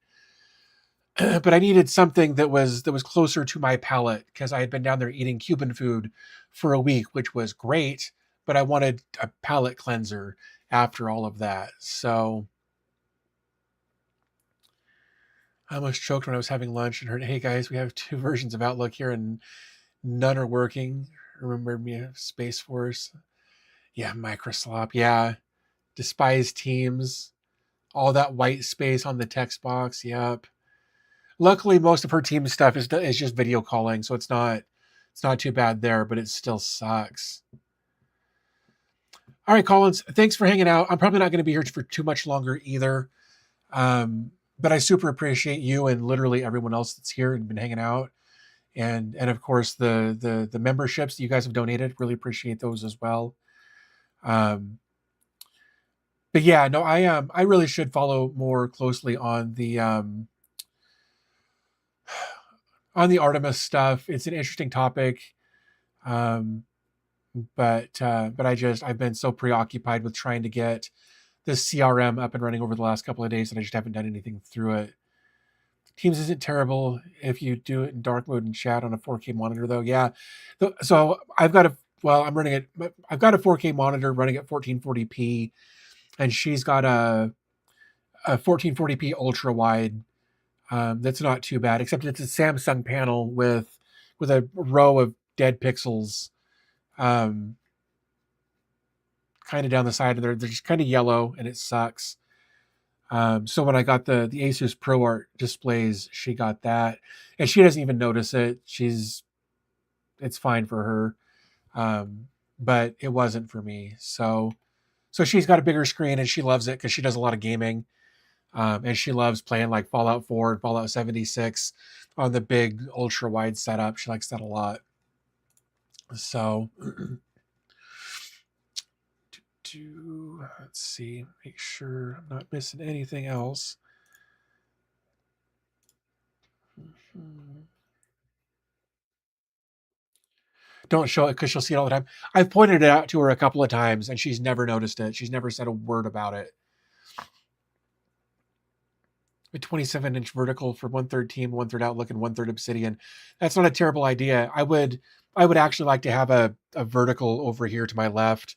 but I needed something that was closer to my palate because I had been down there eating Cuban food for a week, which was great, but I wanted a palate cleanser after all of that. So I almost choked when I was having lunch and heard, "Hey guys, we have two versions of Outlook here and none are working." Remember me of Space Force? Yeah, Microsoft. Yeah, despise Teams. All that white space on the text box. Yep. Luckily, most of her team stuff is just video calling, so it's not too bad there, but it still sucks. All right, Collins, thanks for hanging out. I'm probably not going to be here for too much longer either, but I super appreciate you and literally everyone else that's here and been hanging out, and of course the memberships that you guys have donated. Really appreciate those as well. Um, but yeah, no, I really should follow more closely on the Artemis stuff. It's an interesting topic. Um, but I've been so preoccupied with trying to get this CRM up and running over the last couple of days that I just haven't done anything through it. Teams isn't terrible if you do it in dark mode and chat on a 4K monitor, though. Yeah, so I'm running it. I've got a 4K monitor running at 1440p, and she's got a 1440p ultra wide. That's not too bad, except it's a Samsung panel with a row of dead pixels. Um, Kind of down the side, and they're just kind of yellow, and it sucks. So when I got the Asus ProArt displays, she got that, and she doesn't even notice it. It's fine for her, but it wasn't for me. So she's got a bigger screen, and she loves it because she does a lot of gaming, and she loves playing like Fallout 4 and Fallout 76 on the big ultra wide setup. She likes that a lot. So. Let's see, make sure I'm not missing anything else. Don't show it because she'll see it all the time. I've pointed it out to her a couple of times and she's never noticed it. She's never said a word about it. A 27-inch vertical for 1/3 team, 1/3 Outlook, and 1/3 Obsidian. That's not a terrible idea. I would actually like to have a vertical over here to my left,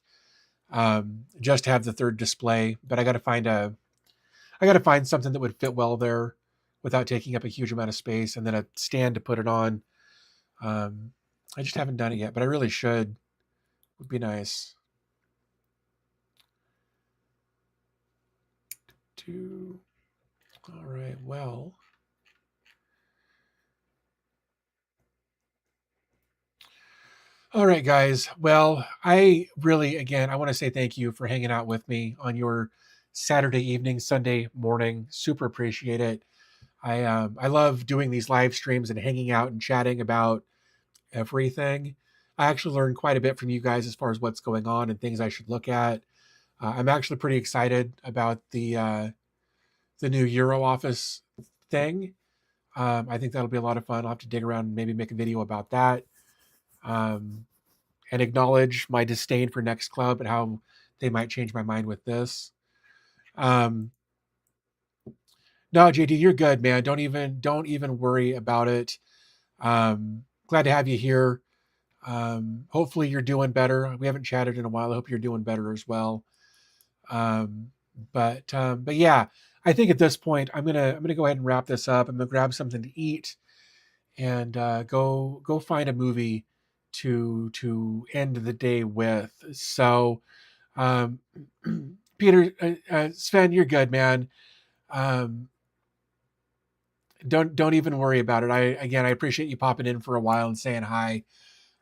just to have the third display. But I got to find something that would fit well there without taking up a huge amount of space, and then a stand to put it on. I just haven't done it yet, but I really should. Would be nice. All right, well. All right, guys. Well, I really, again, I want to say thank you for hanging out with me on your Saturday evening, Sunday morning. Super appreciate it. I love doing these live streams and hanging out and chatting about everything. I actually learned quite a bit from you guys as far as what's going on and things I should look at. I'm actually pretty excited about the new Euro Office thing. I think that'll be a lot of fun. I'll have to dig around and maybe make a video about that, um, and acknowledge my disdain for Nextcloud and how they might change my mind with this. Um, no, JD, you're good, man. Don't even worry about it. Glad to have you here. Hopefully you're doing better. We haven't chatted in a while. I hope you're doing better as well. Um, but yeah, I think at this point I'm gonna go ahead and wrap this up. I'm gonna grab something to eat and go find a movie to end the day with. So, um, Peter, Sven, you're good, man. Um, don't even worry about it. I appreciate you popping in for a while and saying hi.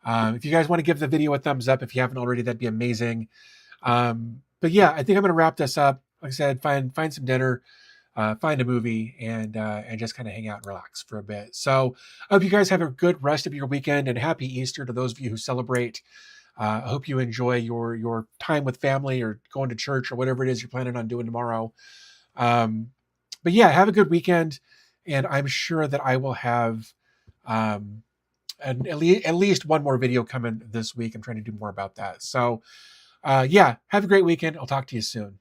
If you guys want to give the video a thumbs up, if you haven't already, that'd be amazing. But yeah, I think I'm going to wrap this up. Like I said, find some dinner, find a movie, and just kind of hang out and relax for a bit. So I hope you guys have a good rest of your weekend and happy Easter to those of you who celebrate. I hope you enjoy your time with family or going to church or whatever it is you're planning on doing tomorrow. Um, but yeah, have a good weekend, and I'm sure that I will have um, at least one more video coming this week. I'm trying to do more about that. So yeah, have a great weekend. I'll talk to you soon.